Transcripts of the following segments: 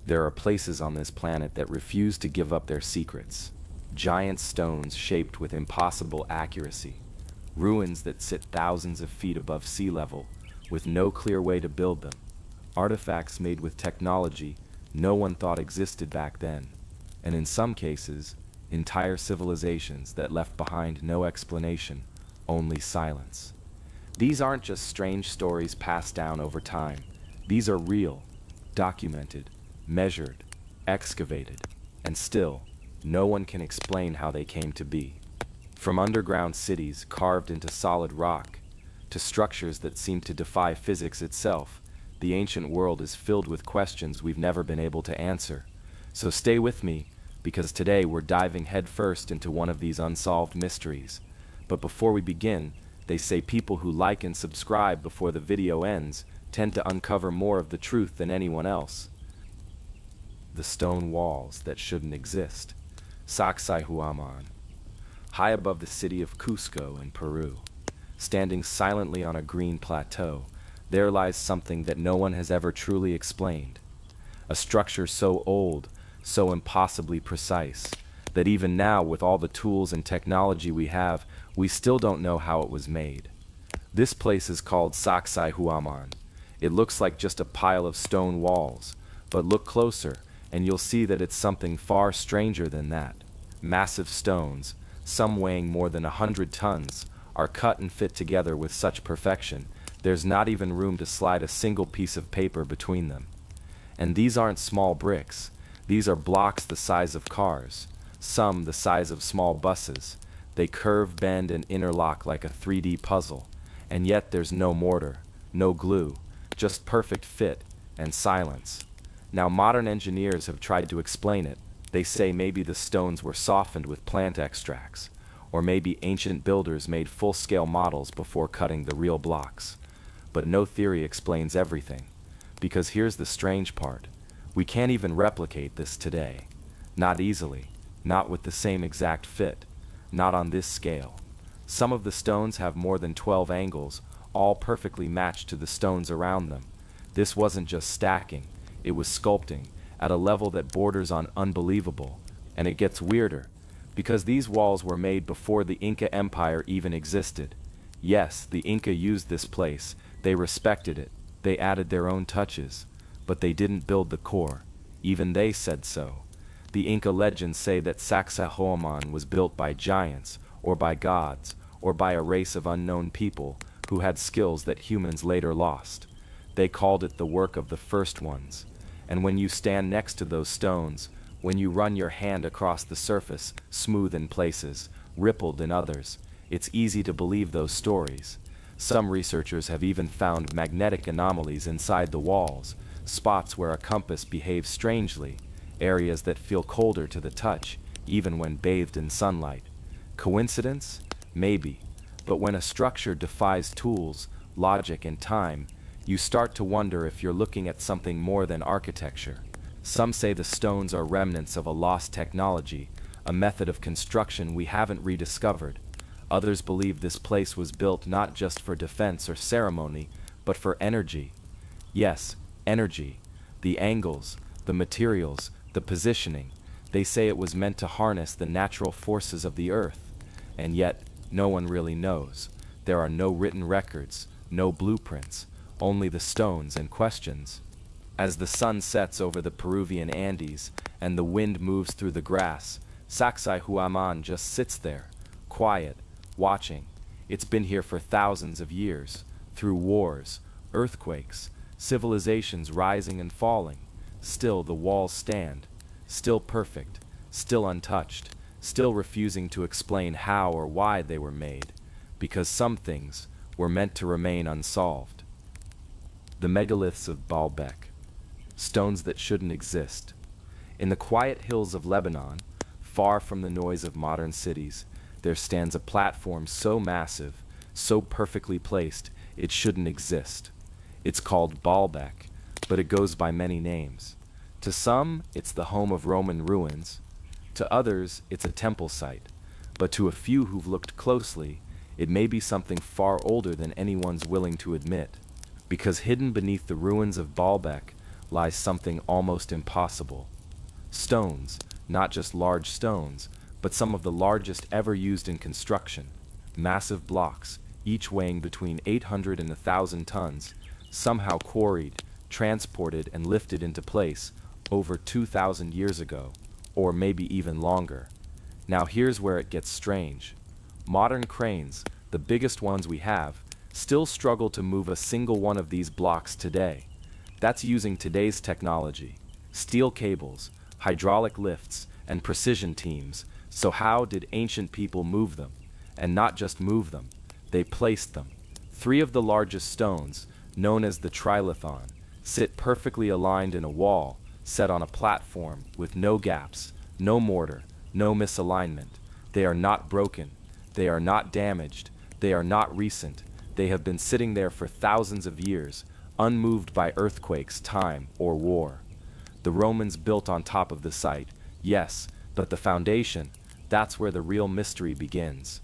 There are places on this planet that refuse to give up their secrets. Giant stones shaped with impossible accuracy. Ruins that sit thousands of feet above sea level, with no clear way to build them. Artifacts made with technology no one thought existed back then. And in some cases, entire civilizations that left behind no explanation, only silence. These aren't just strange stories passed down over time. These are real, documented, measured, excavated, and still, no one can explain how they came to be. From underground cities carved into solid rock, to structures that seem to defy physics itself, the ancient world is filled with questions we've never been able to answer. So stay with me, because today we're diving headfirst into one of these unsolved mysteries. But before we begin, they say people who like and subscribe before the video ends tend to uncover more of the truth than anyone else. The stone walls that shouldn't exist. Sacsayhuaman. High above the city of Cusco in Peru, standing silently on a green plateau, there lies something that no one has ever truly explained. A structure so old, so impossibly precise, that even now, with all the tools and technology we have, we still don't know how it was made. This place is called Sacsayhuaman. It looks like just a pile of stone walls, but look closer, and you'll see that it's something far stranger than that. Massive stones, some weighing more than 100 tons, are cut and fit together with such perfection, there's not even room to slide a single piece of paper between them. And these aren't small bricks. These are blocks the size of cars, some the size of small buses. They curve, bend, and interlock like a 3D puzzle. And yet there's no mortar, no glue, just perfect fit and silence. Now modern engineers have tried to explain it. They say maybe the stones were softened with plant extracts, or maybe ancient builders made full-scale models before cutting the real blocks. But no theory explains everything, because here's the strange part. We can't even replicate this today. Not easily, not with the same exact fit, not on this scale. Some of the stones have more than 12 angles, all perfectly matched to the stones around them. This wasn't just stacking, it was sculpting, at a level that borders on unbelievable. And it gets weirder, because these walls were made before the Inca Empire even existed. Yes, the Inca used this place, they respected it, they added their own touches, but they didn't build the core. Even they said so. The Inca legends say that Sacsayhuaman was built by giants, or by gods, or by a race of unknown people who had skills that humans later lost. They called it the work of the first ones. And when you stand next to those stones, when you run your hand across the surface, smooth in places, rippled in others, it's easy to believe those stories. Some researchers have even found magnetic anomalies inside the walls, spots where a compass behaves strangely, areas that feel colder to the touch, even when bathed in sunlight. Coincidence? Maybe. But when a structure defies tools, logic, and time, you start to wonder if you're looking at something more than architecture. Some say the stones are remnants of a lost technology, a method of construction we haven't rediscovered. Others believe this place was built not just for defense or ceremony, but for energy. Yes, energy. The angles, the materials, the positioning. They say it was meant to harness the natural forces of the earth. And yet, no one really knows. There are no written records, no blueprints, only the stones and questions. As the sun sets over the Peruvian Andes and the wind moves through the grass, Sacsayhuaman just sits there, quiet, watching. It's been here for thousands of years, through wars, earthquakes, civilizations rising and falling. Still the walls stand, still perfect, still untouched, still refusing to explain how or why they were made, because some things were meant to remain unsolved. The megaliths of Baalbek, stones that shouldn't exist. In the quiet hills of Lebanon, far from the noise of modern cities, there stands a platform so massive, so perfectly placed, it shouldn't exist. It's called Baalbek, but it goes by many names. To some, it's the home of Roman ruins. To others, it's a temple site. But to a few who've looked closely, it may be something far older than anyone's willing to admit. Because hidden beneath the ruins of Baalbek lies something almost impossible. Stones, not just large stones, but some of the largest ever used in construction. Massive blocks, each weighing between 800 and 1,000 tons, somehow quarried, transported, and lifted into place over 2,000 years ago, or maybe even longer. Now here's where it gets strange. Modern cranes, the biggest ones we have, still struggle to move a single one of these blocks today. That's using today's technology. Steel cables, hydraulic lifts, and precision teams. So how did ancient people move them? And not just move them, they placed them. 3 of the largest stones, known as the trilithon, sit perfectly aligned in a wall, set on a platform with no gaps, no mortar, no misalignment. They are not broken, they are not damaged, they are not recent. They have been sitting there for thousands of years, unmoved by earthquakes, time, or war. The Romans built on top of the site, yes, but the foundation, that's where the real mystery begins.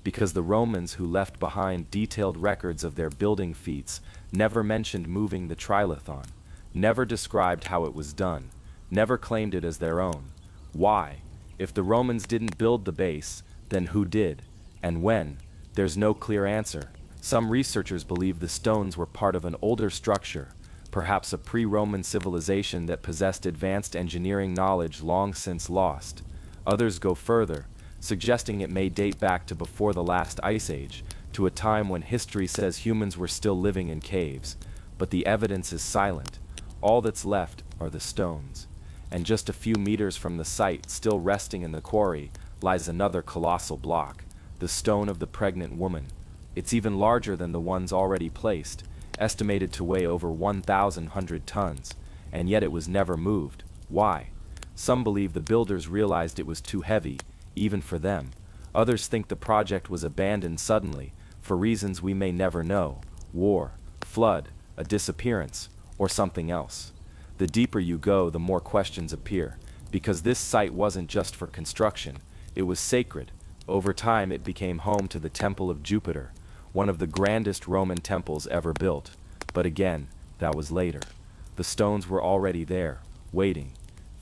Because the Romans, who left behind detailed records of their building feats, never mentioned moving the trilithon, never described how it was done, never claimed it as their own. Why? If the Romans didn't build the base, then who did? And when? There's no clear answer. Some researchers believe the stones were part of an older structure, perhaps a pre-Roman civilization that possessed advanced engineering knowledge long since lost. Others go further, suggesting it may date back to before the last ice age, to a time when history says humans were still living in caves. But the evidence is silent. All that's left are the stones. And just a few meters from the site, still resting in the quarry, lies another colossal block, the stone of the pregnant woman. It's even larger than the ones already placed, estimated to weigh over 1,100 tons, and yet it was never moved. Why? Some believe the builders realized it was too heavy, even for them. Others think the project was abandoned suddenly, for reasons we may never know: war, flood, a disappearance, or something else. The deeper you go, the more questions appear, because this site wasn't just for construction, it was sacred. Over time it became home to the Temple of Jupiter, one of the grandest Roman temples ever built. But again, that was later. The stones were already there, waiting.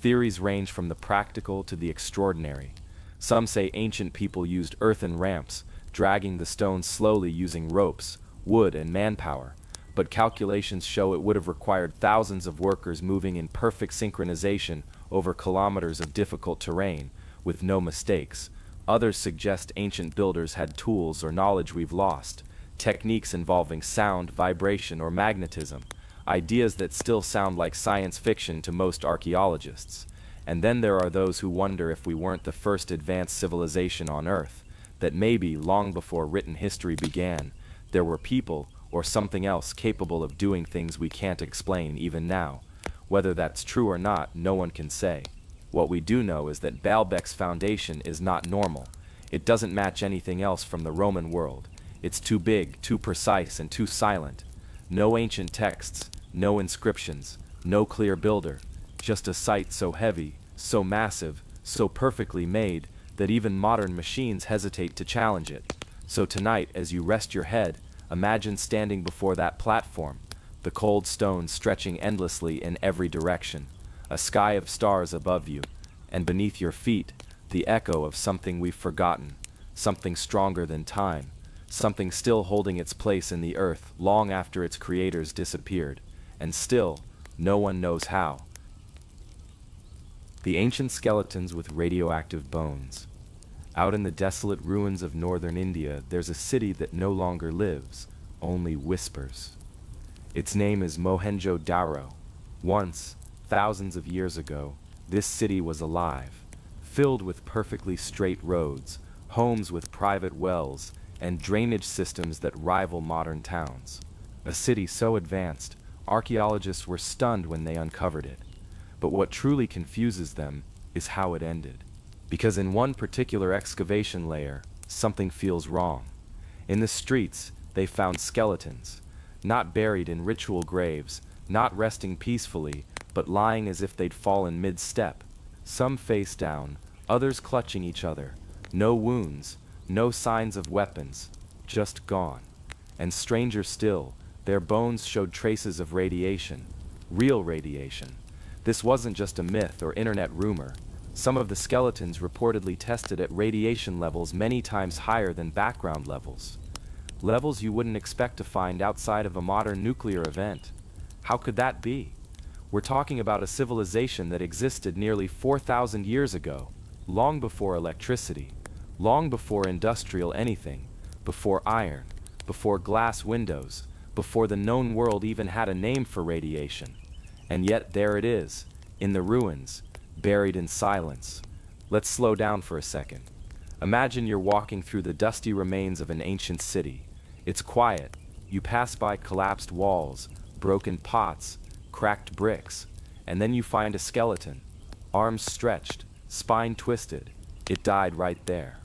Theories range from the practical to the extraordinary. Some say ancient people used earthen ramps, dragging the stones slowly using ropes, wood, and manpower. But calculations show it would have required thousands of workers moving in perfect synchronization over kilometers of difficult terrain, with no mistakes. Others suggest ancient builders had tools or knowledge we've lost, techniques involving sound, vibration, or magnetism, ideas that still sound like science fiction to most archaeologists. And then there are those who wonder if we weren't the first advanced civilization on Earth, that maybe, long before written history began, there were people or something else capable of doing things we can't explain even now. Whether that's true or not, no one can say. What we do know is that Baalbek's foundation is not normal. It doesn't match anything else from the Roman world. It's too big, too precise, and too silent. No ancient texts, no inscriptions, no clear builder. Just a site so heavy, so massive, so perfectly made, that even modern machines hesitate to challenge it. So tonight, as you rest your head, imagine standing before that platform, the cold stones stretching endlessly in every direction, a sky of stars above you, and beneath your feet, the echo of something we've forgotten, something stronger than time, something still holding its place in the earth long after its creators disappeared, and still, no one knows how. The ancient skeletons with radioactive bones. Out in the desolate ruins of northern India, there's a city that no longer lives, only whispers. Its name is Mohenjo-Daro. Once, thousands of years ago, this city was alive, filled with perfectly straight roads, homes with private wells, and drainage systems that rival modern towns. A city so advanced, archaeologists were stunned when they uncovered it. But what truly confuses them is how it ended. Because in one particular excavation layer, something feels wrong. In the streets, they found skeletons, not buried in ritual graves, not resting peacefully, but lying as if they'd fallen mid-step, some face down, others clutching each other. No wounds, no signs of weapons, just gone. And stranger still, their bones showed traces of radiation, Real radiation. This wasn't just a myth or internet rumor. Some of the skeletons reportedly tested at radiation levels many times higher than background levels. Levels you wouldn't expect to find outside of a modern nuclear event. How could that be? We're talking about a civilization that existed nearly 4,000 years ago, long before electricity, long before industrial anything, before iron, before glass windows, before the known world even had a name for radiation. And yet there it is, in the ruins, buried in silence. Let's slow down for a second. Imagine you're walking through the dusty remains of an ancient city. It's quiet. You pass by collapsed walls, broken pots, cracked bricks, and then you find a skeleton, arms stretched, spine twisted. It died right there.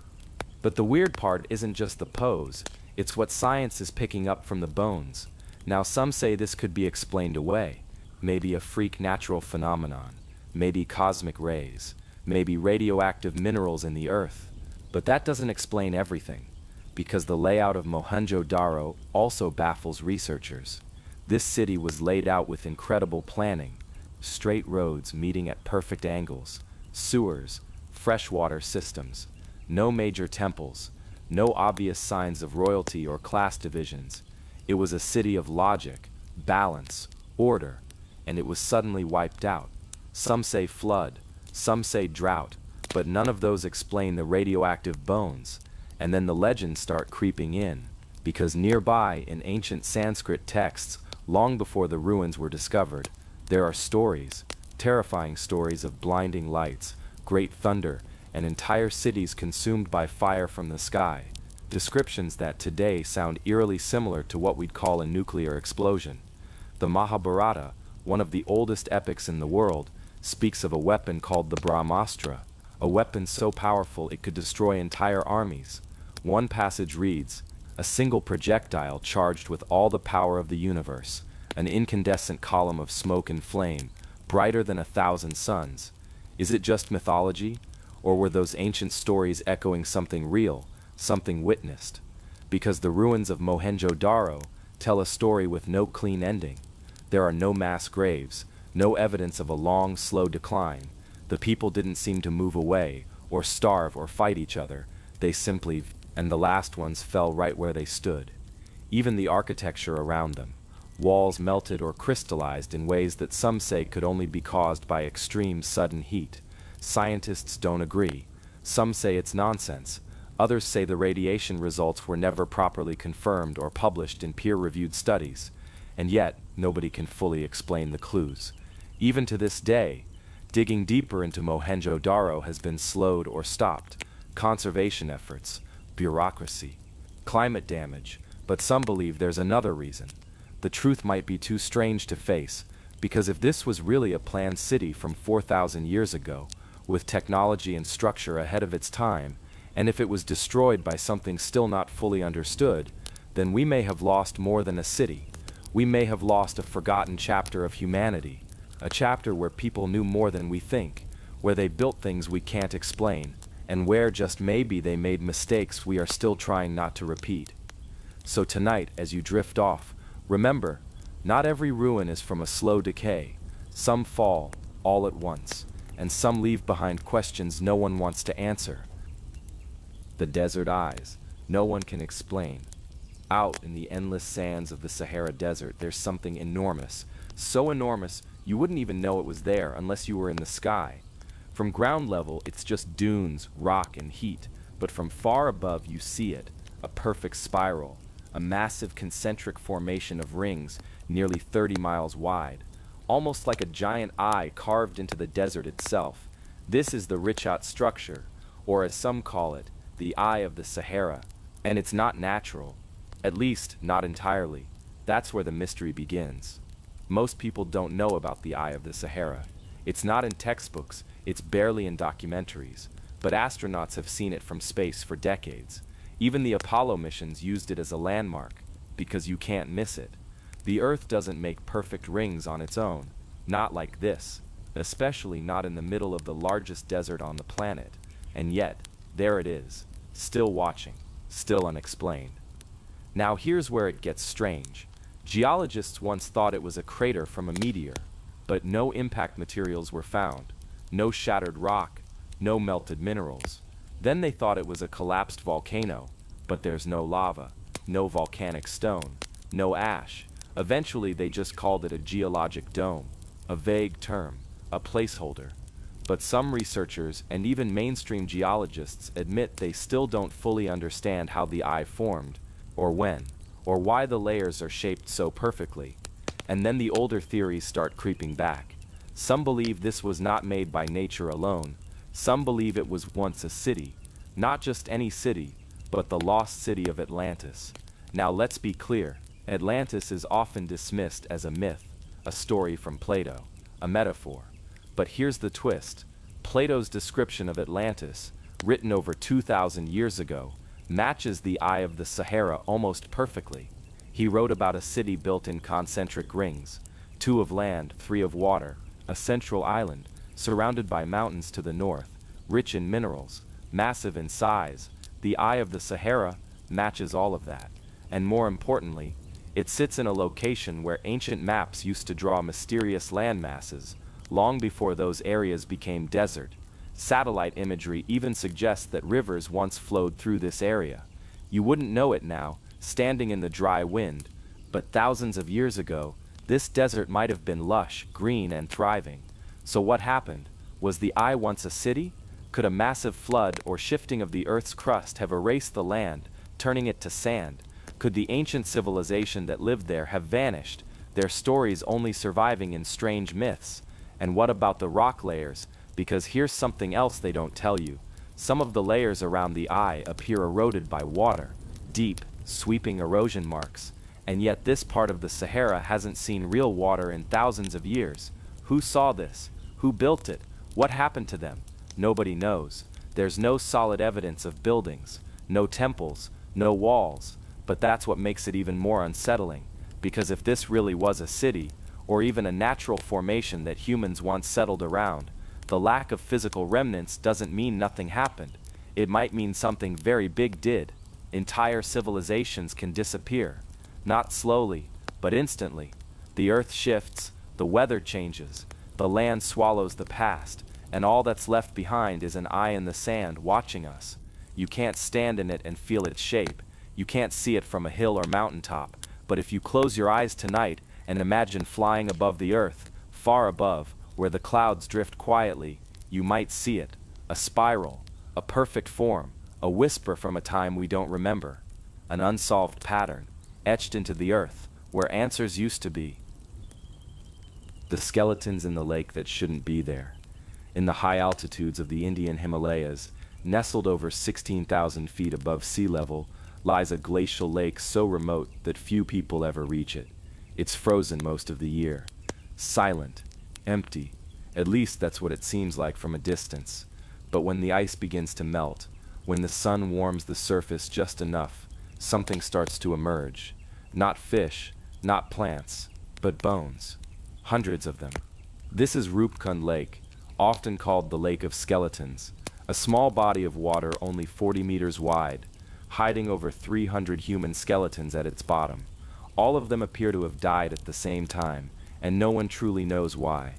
But the weird part isn't just the pose, it's what science is picking up from the bones. Now some say this could be explained away. Maybe a freak natural phenomenon, maybe cosmic rays, maybe radioactive minerals in the earth. But that doesn't explain everything, because the layout of Mohenjo-Daro also baffles researchers. This city was laid out with incredible planning, straight roads meeting at perfect angles, sewers, freshwater systems, no major temples, no obvious signs of royalty or class divisions. It was a city of logic, balance, order, and it was suddenly wiped out. Some say flood, some say drought, but none of those explain the radioactive bones. And then the legends start creeping in, because nearby in ancient Sanskrit texts, long before the ruins were discovered, there are stories, terrifying stories of blinding lights, great thunder, and entire cities consumed by fire from the sky. Descriptions that today sound eerily similar to what we'd call a nuclear explosion. The Mahabharata, one of the oldest epics in the world, speaks of a weapon called the Brahmastra, a weapon so powerful it could destroy entire armies. One passage reads, "A single projectile charged with all the power of the universe, an incandescent column of smoke and flame, brighter than 1,000 suns." Is it just mythology? Or were those ancient stories echoing something real, something witnessed? Because the ruins of Mohenjo-Daro tell a story with no clean ending. There are no mass graves, no evidence of a long, slow decline. The people didn't seem to move away, or starve, or fight each other. They simply, and the last ones fell right where they stood. Even the architecture around them. Walls melted or crystallized in ways that some say could only be caused by extreme sudden heat. Scientists don't agree. Some say it's nonsense. Others say the radiation results were never properly confirmed or published in peer-reviewed studies. And yet, nobody can fully explain the clues. Even to this day, digging deeper into Mohenjo-Daro has been slowed or stopped. Conservation efforts, bureaucracy, climate damage, but some believe there's another reason. The truth might be too strange to face, because if this was really a planned city from 4,000 years ago, with technology and structure ahead of its time, and if it was destroyed by something still not fully understood, then we may have lost more than a city. We may have lost a forgotten chapter of humanity, a chapter where people knew more than we think, where they built things we can't explain, and where just maybe they made mistakes we are still trying not to repeat. So tonight, as you drift off, remember, not every ruin is from a slow decay. Some fall, all at once, and some leave behind questions no one wants to answer. The desert eyes, no one can explain. Out in the endless sands of the Sahara Desert, there's something enormous, so enormous you wouldn't even know it was there unless you were in the sky. From ground level, it's just dunes, rock, and heat, but from far above you see it, a perfect spiral, a massive concentric formation of rings nearly 30 miles wide, almost like a giant eye carved into the desert itself. This is the Richat structure, or as some call it, the Eye of the Sahara, and it's not natural. At least, not entirely. That's where the mystery begins. Most people don't know about the Eye of the Sahara. It's not in textbooks, it's barely in documentaries, but astronauts have seen it from space for decades. Even the Apollo missions used it as a landmark, because you can't miss it. The Earth doesn't make perfect rings on its own, not like this, especially not in the middle of the largest desert on the planet. And yet, there it is, still watching, still unexplained. Now here's where it gets strange. Geologists once thought it was a crater from a meteor, but no impact materials were found. No shattered rock, no melted minerals. Then they thought it was a collapsed volcano, but there's no lava, no volcanic stone, no ash. Eventually they just called it a geologic dome, a vague term, a placeholder. But some researchers and even mainstream geologists admit they still don't fully understand how the eye formed, or when, or why the layers are shaped so perfectly. And then the older theories start creeping back. Some believe this was not made by nature alone. Some believe it was once a city, not just any city, but the lost city of Atlantis. Now let's be clear, Atlantis is often dismissed as a myth, a story from Plato, a metaphor. But here's the twist. Plato's description of Atlantis, written over 2,000 years ago, matches the Eye of the Sahara almost perfectly. He wrote about a city built in concentric rings, 2 of land, 3 of water, a central island, surrounded by mountains to the north, rich in minerals, massive in size. The Eye of the Sahara matches all of that. And more importantly, it sits in a location where ancient maps used to draw mysterious land masses, long before those areas became desert. Satellite imagery even suggests that rivers once flowed through this area. You wouldn't know it now, standing in the dry wind, but thousands of years ago, this desert might have been lush, green, and thriving. So what happened? Was the Eye once a city? Could a massive flood or shifting of the Earth's crust have erased the land, turning it to sand? Could the ancient civilization that lived there have vanished, their stories only surviving in strange myths? And what about the rock layers? Because here's something else they don't tell you. Some of the layers around the Eye appear eroded by water, deep, sweeping erosion marks. And yet this part of the Sahara hasn't seen real water in thousands of years. Who saw this? Who built it? What happened to them? Nobody knows. There's no solid evidence of buildings, no temples, no walls. But that's what makes it even more unsettling. Because if this really was a city, or even a natural formation that humans once settled around, the lack of physical remnants doesn't mean nothing happened. It might mean something very big did. Entire civilizations can disappear. Not slowly, but instantly. The earth shifts, the weather changes, the land swallows the past, and all that's left behind is an eye in the sand watching us. You can't stand in it and feel its shape. You can't see it from a hill or mountaintop. But if you close your eyes tonight and imagine flying above the earth, far above, where the clouds drift quietly, you might see it. A spiral, a perfect form, a whisper from a time we don't remember. An unsolved pattern, etched into the earth, where answers used to be. The skeletons in the lake that shouldn't be there. In the high altitudes of the Indian Himalayas, nestled over 16,000 feet above sea level, lies a glacial lake so remote that few people ever reach it. It's frozen most of the year. Silent, empty. At least that's what it seems like from a distance. But when the ice begins to melt, when the sun warms the surface just enough, something starts to emerge. Not fish, not plants, but bones. Hundreds of them. This is Rupkund Lake, often called the Lake of Skeletons, a small body of water only 40 meters wide, hiding over 300 human skeletons at its bottom. All of them appear to have died at the same time, and no one truly knows why.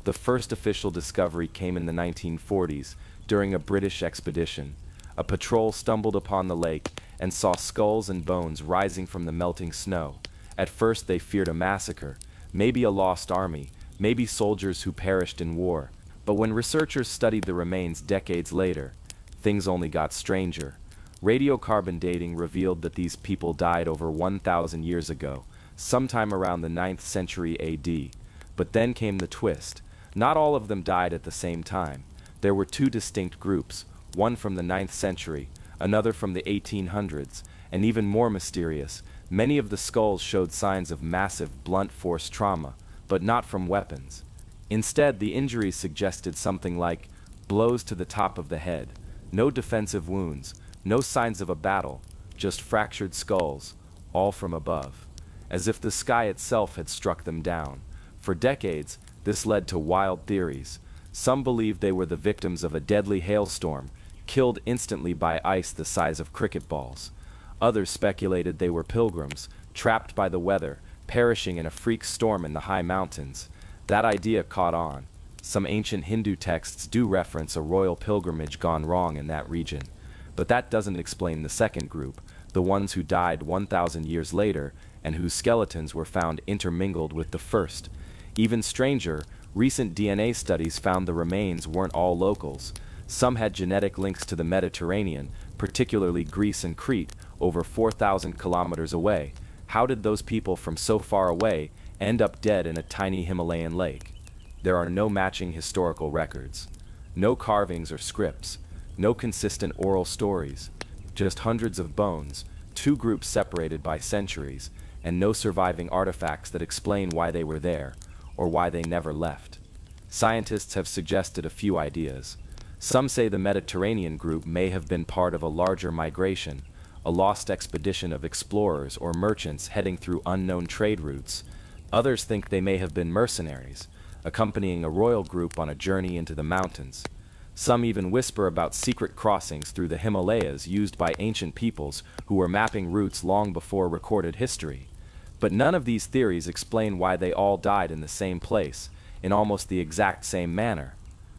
The first official discovery came in the 1940s during a British expedition. A patrol stumbled upon the lake and saw skulls and bones rising from the melting snow. At first they feared a massacre, maybe a lost army, maybe soldiers who perished in war. But when researchers studied the remains decades later, things only got stranger. Radiocarbon dating revealed that these people died over 1,000 years ago, sometime around the 9th century AD. But then came the twist. Not all of them died at the same time. There were 2 distinct groups, one from the 9th century, another from the 1800s, and even more mysterious, many of the skulls showed signs of massive blunt force trauma, but not from weapons. Instead, the injuries suggested something like blows to the top of the head, no defensive wounds, no signs of a battle, just fractured skulls, all from above, as if the sky itself had struck them down. For decades, this led to wild theories. Some believed they were the victims of a deadly hailstorm, killed instantly by ice the size of cricket balls. Others speculated they were pilgrims, trapped by the weather, perishing in a freak storm in the high mountains. That idea caught on. Some ancient Hindu texts do reference a royal pilgrimage gone wrong in that region, but that doesn't explain the second group, the ones who died 1,000 years later and whose skeletons were found intermingled with the first. Even stranger, recent DNA studies found the remains weren't all locals. Some had genetic links to the Mediterranean, particularly Greece and Crete, over 4,000 kilometers away. How did those people from so far away end up dead in a tiny Himalayan lake? There are no matching historical records, no carvings or scripts, no consistent oral stories, just hundreds of bones, two groups separated by centuries, and no surviving artifacts that explain why they were there, or why they never left. Scientists have suggested a few ideas. Some say the Mediterranean group may have been part of a larger migration, a lost expedition of explorers or merchants heading through unknown trade routes. Others think they may have been mercenaries, accompanying a royal group on a journey into the mountains. Some even whisper about secret crossings through the Himalayas used by ancient peoples who were mapping routes long before recorded history. But none of these theories explain why they all died in the same place, in almost the exact same manner.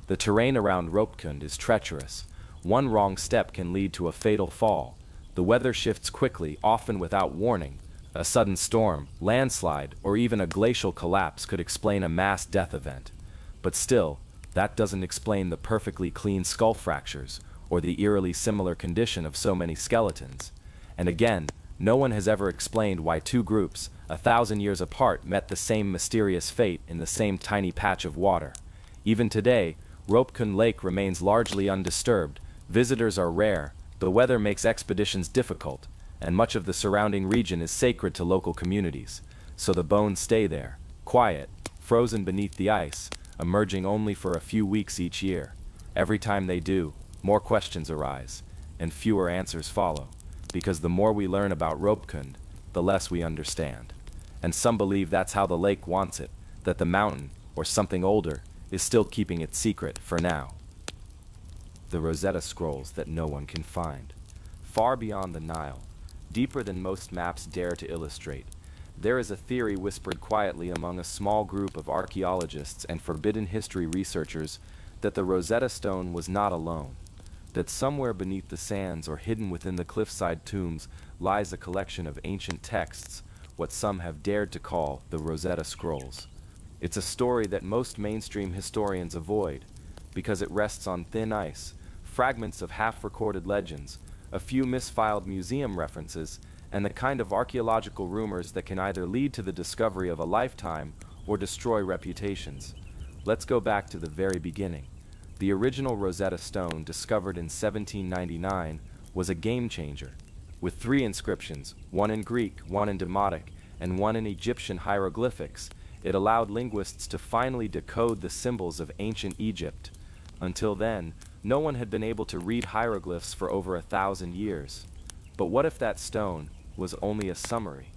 The terrain around Ropkund is treacherous. One wrong step can lead to a fatal fall. The weather shifts quickly, often without warning. A sudden storm, landslide, or even a glacial collapse could explain a mass death event. But still, that doesn't explain the perfectly clean skull fractures, or the eerily similar condition of so many skeletons. And again, no one has ever explained why two groups, 1,000 years apart, met the same mysterious fate in the same tiny patch of water. Even today, Ropkund Lake remains largely undisturbed. Visitors are rare, the weather makes expeditions difficult, and much of the surrounding region is sacred to local communities. So the bones stay there, quiet, frozen beneath the ice, emerging only for a few weeks each year. Every time they do, more questions arise, and fewer answers follow, because the more we learn about Ropkund, the less we understand. And some believe that's how the lake wants it, that the mountain, or something older, is still keeping it secret for now. The Rosetta Scrolls that no one can find. Far beyond the Nile, deeper than most maps dare to illustrate, there is a theory whispered quietly among a small group of archaeologists and forbidden history researchers that the Rosetta Stone was not alone, that somewhere beneath the sands or hidden within the cliffside tombs lies a collection of ancient texts, what some have dared to call the Rosetta Scrolls. It's a story that most mainstream historians avoid, because it rests on thin ice, fragments of half-recorded legends, a few misfiled museum references, and the kind of archaeological rumors that can either lead to the discovery of a lifetime or destroy reputations. Let's go back to the very beginning. The original Rosetta Stone, discovered in 1799, was a game-changer. With 3 inscriptions, one in Greek, one in Demotic, and one in Egyptian hieroglyphics, it allowed linguists to finally decode the symbols of ancient Egypt. Until then, no one had been able to read hieroglyphs for over 1,000 years. But what if that stone was only a summary?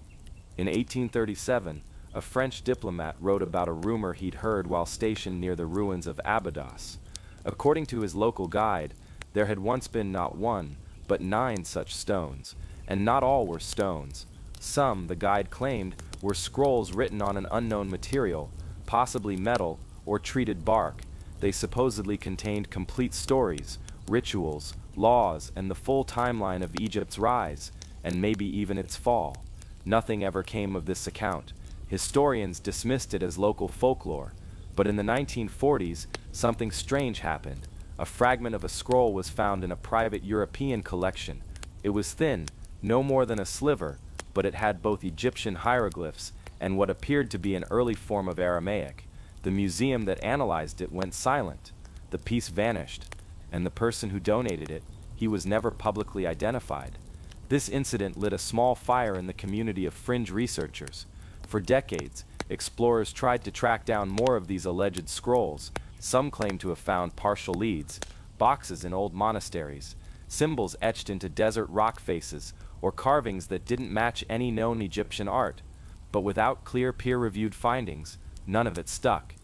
In 1837, a French diplomat wrote about a rumor he'd heard while stationed near the ruins of Abydos. According to his local guide, there had once been not 1, but 9 such stones, and not all were stones. Some, the guide claimed, were scrolls written on an unknown material, possibly metal or treated bark. They supposedly contained complete stories, rituals, laws, and the full timeline of Egypt's rise, and maybe even its fall. Nothing ever came of this account. Historians dismissed it as local folklore, but in the 1940s, something strange happened. A fragment of a scroll was found in a private European collection. It was thin, no more than a sliver, but it had both Egyptian hieroglyphs and what appeared to be an early form of Aramaic. The museum that analyzed it went silent. The piece vanished, and the person who donated it, he was never publicly identified. This incident lit a small fire in the community of fringe researchers. For decades, explorers tried to track down more of these alleged scrolls. Some claim to have found partial leads, boxes in old monasteries, symbols etched into desert rock faces, or carvings that didn't match any known Egyptian art. But without clear peer-reviewed findings, none of it stuck.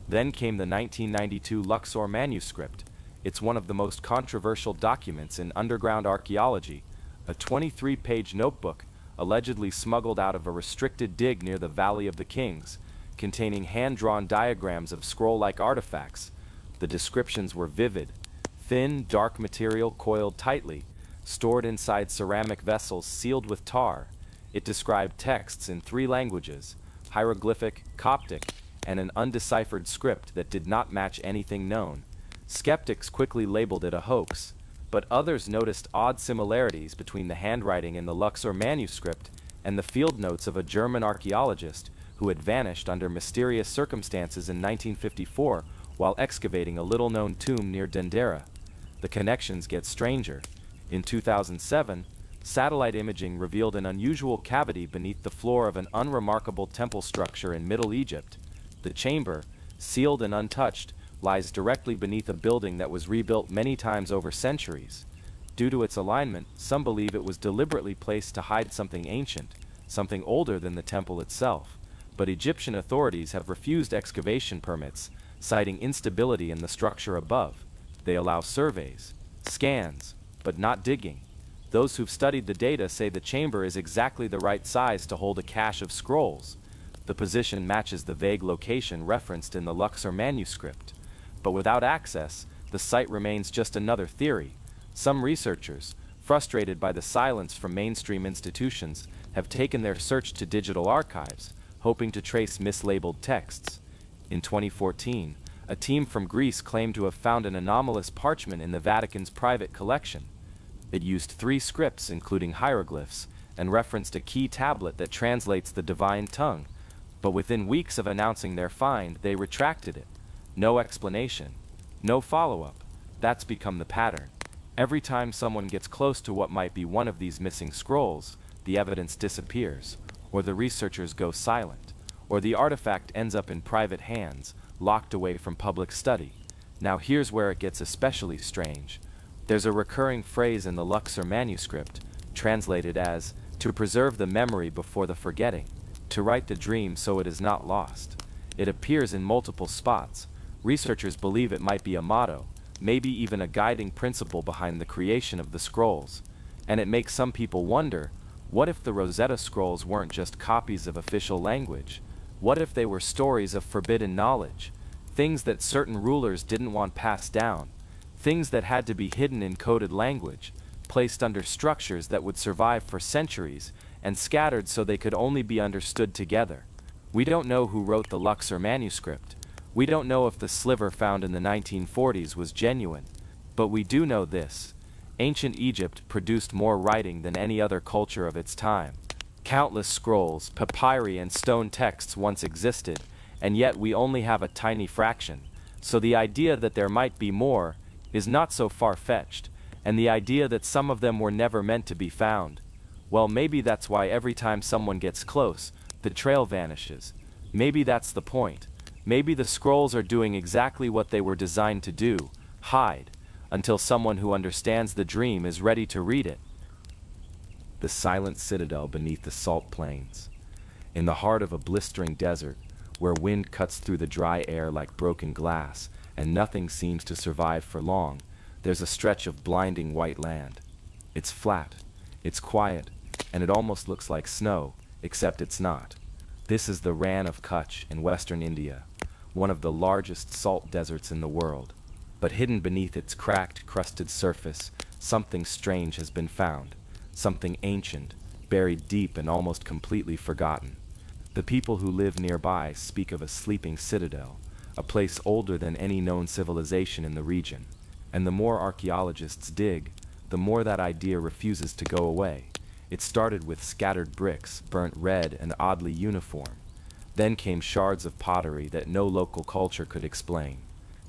Then came the 1992 Luxor manuscript. It's one of the most controversial documents in underground archaeology, a 23-page notebook allegedly smuggled out of a restricted dig near the Valley of the Kings. containing hand-drawn diagrams of scroll-like artifacts. The descriptions were vivid: thin, dark material coiled tightly, stored inside ceramic vessels sealed with tar. It described texts in 3 languages: hieroglyphic, Coptic, and an undeciphered script that did not match anything known. Skeptics quickly labeled it a hoax, but others noticed odd similarities between the handwriting in the Luxor manuscript and the field notes of a German archaeologist who had vanished under mysterious circumstances in 1954 while excavating a little-known tomb near Dendera. The connections get stranger. In 2007, satellite imaging revealed an unusual cavity beneath the floor of an unremarkable temple structure in Middle Egypt. The chamber, sealed and untouched, lies directly beneath a building that was rebuilt many times over centuries. Due to its alignment, some believe it was deliberately placed to hide something ancient, something older than the temple itself. But Egyptian authorities have refused excavation permits, citing instability in the structure above. They allow surveys, scans, but not digging. Those who've studied the data say the chamber is exactly the right size to hold a cache of scrolls. The position matches the vague location referenced in the Luxor manuscript. But without access, the site remains just another theory. Some researchers, frustrated by the silence from mainstream institutions, have taken their search to digital archives, hoping to trace mislabeled texts. In 2014, a team from Greece claimed to have found an anomalous parchment in the Vatican's private collection. It used 3 scripts, including hieroglyphs, and referenced a key tablet that translates the divine tongue. But within weeks of announcing their find, they retracted it. No explanation, no follow-up. That's become the pattern. Every time someone gets close to what might be one of these missing scrolls, the evidence disappears, or the researchers go silent, or the artifact ends up in private hands, locked away from public study. Now here's where it gets especially strange. There's a recurring phrase in the Luxor manuscript, translated as, "to preserve the memory before the forgetting, to write the dream so it is not lost." It appears in multiple spots. Researchers believe it might be a motto, maybe even a guiding principle behind the creation of the scrolls. And it makes some people wonder, what if the Rosetta Scrolls weren't just copies of official language? What if they were stories of forbidden knowledge, things that certain rulers didn't want passed down, things that had to be hidden in coded language, placed under structures that would survive for centuries, and scattered so they could only be understood together? We don't know who wrote the Luxor manuscript. We don't know if the sliver found in the 1940s was genuine. But we do know this: ancient Egypt produced more writing than any other culture of its time. Countless scrolls, papyri, and stone texts once existed, and yet we only have a tiny fraction. So the idea that there might be more is not so far-fetched, and the idea that some of them were never meant to be found, well, maybe that's why every time someone gets close, the trail vanishes. Maybe that's the point. Maybe the scrolls are doing exactly what they were designed to do: hide, until someone who understands the dream is ready to read it. The silent citadel beneath the salt plains. In the heart of a blistering desert, where wind cuts through the dry air like broken glass, and nothing seems to survive for long, there's a stretch of blinding white land. It's flat, it's quiet, and it almost looks like snow, except it's not. This is the Rann of Kutch in western India, one of the largest salt deserts in the world. But hidden beneath its cracked, crusted surface, something strange has been found, something ancient, buried deep and almost completely forgotten. The people who live nearby speak of a sleeping citadel, a place older than any known civilization in the region. And the more archaeologists dig, the more that idea refuses to go away. It started with scattered bricks, burnt red and oddly uniform. Then came shards of pottery that no local culture could explain.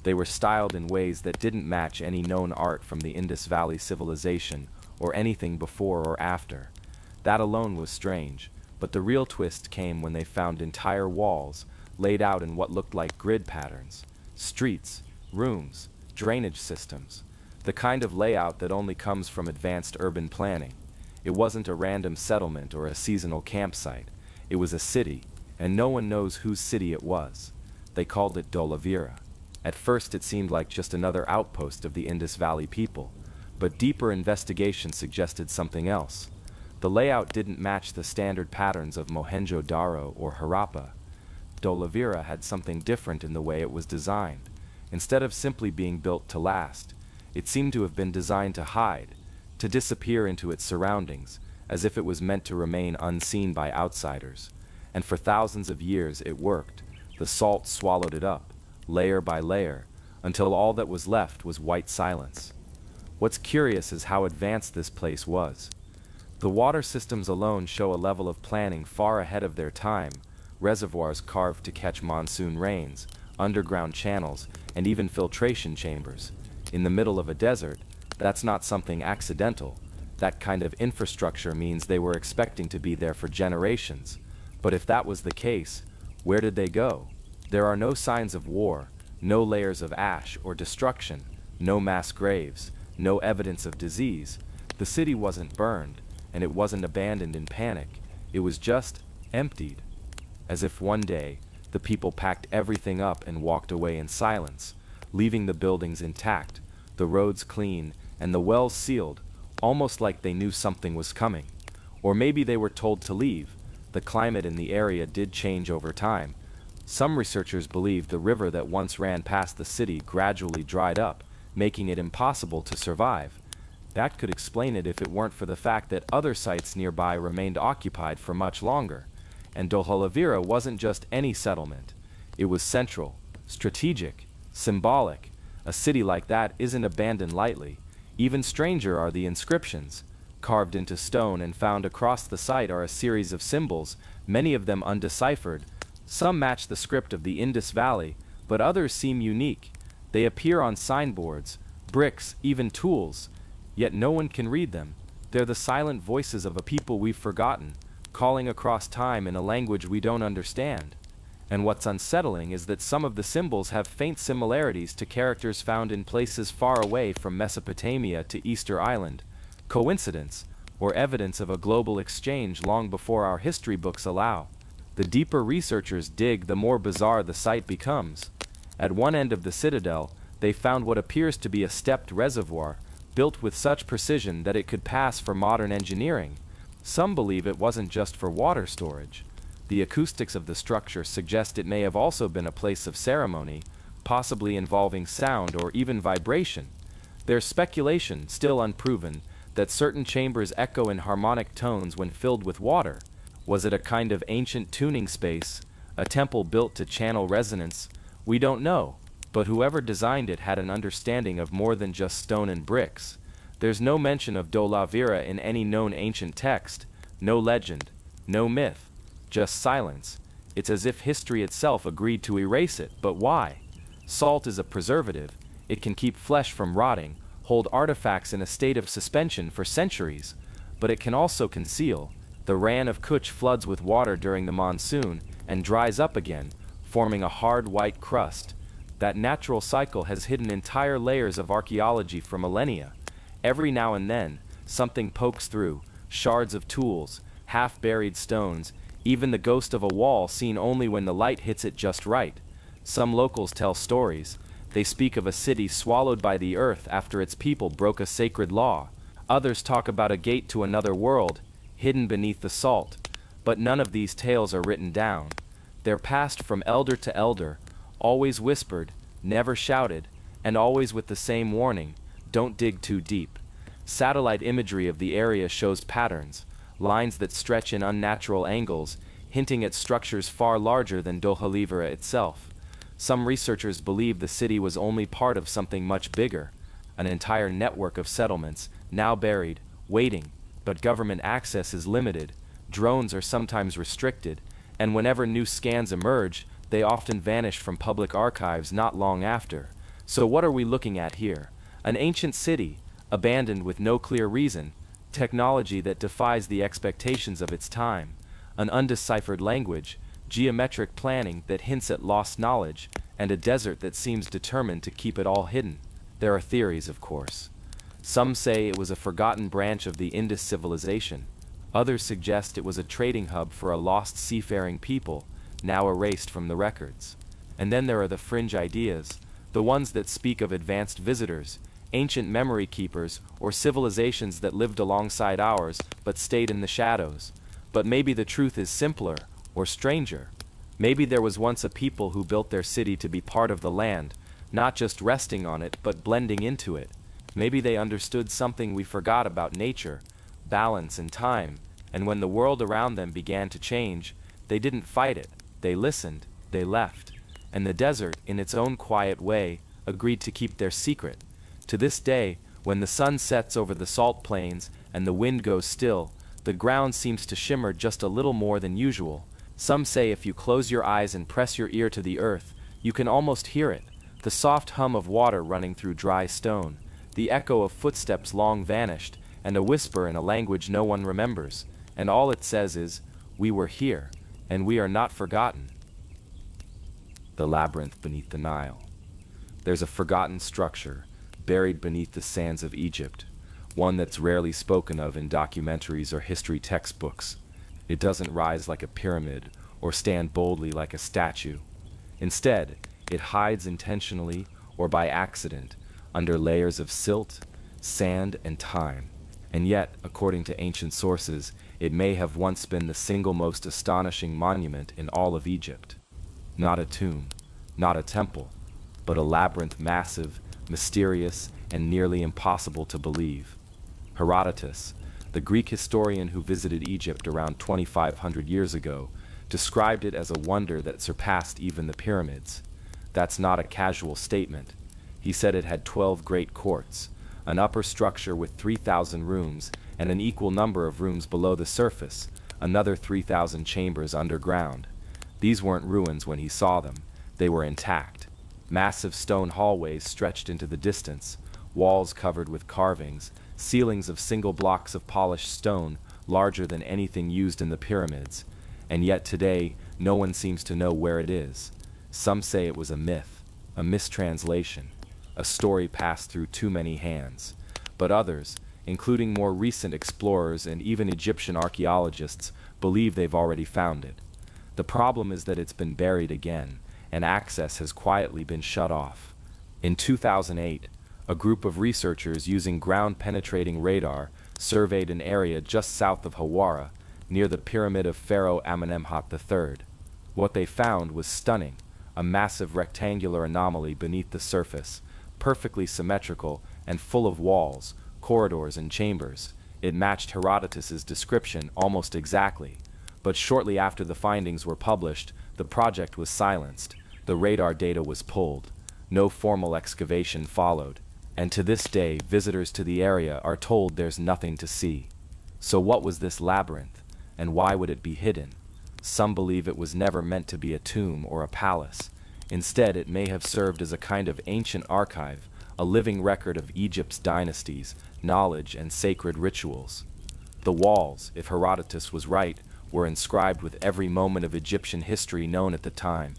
They were styled in ways that didn't match any known art from the Indus Valley civilization or anything before or after. That alone was strange, but the real twist came when they found entire walls laid out in what looked like grid patterns. Streets, rooms, drainage systems. The kind of layout that only comes from advanced urban planning. It wasn't a random settlement or a seasonal campsite. It was a city, and no one knows whose city it was. They called it Dolavira. At first it seemed like just another outpost of the Indus Valley people, but deeper investigation suggested something else. The layout didn't match the standard patterns of Mohenjo-Daro or Harappa. Dolavira had something different in the way it was designed. Instead of simply being built to last, it seemed to have been designed to hide, to disappear into its surroundings, as if it was meant to remain unseen by outsiders. And for thousands of years it worked. The salt swallowed it up, layer by layer, until all that was left was white silence. What's curious is how advanced this place was. The water systems alone show a level of planning far ahead of their time: reservoirs carved to catch monsoon rains, underground channels, and even filtration chambers. In the middle of a desert, that's not something accidental. That kind of infrastructure means they were expecting to be there for generations. But if that was the case, where did they go? There are no signs of war, no layers of ash or destruction, no mass graves, no evidence of disease. The city wasn't burned, and it wasn't abandoned in panic. It was just emptied. As if one day, the people packed everything up and walked away in silence, leaving the buildings intact, the roads clean, and the wells sealed, almost like they knew something was coming. Or maybe they were told to leave. The climate in the area did change over time. Some researchers believe the river that once ran past the city gradually dried up, making it impossible to survive. That could explain it if it weren't for the fact that other sites nearby remained occupied for much longer. And Dolavira wasn't just any settlement. It was central, strategic, symbolic. A city like that isn't abandoned lightly. Even stranger are the inscriptions. Carved into stone and found across the site are a series of symbols, many of them undeciphered. Some match the script of the Indus Valley, but others seem unique. They appear on signboards, bricks, even tools, yet no one can read them. They're the silent voices of a people we've forgotten, calling across time in a language we don't understand. And what's unsettling is that some of the symbols have faint similarities to characters found in places far away from Mesopotamia to Easter Island. Coincidence, or evidence of a global exchange long before our history books allow? The deeper researchers dig, the more bizarre the site becomes. At one end of the citadel, they found what appears to be a stepped reservoir, built with such precision that it could pass for modern engineering. Some believe it wasn't just for water storage. The acoustics of the structure suggest it may have also been a place of ceremony, possibly involving sound or even vibration. There's speculation, still unproven, that certain chambers echo in harmonic tones when filled with water. Was it a kind of ancient tuning space, a temple built to channel resonance? We don't know, but whoever designed it had an understanding of more than just stone and bricks. There's no mention of Dolavira in any known ancient text, no legend, no myth, just silence. It's as if history itself agreed to erase it, but why? Salt is a preservative. It can keep flesh from rotting, hold artifacts in a state of suspension for centuries, but it can also conceal. The Ran of Kutch floods with water during the monsoon and dries up again, forming a hard white crust. That natural cycle has hidden entire layers of archaeology for millennia. Every now and then, something pokes through, shards of tools, half-buried stones, even the ghost of a wall seen only when the light hits it just right. Some locals tell stories. They speak of a city swallowed by the earth after its people broke a sacred law. Others talk about a gate to another world, hidden beneath the salt. But none of these tales are written down. They're passed from elder to elder, always whispered, never shouted, and always with the same warning: don't dig too deep. Satellite imagery of the area shows patterns, lines that stretch in unnatural angles, hinting at structures far larger than Dolavira itself. Some researchers believe the city was only part of something much bigger, an entire network of settlements, now buried, waiting, but government access is limited, drones are sometimes restricted, and whenever new scans emerge, they often vanish from public archives not long after. So what are we looking at here? An ancient city, abandoned with no clear reason, technology that defies the expectations of its time, an undeciphered language, geometric planning that hints at lost knowledge, and a desert that seems determined to keep it all hidden. There are theories, of course. Some say it was a forgotten branch of the Indus civilization. Others suggest it was a trading hub for a lost seafaring people, now erased from the records. And then there are the fringe ideas, the ones that speak of advanced visitors, ancient memory keepers, or civilizations that lived alongside ours but stayed in the shadows. But maybe the truth is simpler, or stranger. Maybe there was once a people who built their city to be part of the land, not just resting on it, but blending into it. Maybe they understood something we forgot about nature, balance and time, and when the world around them began to change, they didn't fight it, they listened, they left. And the desert, in its own quiet way, agreed to keep their secret. To this day, when the sun sets over the salt plains and the wind goes still, the ground seems to shimmer just a little more than usual. Some say if you close your eyes and press your ear to the earth, you can almost hear it, the soft hum of water running through dry stone, the echo of footsteps long vanished, and a whisper in a language no one remembers, and all it says is, "We were here, and we are not forgotten." The labyrinth beneath the Nile. There's a forgotten structure, buried beneath the sands of Egypt, one that's rarely spoken of in documentaries or history textbooks. It doesn't rise like a pyramid or stand boldly like a statue. Instead, it hides intentionally or by accident under layers of silt, sand, and time. And yet, according to ancient sources, it may have once been the single most astonishing monument in all of Egypt. Not a tomb, not a temple, but a labyrinth massive, mysterious, and nearly impossible to believe. Herodotus, the Greek historian who visited Egypt around 2,500 years ago, described it as a wonder that surpassed even the pyramids. That's not a casual statement. He said it had 12 great courts, an upper structure with 3,000 rooms, and an equal number of rooms below the surface, another 3,000 chambers underground. These weren't ruins when he saw them, they were intact. Massive stone hallways stretched into the distance, walls covered with carvings, ceilings of single blocks of polished stone, larger than anything used in the pyramids. And yet today, no one seems to know where it is. Some say it was a myth, a mistranslation, a story passed through too many hands. But others, including more recent explorers and even Egyptian archaeologists, believe they've already found it. The problem is that it's been buried again, and access has quietly been shut off. In 2008, a group of researchers using ground-penetrating radar surveyed an area just south of Hawara, near the pyramid of Pharaoh Amenemhat III. What they found was stunning, a massive rectangular anomaly beneath the surface, perfectly symmetrical and full of walls, corridors, and chambers. It matched Herodotus's description almost exactly. But shortly after the findings were published, the project was silenced. The radar data was pulled. No formal excavation followed. And to this day, visitors to the area are told there's nothing to see. So what was this labyrinth, and why would it be hidden? Some believe it was never meant to be a tomb or a palace. Instead, it may have served as a kind of ancient archive, a living record of Egypt's dynasties, knowledge, and sacred rituals. The walls, if Herodotus was right, were inscribed with every moment of Egyptian history known at the time.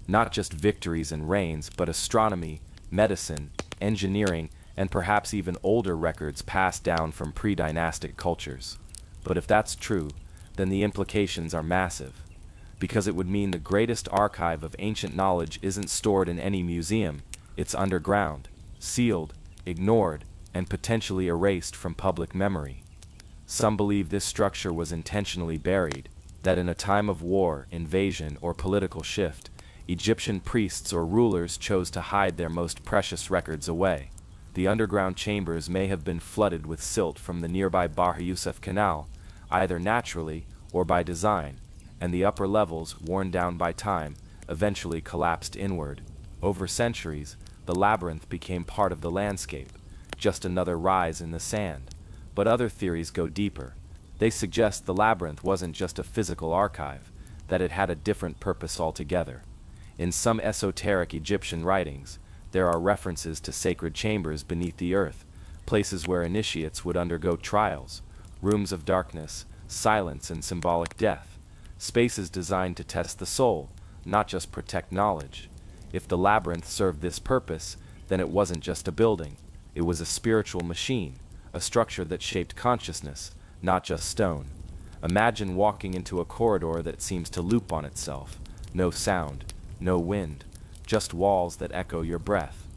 Not just victories and reigns, but astronomy, medicine, engineering, and perhaps even older records passed down from pre-dynastic cultures. But if that's true, then the implications are massive, because it would mean the greatest archive of ancient knowledge isn't stored in any museum, it's underground, sealed, ignored, and potentially erased from public memory. Some believe this structure was intentionally buried, that in a time of war, invasion, or political shift, Egyptian priests or rulers chose to hide their most precious records away. The underground chambers may have been flooded with silt from the nearby Bahr Yusuf Canal, either naturally or by design, and the upper levels, worn down by time, eventually collapsed inward. Over centuries, the labyrinth became part of the landscape, just another rise in the sand. But other theories go deeper. They suggest the labyrinth wasn't just a physical archive, that it had a different purpose altogether. In some esoteric Egyptian writings, there are references to sacred chambers beneath the earth, places where initiates would undergo trials, rooms of darkness, silence, and symbolic death, spaces designed to test the soul, not just protect knowledge. If the labyrinth served this purpose, then it wasn't just a building, it was a spiritual machine, a structure that shaped consciousness, not just stone. Imagine walking into a corridor that seems to loop on itself, no sound, no wind, just walls that echo your breath.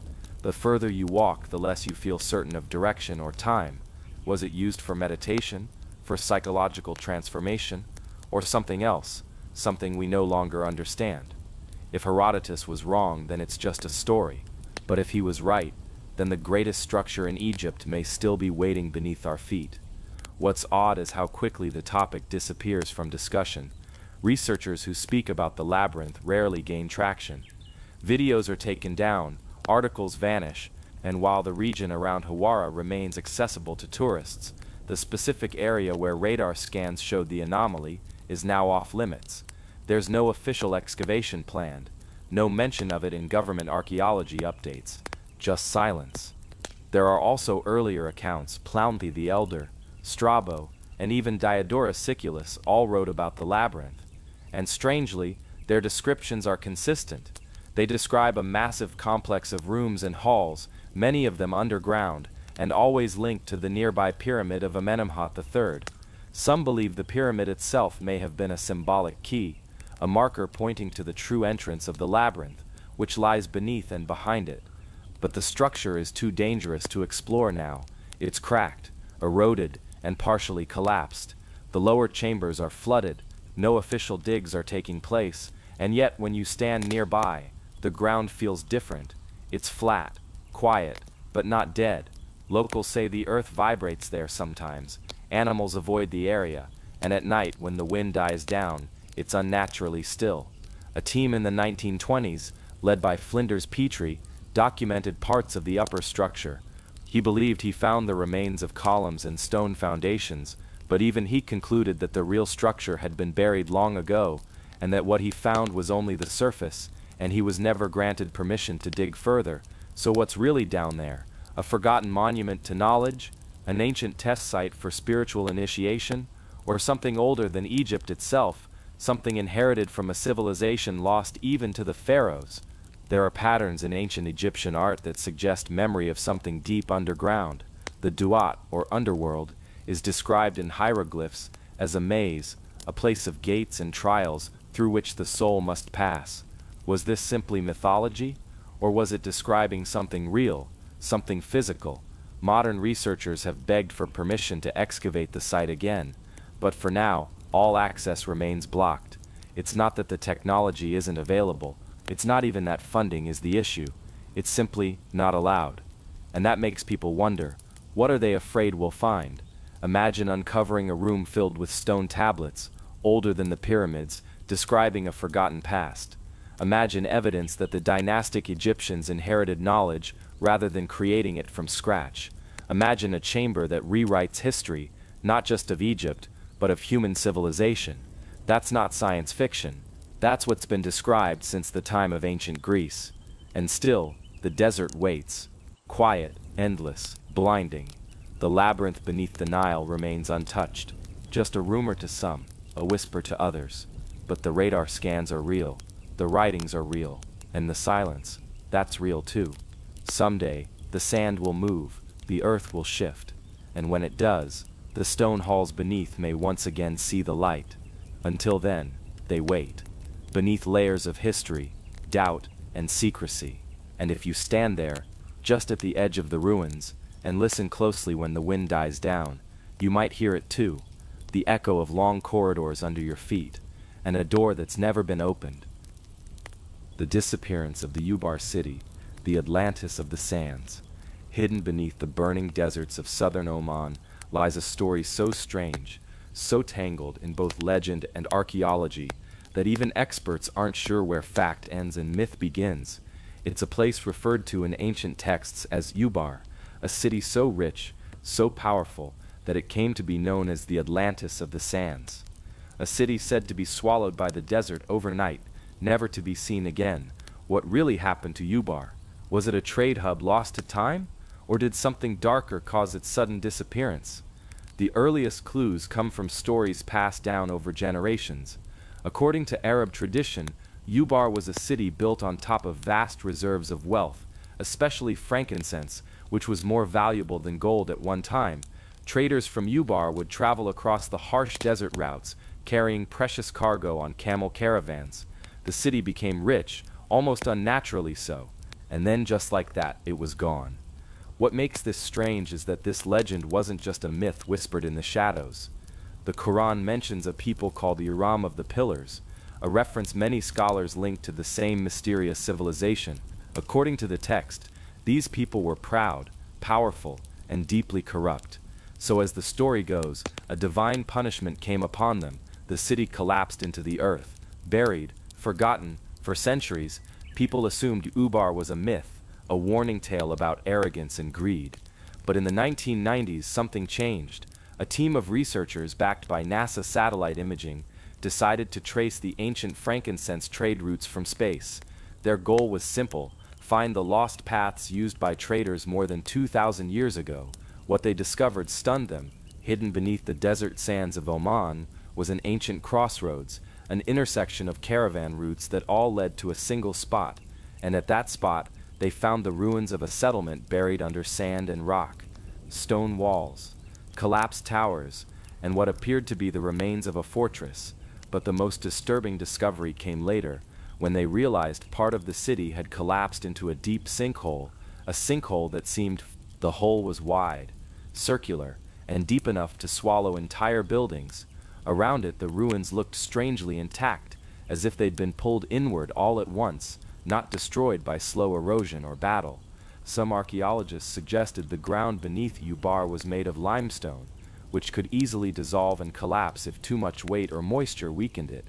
The further you walk, the less you feel certain of direction or time. Was it used for meditation, for psychological transformation, or something else, something we no longer understand. If Herodotus was wrong, then it's just a story. But if he was right, then the greatest structure in Egypt may still be waiting beneath our feet. What's odd is how quickly the topic disappears from discussion. Researchers who speak about the labyrinth rarely gain traction. Videos are taken down, articles vanish, and while the region around Hawara remains accessible to tourists, the specific area where radar scans showed the anomaly is now off limits. There's no official excavation planned, no mention of it in government archaeology updates, just silence. There are also earlier accounts. Plouthe the Elder, Strabo, and even Diodorus Siculus all wrote about the labyrinth. And strangely, their descriptions are consistent. They describe a massive complex of rooms and halls, many of them underground, and always linked to the nearby pyramid of Amenemhat III. Some believe the pyramid itself may have been a symbolic key, a marker pointing to the true entrance of the labyrinth, which lies beneath and behind it. But the structure is too dangerous to explore now. It's cracked, eroded, and partially collapsed. The lower chambers are flooded, no official digs are taking place, and yet when you stand nearby, the ground feels different. It's flat, quiet, but not dead. Locals say the earth vibrates there sometimes. Animals avoid the area, and at night when the wind dies down, it's unnaturally still. A team in the 1920s, led by Flinders Petrie, documented parts of the upper structure. He believed he found the remains of columns and stone foundations, but even he concluded that the real structure had been buried long ago, and that what he found was only the surface, and he was never granted permission to dig further. So what's really down there? A forgotten monument to knowledge? An ancient test site for spiritual initiation? Or something older than Egypt itself? Something inherited from a civilization lost even to the pharaohs? There are patterns in ancient Egyptian art that suggest memory of something deep underground. The Duat, or underworld, is described in hieroglyphs as a maze, a place of gates and trials through which the soul must pass. Was this simply mythology? Or was it describing something real, something physical? Modern researchers have begged for permission to excavate the site again, but for now, all access remains blocked. It's not that the technology isn't available. It's not even that funding is the issue. It's simply not allowed. And that makes people wonder, what are they afraid we'll find? Imagine uncovering a room filled with stone tablets, older than the pyramids, describing a forgotten past. Imagine evidence that the dynastic Egyptians inherited knowledge rather than creating it from scratch. Imagine a chamber that rewrites history, not just of Egypt, but of human civilization. That's not science fiction. That's what's been described since the time of ancient Greece. And still, the desert waits. Quiet, endless, blinding. The labyrinth beneath the Nile remains untouched. Just a rumor to some, a whisper to others. But the radar scans are real. The writings are real. And the silence, that's real too. Someday, the sand will move, the earth will shift. And when it does, the stone halls beneath may once again see the light. Until then, they wait. Beneath layers of history, doubt, and secrecy. And if you stand there, just at the edge of the ruins, and listen closely when the wind dies down, you might hear it too, the echo of long corridors under your feet, and a door that's never been opened. The disappearance of the Ubar city, the Atlantis of the sands. Hidden beneath the burning deserts of southern Oman lies a story so strange, so tangled in both legend and archaeology, that even experts aren't sure where fact ends and myth begins. It's a place referred to in ancient texts as Ubar, a city so rich, so powerful, that it came to be known as the Atlantis of the sands. A city said to be swallowed by the desert overnight, never to be seen again. What really happened to Ubar? Was it a trade hub lost to time? Or did something darker cause its sudden disappearance? The earliest clues come from stories passed down over generations. According to Arab tradition, Ubar was a city built on top of vast reserves of wealth, especially frankincense, which was more valuable than gold at one time. Traders from Ubar would travel across the harsh desert routes, carrying precious cargo on camel caravans. The city became rich, almost unnaturally so, and then just like that, it was gone. What makes this strange is that this legend wasn't just a myth whispered in the shadows. The Quran mentions a people called the Iram of the Pillars, a reference many scholars link to the same mysterious civilization. According to the text, these people were proud, powerful, and deeply corrupt. So as the story goes, a divine punishment came upon them. The city collapsed into the earth, buried, forgotten. For centuries, people assumed Ubar was a myth, a warning tale about arrogance and greed. But in the 1990s, something changed. A team of researchers backed by NASA satellite imaging decided to trace the ancient frankincense trade routes from space. Their goal was simple: find the lost paths used by traders more than 2,000 years ago. What they discovered stunned them. Hidden beneath the desert sands of Oman was an ancient crossroads, an intersection of caravan routes that all led to a single spot. And at that spot, they found the ruins of a settlement buried under sand and rock. Stone walls, collapsed towers, and what appeared to be the remains of a fortress. But the most disturbing discovery came later, when they realized part of the city had collapsed into a deep sinkhole, a sinkhole that seemed. The hole was wide, circular, and deep enough to swallow entire buildings. Around it, the ruins looked strangely intact, as if they'd been pulled inward all at once, not destroyed by slow erosion or battle. Some archaeologists suggested the ground beneath Ubar was made of limestone, which could easily dissolve and collapse if too much weight or moisture weakened it.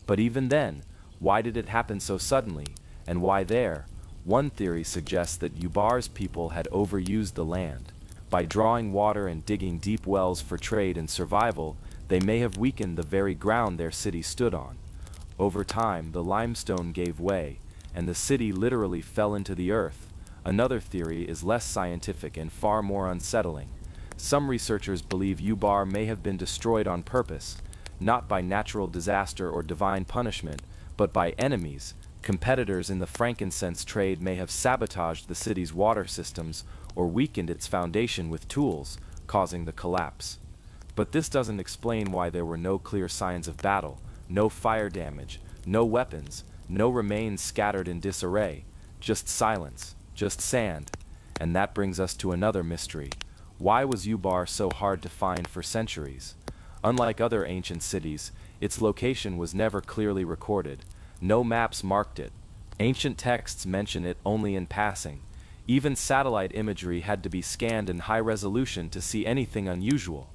But even then, why did it happen so suddenly, and why there? One theory suggests that Ubar's people had overused the land. By drawing water and digging deep wells for trade and survival, they may have weakened the very ground their city stood on. Over time, the limestone gave way, and the city literally fell into the earth. Another theory is less scientific and far more unsettling. Some researchers believe Ubar may have been destroyed on purpose, not by natural disaster or divine punishment, but by enemies. Competitors in the frankincense trade may have sabotaged the city's water systems or weakened its foundation with tools, causing the collapse. But this doesn't explain why there were no clear signs of battle, no fire damage, no weapons, no remains scattered in disarray, just silence, just sand. And that brings us to another mystery. Why was Ubar so hard to find for centuries? Unlike other ancient cities, its location was never clearly recorded. No maps marked it. Ancient texts mention it only in passing. Even satellite imagery had to be scanned in high resolution to see anything unusual.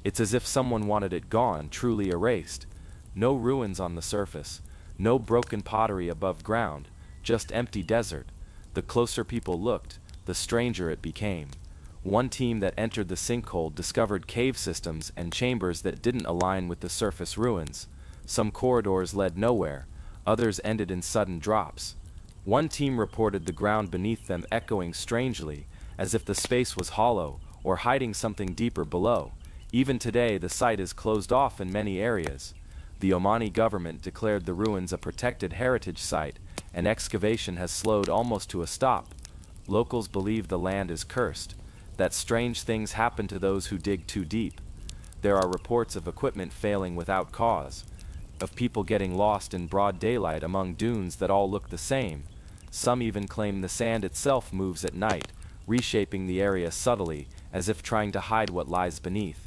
It's as if someone wanted it gone, truly erased. No ruins on the surface, no broken pottery above ground, just empty desert. The closer people looked, the stranger it became. One team that entered the sinkhole discovered cave systems and chambers that didn't align with the surface ruins. Some corridors led nowhere, others ended in sudden drops. One team reported the ground beneath them echoing strangely, as if the space was hollow or hiding something deeper below. Even today, the site is closed off in many areas. The Omani government declared the ruins a protected heritage site, and excavation has slowed almost to a stop. Locals believe the land is cursed, that strange things happen to those who dig too deep. There are reports of equipment failing without cause, of people getting lost in broad daylight among dunes that all look the same. Some even claim the sand itself moves at night, reshaping the area subtly, as if trying to hide what lies beneath.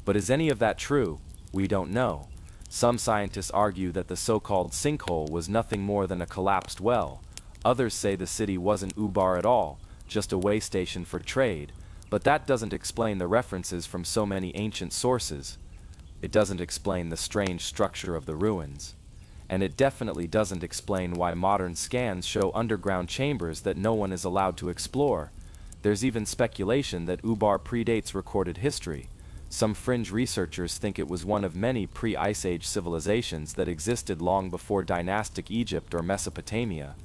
But is any of that true? We don't know. Some scientists argue that the so-called sinkhole was nothing more than a collapsed well. Others say the city wasn't Ubar at all, just a way station for trade. But that doesn't explain the references from so many ancient sources. It doesn't explain the strange structure of the ruins. And it definitely doesn't explain why modern scans show underground chambers that no one is allowed to explore. There's even speculation that Ubar predates recorded history. Some fringe researchers think it was one of many pre-Ice Age civilizations that existed long before dynastic Egypt or Mesopotamia.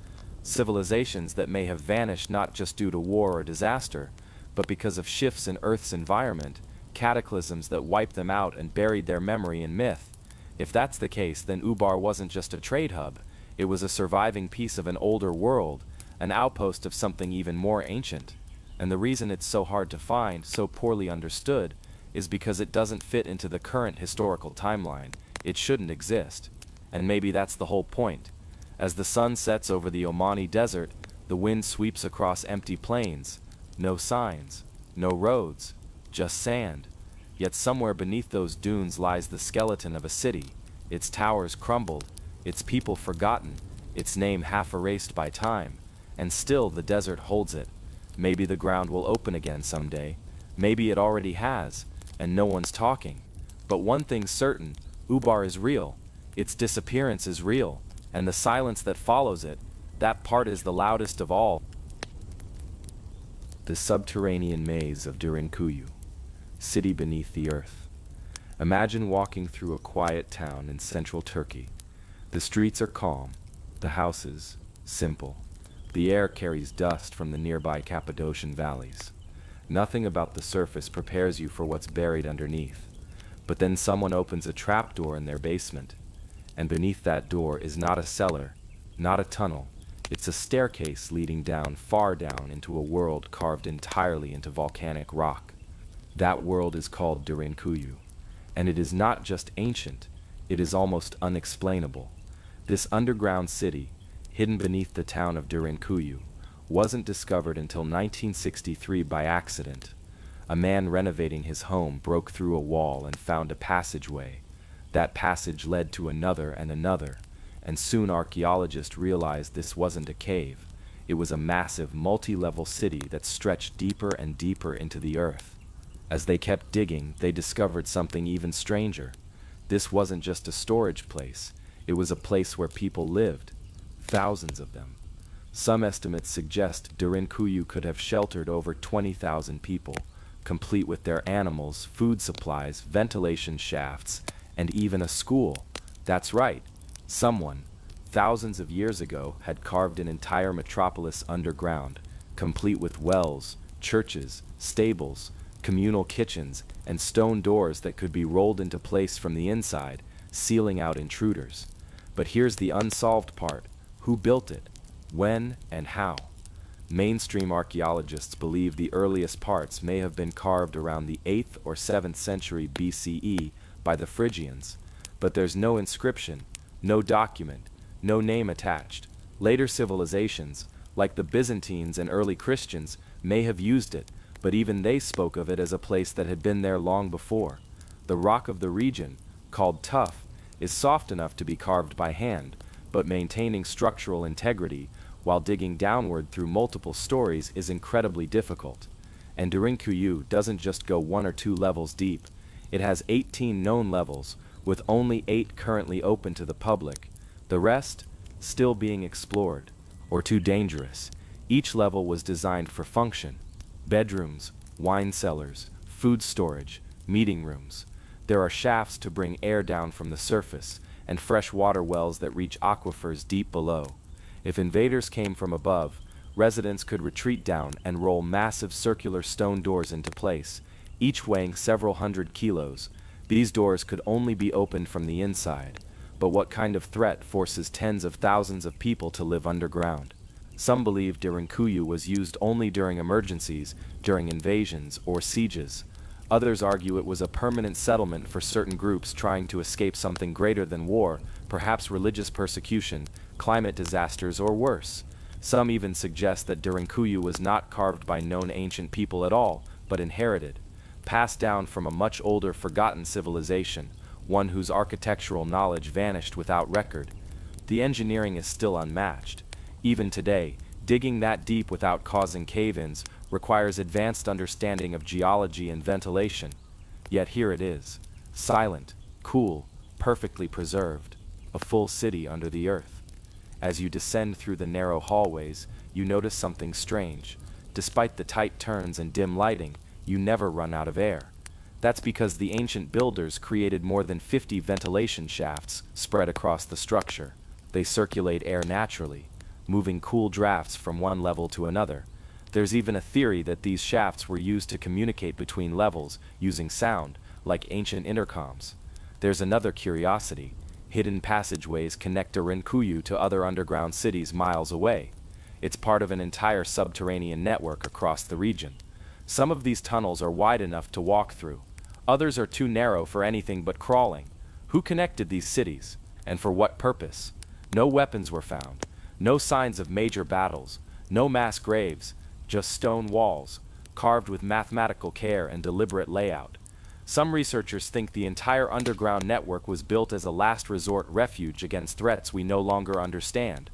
Civilizations that may have vanished not just due to war or disaster, but because of shifts in Earth's environment, cataclysms that wiped them out and buried their memory in myth. If that's the case, then Ubar wasn't just a trade hub, it was a surviving piece of an older world, an outpost of something even more ancient. And the reason it's so hard to find, so poorly understood, is because it doesn't fit into the current historical timeline. It shouldn't exist. And maybe that's the whole point. As the sun sets over the Omani desert, the wind sweeps across empty plains. No signs, no roads, just sand. Yet somewhere beneath those dunes lies the skeleton of a city, its towers crumbled, its people forgotten, its name half erased by time, and still the desert holds it. Maybe the ground will open again someday, maybe it already has, and no one's talking. But one thing's certain, Ubar is real, its disappearance is real, and the silence that follows it, that part is the loudest of all. The subterranean maze of Derinkuyu, city beneath the earth. Imagine walking through a quiet town in central Turkey. The streets are calm, the houses simple. The air carries dust from the nearby Cappadocian valleys. Nothing about the surface prepares you for what's buried underneath. But then someone opens a trapdoor in their basement, and beneath that door is not a cellar, not a tunnel. It's a staircase leading down, far down, into a world carved entirely into volcanic rock. That world is called Derinkuyu, and it is not just ancient, it is almost unexplainable. This underground city, hidden beneath the town of Derinkuyu, wasn't discovered until 1963 by accident. A man renovating his home broke through a wall and found a passageway. That passage led to another and another, and soon archaeologists realized this wasn't a cave. It was a massive, multi-level city that stretched deeper and deeper into the earth. As they kept digging, they discovered something even stranger. This wasn't just a storage place, it was a place where people lived, thousands of them. Some estimates suggest Derinkuyu could have sheltered over 20,000 people, complete with their animals, food supplies, ventilation shafts, and even a school. That's right, someone, thousands of years ago, had carved an entire metropolis underground, complete with wells, churches, stables, communal kitchens, and stone doors that could be rolled into place from the inside, sealing out intruders. But here's the unsolved part. Who built it? When and how? Mainstream archaeologists believe the earliest parts may have been carved around the 8th or 7th century BCE by the Phrygians, but there's no inscription, no document, no name attached. Later civilizations, like the Byzantines and early Christians, may have used it, but even they spoke of it as a place that had been there long before. The rock of the region, called tuff, is soft enough to be carved by hand, but maintaining structural integrity while digging downward through multiple stories is incredibly difficult. And Derinkuyu doesn't just go 1 or 2 levels deep. It has 18 known levels, with only 8 currently open to the public. The rest, still being explored, or too dangerous. Each level was designed for function. Bedrooms, wine cellars, food storage, meeting rooms. There are shafts to bring air down from the surface, and fresh water wells that reach aquifers deep below. If invaders came from above, residents could retreat down and roll massive circular stone doors into place, each weighing several hundred kilos. These doors could only be opened from the inside. But what kind of threat forces tens of thousands of people to live underground? Some believe Derinkuyu was used only during emergencies, during invasions or sieges. Others argue it was a permanent settlement for certain groups trying to escape something greater than war, perhaps religious persecution, climate disasters, or worse. Some even suggest that Derinkuyu was not carved by known ancient people at all, but inherited, passed down from a much older, forgotten civilization, one whose architectural knowledge vanished without record. The engineering is still unmatched. Even today, digging that deep without causing cave-ins requires advanced understanding of geology and ventilation. Yet here it is, silent, cool, perfectly preserved, a full city under the earth. As you descend through the narrow hallways, you notice something strange. Despite the tight turns and dim lighting, you never run out of air. That's because the ancient builders created more than 50 ventilation shafts spread across the structure. They circulate air naturally, moving cool drafts from one level to another. There's even a theory that these shafts were used to communicate between levels using sound, like ancient intercoms. There's another curiosity. Hidden passageways connect Derinkuyu to other underground cities miles away. It's part of an entire subterranean network across the region. Some of these tunnels are wide enough to walk through. Others are too narrow for anything but crawling. Who connected these cities? And for what purpose? No weapons were found. No signs of major battles. No mass graves. Just stone walls, carved with mathematical care and deliberate layout. Some researchers think the entire underground network was built as a last resort refuge against threats we no longer understand.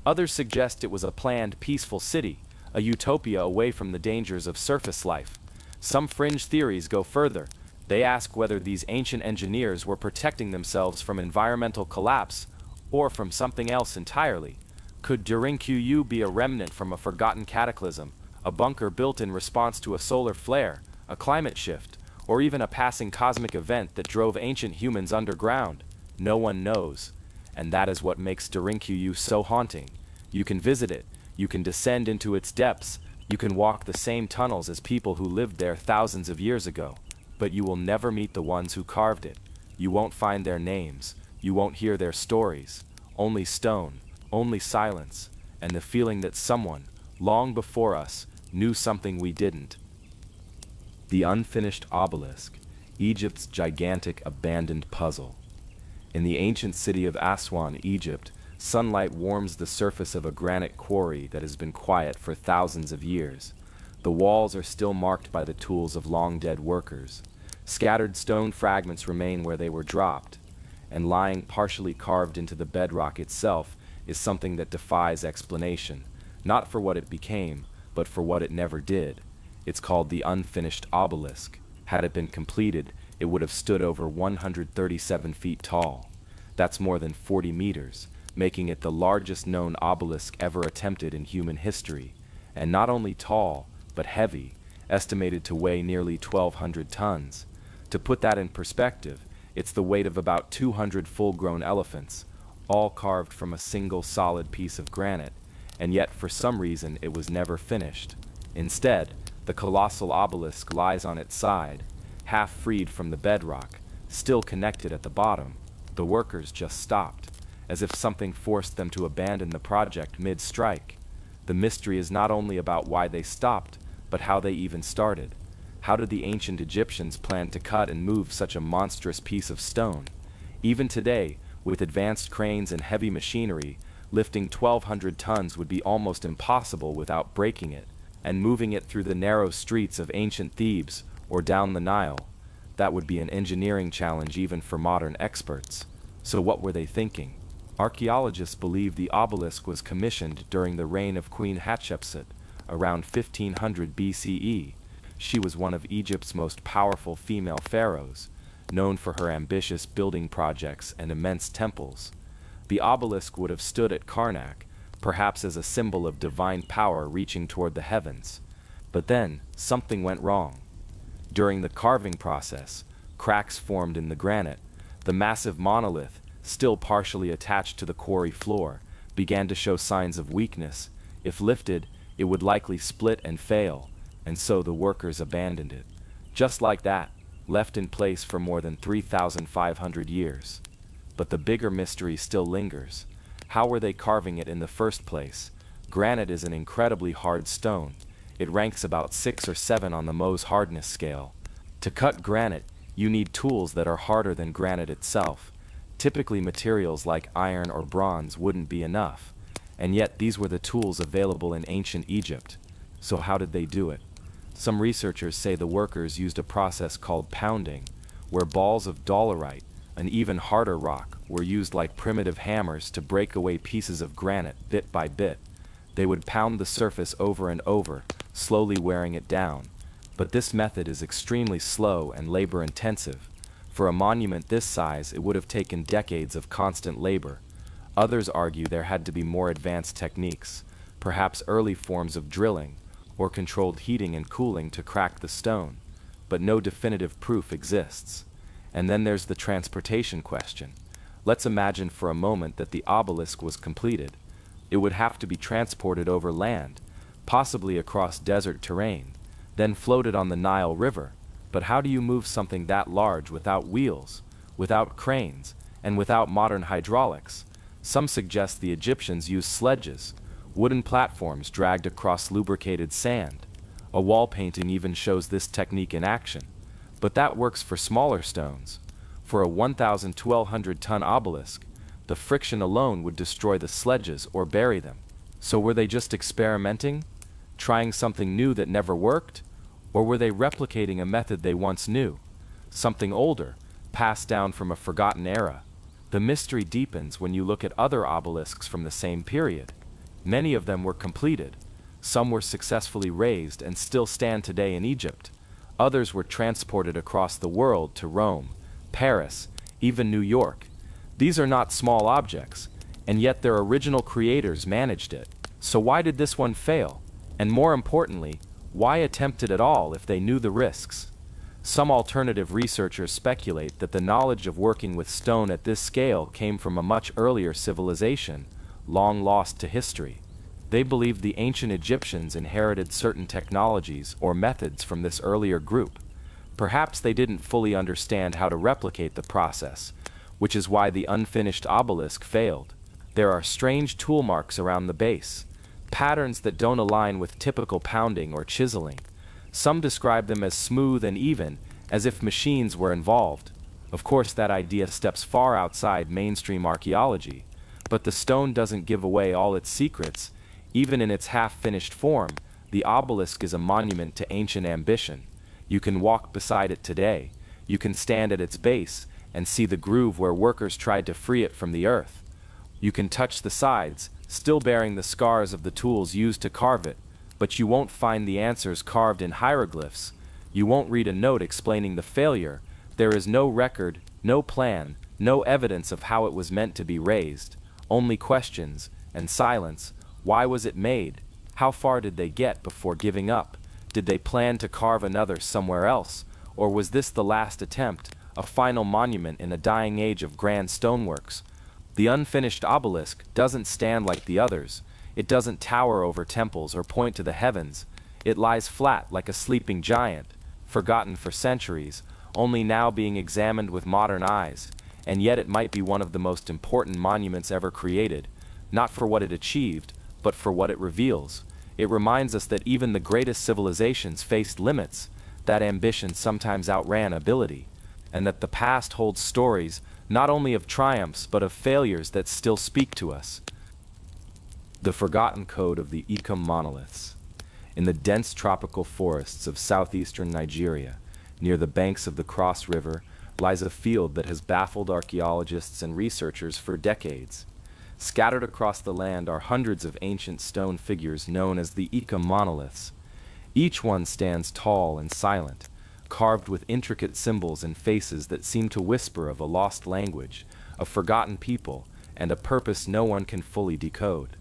Others suggest it was a planned, peaceful city, a utopia away from the dangers of surface life. Some fringe theories go further. They ask whether these ancient engineers were protecting themselves from environmental collapse or from something else entirely. Could Durinkyu be a remnant from a forgotten cataclysm, a bunker built in response to a solar flare, a climate shift, or even a passing cosmic event that drove ancient humans underground? No one knows. And that is what makes Durinkyu so haunting. You can visit it, you can descend into its depths, you can walk the same tunnels as people who lived there thousands of years ago, but you will never meet the ones who carved it. You won't find their names, you won't hear their stories. Only stone, only silence, and the feeling that someone, long before us, knew something we didn't. The unfinished obelisk, Egypt's gigantic abandoned puzzle. In the ancient city of Aswan, Egypt, sunlight warms the surface of a granite quarry that has been quiet for thousands of years. The walls are still marked by the tools of long-dead workers. Scattered stone fragments remain where they were dropped, and lying partially carved into the bedrock itself is something that defies explanation, not for what it became, but for what it never did. It's called the unfinished obelisk. Had it been completed, it would have stood over 137 feet tall. That's more than 40 meters, making it the largest known obelisk ever attempted in human history. And not only tall, but heavy, estimated to weigh nearly 1,200 tons. To put that in perspective, it's the weight of about 200 full-grown elephants, all carved from a single solid piece of granite, and yet for some reason it was never finished. Instead, the colossal obelisk lies on its side, half freed from the bedrock, still connected at the bottom. The workers just stopped, as if something forced them to abandon the project mid-strike. The mystery is not only about why they stopped, but how they even started. How did the ancient Egyptians plan to cut and move such a monstrous piece of stone? Even today, with advanced cranes and heavy machinery, lifting 1,200 tons would be almost impossible without breaking it, and moving it through the narrow streets of ancient Thebes or down the Nile. That would be an engineering challenge even for modern experts. So what were they thinking? Archaeologists believe the obelisk was commissioned during the reign of Queen Hatshepsut, around 1500 BCE. She was one of Egypt's most powerful female pharaohs, known for her ambitious building projects and immense temples. The obelisk would have stood at Karnak, perhaps as a symbol of divine power reaching toward the heavens. But then, something went wrong. During the carving process, cracks formed in the granite. The massive monolith, still partially attached to the quarry floor, began to show signs of weakness. If lifted, it would likely split and fail, and so the workers abandoned it. Just like that, left in place for more than 3,500 years. But the bigger mystery still lingers. How were they carving it in the first place? Granite is an incredibly hard stone. It ranks about 6 or 7 on the Mohs hardness scale. To cut granite, you need tools that are harder than granite itself. Typically, materials like iron or bronze wouldn't be enough. And yet these were the tools available in ancient Egypt. So how did they do it? Some researchers say the workers used a process called pounding, where balls of dolerite, an even harder rock, were used like primitive hammers to break away pieces of granite bit by bit. They would pound the surface over and over, slowly wearing it down. But this method is extremely slow and labor-intensive. For a monument this size, it would have taken decades of constant labor. Others argue there had to be more advanced techniques, perhaps early forms of drilling, or controlled heating and cooling to crack the stone. But no definitive proof exists. And then there's the transportation question. Let's imagine for a moment that the obelisk was completed. It would have to be transported over land, possibly across desert terrain, then floated on the Nile River. But how do you move something that large without wheels, without cranes, and without modern hydraulics? Some suggest the Egyptians used sledges, wooden platforms dragged across lubricated sand. A wall painting even shows this technique in action. But that works for smaller stones. For a 1,200-ton obelisk, the friction alone would destroy the sledges or bury them. So were they just experimenting? Trying something new that never worked? Or were they replicating a method they once knew? something older, passed down from a forgotten era. The mystery deepens when you look at other obelisks from the same period. Many of them were completed. Some were successfully raised and still stand today in Egypt. Others were transported across the world to Rome, Paris, even New York. These are not small objects, and yet their original creators managed it. So why did this one fail? And more importantly, why attempt it at all if they knew the risks? Some alternative researchers speculate that the knowledge of working with stone at this scale came from a much earlier civilization, long lost to history. They believe the ancient Egyptians inherited certain technologies or methods from this earlier group. Perhaps they didn't fully understand how to replicate the process, which is why the unfinished obelisk failed. There are strange tool marks around the base, patterns that don't align with typical pounding or chiseling. Some describe them as smooth and even, as if machines were involved. Of course, that idea steps far outside mainstream archaeology, but the stone doesn't give away all its secrets. Even in its half-finished form, the obelisk is a monument to ancient ambition. You can walk beside it today. You can stand at its base and see the groove where workers tried to free it from the earth. You can touch the sides, still bearing the scars of the tools used to carve it, but you won't find the answers carved in hieroglyphs. You won't read a note explaining the failure. There is no record, no plan, no evidence of how it was meant to be raised. Only questions and silence. Why was it made? How far did they get before giving up? Did they plan to carve another somewhere else? Or was this the last attempt, a final monument in a dying age of grand stoneworks? The unfinished obelisk doesn't stand like the others. It doesn't tower over temples or point to the heavens. It lies flat like a sleeping giant, forgotten for centuries, only now being examined with modern eyes. And yet it might be one of the most important monuments ever created, not for what it achieved, but for what it reveals. It reminds us that even the greatest civilizations faced limits, that ambition sometimes outran ability, and that the past holds stories not only of triumphs but of failures that still speak to us. The forgotten code of the Ikum monoliths. In the dense tropical forests of southeastern Nigeria, near the banks of the Cross River, lies a field that has baffled archaeologists and researchers for decades. Scattered across the land are hundreds of ancient stone figures known as the Ikum monoliths. Each one stands tall and silent, carved with intricate symbols and faces that seem to whisper of a lost language, a forgotten people, and a purpose no one can fully decode.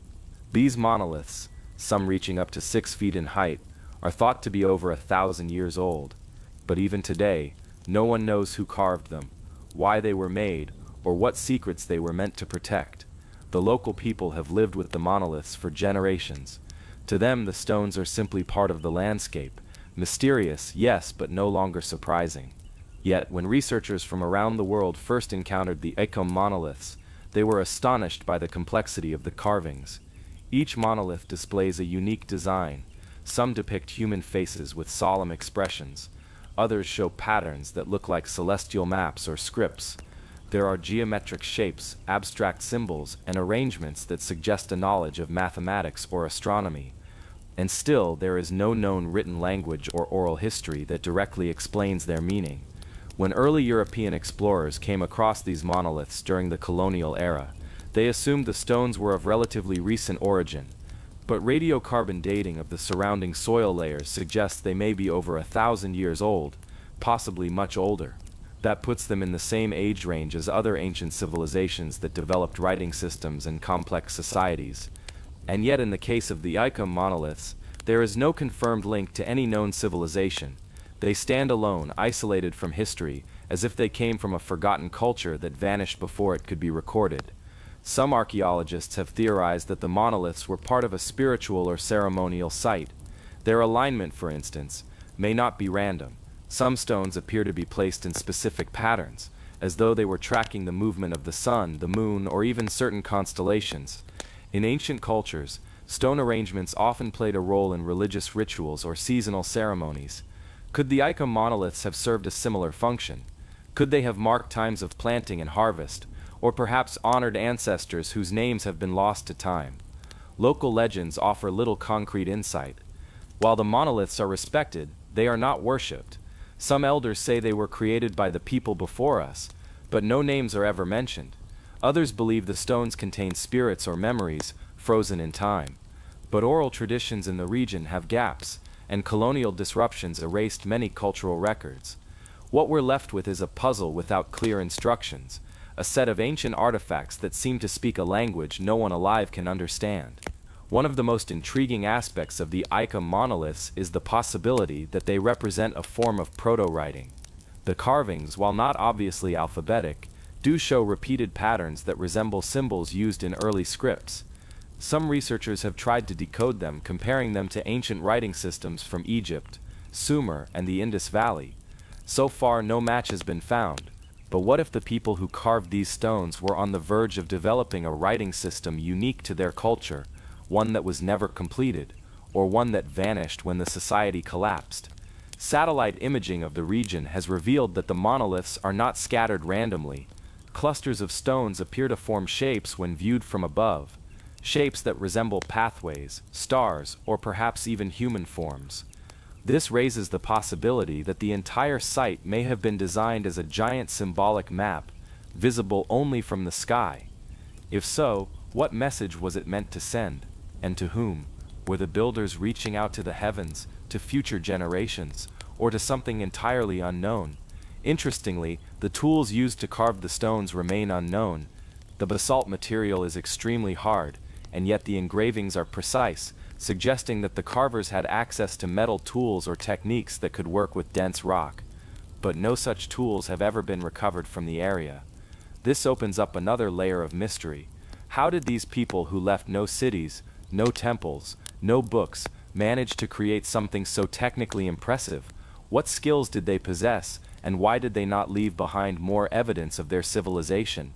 These monoliths, some reaching up to 6 feet in height, are thought to be over 1,000 years old. But even today, no one knows who carved them, why they were made, or what secrets they were meant to protect. The local people have lived with the monoliths for generations. To them, the stones are simply part of the landscape. Mysterious, yes, but no longer surprising. Yet, when researchers from around the world first encountered the Ikum monoliths, they were astonished by the complexity of the carvings. Each monolith displays a unique design. Some depict human faces with solemn expressions. Others show patterns that look like celestial maps or scripts. There are geometric shapes, abstract symbols, and arrangements that suggest a knowledge of mathematics or astronomy. And still, there is no known written language or oral history that directly explains their meaning. When early European explorers came across these monoliths during the colonial era, they assumed the stones were of relatively recent origin. But radiocarbon dating of the surrounding soil layers suggests they may be over 1,000 years old, possibly much older. That puts them in the same age range as other ancient civilizations that developed writing systems and complex societies. And yet in the case of the Ikum monoliths, there is no confirmed link to any known civilization. They stand alone, isolated from history, as if they came from a forgotten culture that vanished before it could be recorded. Some archaeologists have theorized that the monoliths were part of a spiritual or ceremonial site. Their alignment, for instance, may not be random. Some stones appear to be placed in specific patterns, as though they were tracking the movement of the sun, the moon, or even certain constellations. In ancient cultures, stone arrangements often played a role in religious rituals or seasonal ceremonies. Could the Ikum monoliths have served a similar function? Could they have marked times of planting and harvest, or perhaps honored ancestors whose names have been lost to time? Local legends offer little concrete insight. While the monoliths are respected, they are not worshipped. Some elders say they were created by the people before us, but no names are ever mentioned. Others believe the stones contain spirits or memories, frozen in time. But oral traditions in the region have gaps, and colonial disruptions erased many cultural records. What we're left with is a puzzle without clear instructions, a set of ancient artifacts that seem to speak a language no one alive can understand. One of the most intriguing aspects of the Ica monoliths is the possibility that they represent a form of proto-writing. The carvings, while not obviously alphabetic, do show repeated patterns that resemble symbols used in early scripts. Some researchers have tried to decode them, comparing them to ancient writing systems from Egypt, Sumer, and the Indus Valley. So far, no match has been found. But what if the people who carved these stones were on the verge of developing a writing system unique to their culture, one that was never completed, or one that vanished when the society collapsed? Satellite imaging of the region has revealed that the monoliths are not scattered randomly. Clusters of stones appear to form shapes when viewed from above, shapes that resemble pathways, stars, or perhaps even human forms. This raises the possibility that the entire site may have been designed as a giant symbolic map, visible only from the sky. If so, what message was it meant to send, and to whom? Were the builders reaching out to the heavens, to future generations, or to something entirely unknown? Interestingly, the tools used to carve the stones remain unknown. The basalt material is extremely hard, and yet the engravings are precise, suggesting that the carvers had access to metal tools or techniques that could work with dense rock. But no such tools have ever been recovered from the area. This opens up another layer of mystery. How did these people who left no cities, no temples, no books, manage to create something so technically impressive? What skills did they possess, and why did they not leave behind more evidence of their civilization?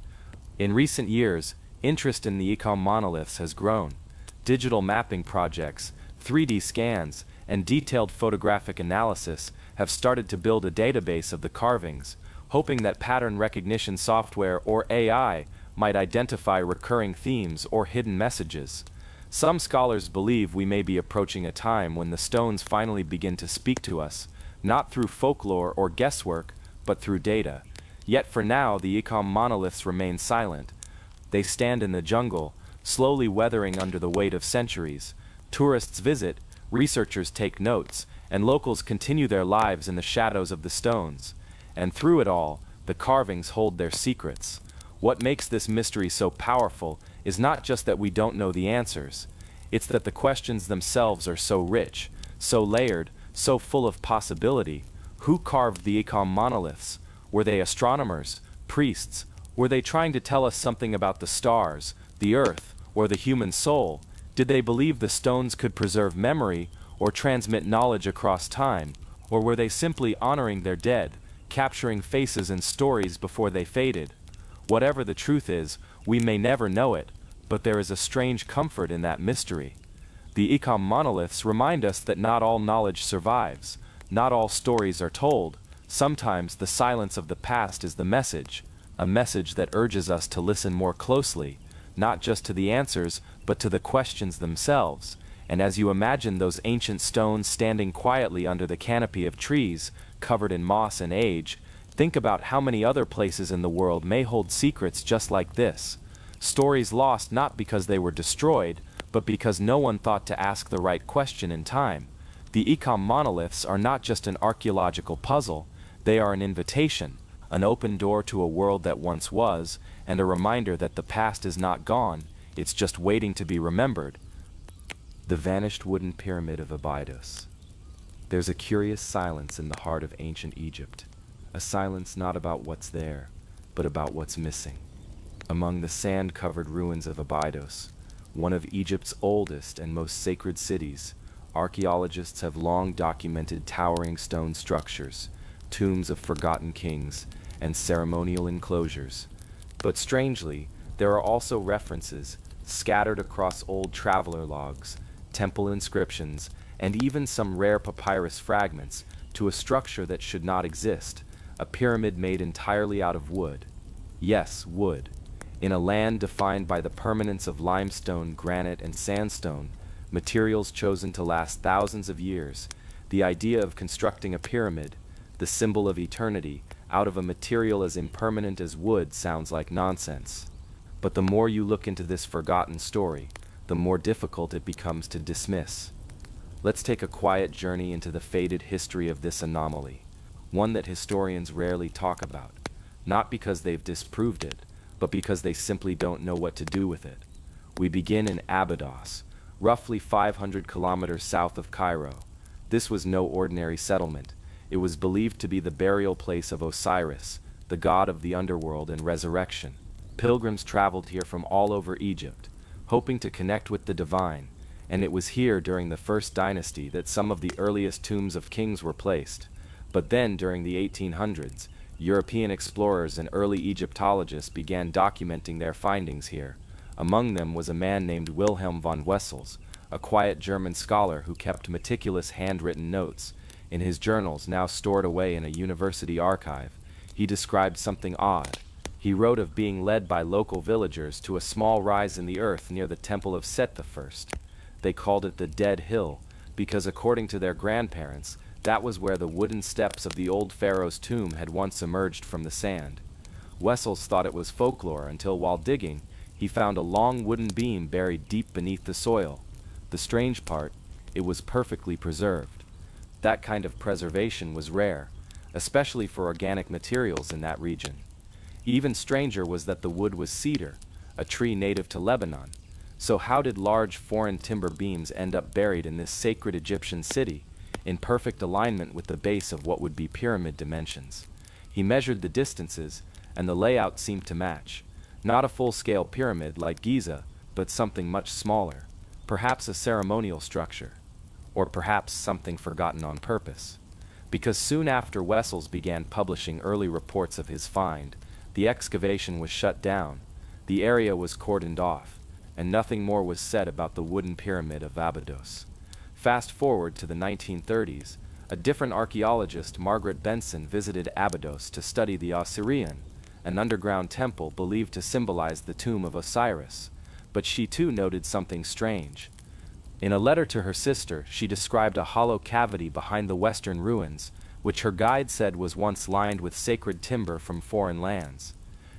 In recent years, interest in the Ica monoliths has grown. Digital mapping projects, 3D scans, and detailed photographic analysis have started to build a database of the carvings, hoping that pattern recognition software or AI might identify recurring themes or hidden messages. Some scholars believe we may be approaching a time when the stones finally begin to speak to us, not through folklore or guesswork, but through data. Yet for now, the Ica monoliths remain silent. They stand in the jungle, slowly weathering under the weight of centuries. Tourists visit, researchers take notes, and locals continue their lives in the shadows of the stones. And through it all, the carvings hold their secrets. What makes this mystery so powerful is not just that we don't know the answers. It's that the questions themselves are so rich, so layered, so full of possibility. Who carved the Ica monoliths? Were they astronomers, priests? Were they trying to tell us something about the stars, the earth, or the human soul? Did they believe the stones could preserve memory or transmit knowledge across time? Or were they simply honoring their dead, capturing faces and stories before they faded? Whatever the truth is, we may never know it, but there is a strange comfort in that mystery. The Ica monoliths remind us that not all knowledge survives, not all stories are told. Sometimes the silence of the past is the message, a message that urges us to listen more closely, not just to the answers, but to the questions themselves. And as you imagine those ancient stones standing quietly under the canopy of trees, covered in moss and age, think about how many other places in the world may hold secrets just like this. Stories lost not because they were destroyed, but because no one thought to ask the right question in time. The Ica monoliths are not just an archaeological puzzle, they are an invitation, an open door to a world that once was, and a reminder that the past is not gone, it's just waiting to be remembered. The vanished wooden pyramid of Abydos. There's a curious silence in the heart of ancient Egypt, a silence not about what's there, but about what's missing. Among the sand-covered ruins of Abydos, one of Egypt's oldest and most sacred cities, archaeologists have long documented towering stone structures, tombs of forgotten kings, and ceremonial enclosures. But strangely, there are also references, scattered across old traveler logs, temple inscriptions, and even some rare papyrus fragments, to a structure that should not exist, a pyramid made entirely out of wood. Yes, wood. In a land defined by the permanence of limestone, granite, and sandstone, materials chosen to last thousands of years, the idea of constructing a pyramid, the symbol of eternity, out of a material as impermanent as wood sounds like nonsense. But the more you look into this forgotten story, the more difficult it becomes to dismiss. Let's take a quiet journey into the faded history of this anomaly, one that historians rarely talk about, not because they've disproved it, but because they simply don't know what to do with it. We begin in Abydos, roughly 500 kilometers south of Cairo. This was no ordinary settlement. It was believed to be the burial place of Osiris, the god of the underworld and resurrection. Pilgrims traveled here from all over Egypt, hoping to connect with the divine, and it was here during the First Dynasty that some of the earliest tombs of kings were placed. But then, during the 1800s, European explorers and early Egyptologists began documenting their findings here. Among them was a man named Wilhelm von Wessels, a quiet German scholar who kept meticulous handwritten notes. In his journals, now stored away in a university archive, he described something odd. He wrote of being led by local villagers to a small rise in the earth near the temple of Set I. They called it the Dead Hill, because according to their grandparents, that was where the wooden steps of the old pharaoh's tomb had once emerged from the sand. Wessels thought it was folklore until, while digging, he found a long wooden beam buried deep beneath the soil. The strange part, it was perfectly preserved. That kind of preservation was rare, especially for organic materials in that region. Even stranger was that the wood was cedar, a tree native to Lebanon. So how did large foreign timber beams end up buried in this sacred Egyptian city, in perfect alignment with the base of what would be pyramid dimensions? He measured the distances, and the layout seemed to match. Not a full-scale pyramid like Giza, but something much smaller. Perhaps a ceremonial structure. Or perhaps something forgotten on purpose. Because soon after Wessels began publishing early reports of his find, the excavation was shut down, the area was cordoned off, and nothing more was said about the wooden pyramid of Abydos. Fast forward to the 1930s, a different archaeologist, Margaret Benson, visited Abydos to study the Osirian, an underground temple believed to symbolize the tomb of Osiris. But she too noted something strange. In a letter to her sister, she described a hollow cavity behind the western ruins, which her guide said was once lined with sacred timber from foreign lands.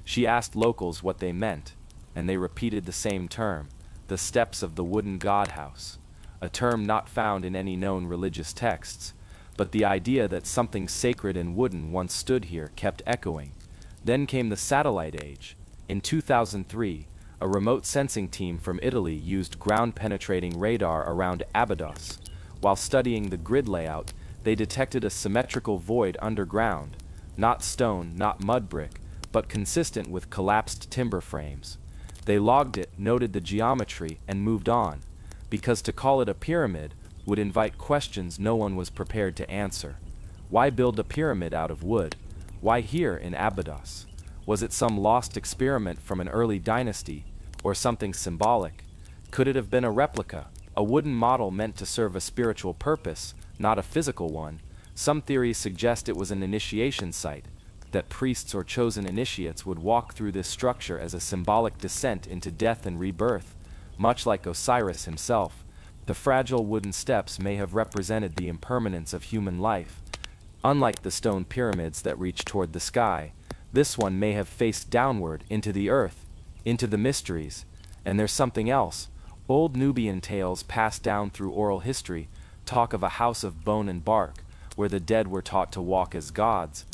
She asked locals what they meant, and they repeated the same term, the steps of the wooden god house, a term not found in any known religious texts, but the idea that something sacred and wooden once stood here kept echoing. Then came the satellite age. In 2003, a remote sensing team from Italy used ground-penetrating radar around Abydos. While studying the grid layout, they detected a symmetrical void underground, not stone, not mud brick, but consistent with collapsed timber frames. They logged it, noted the geometry, and moved on, because to call it a pyramid would invite questions no one was prepared to answer. Why build a pyramid out of wood? Why here in Abydos? Was it some lost experiment from an early dynasty, or something symbolic? Could it have been a replica, a wooden model meant to serve a spiritual purpose, not a physical one? Some theories suggest it was an initiation site, that priests or chosen initiates would walk through this structure as a symbolic descent into death and rebirth, much like Osiris himself. The fragile wooden steps may have represented the impermanence of human life. Unlike the stone pyramids that reach toward the sky, this one may have faced downward into the earth, into the mysteries. And there's something else. Old Nubian tales passed down through oral history talk of a house of bone and bark, where the dead were taught to walk as gods.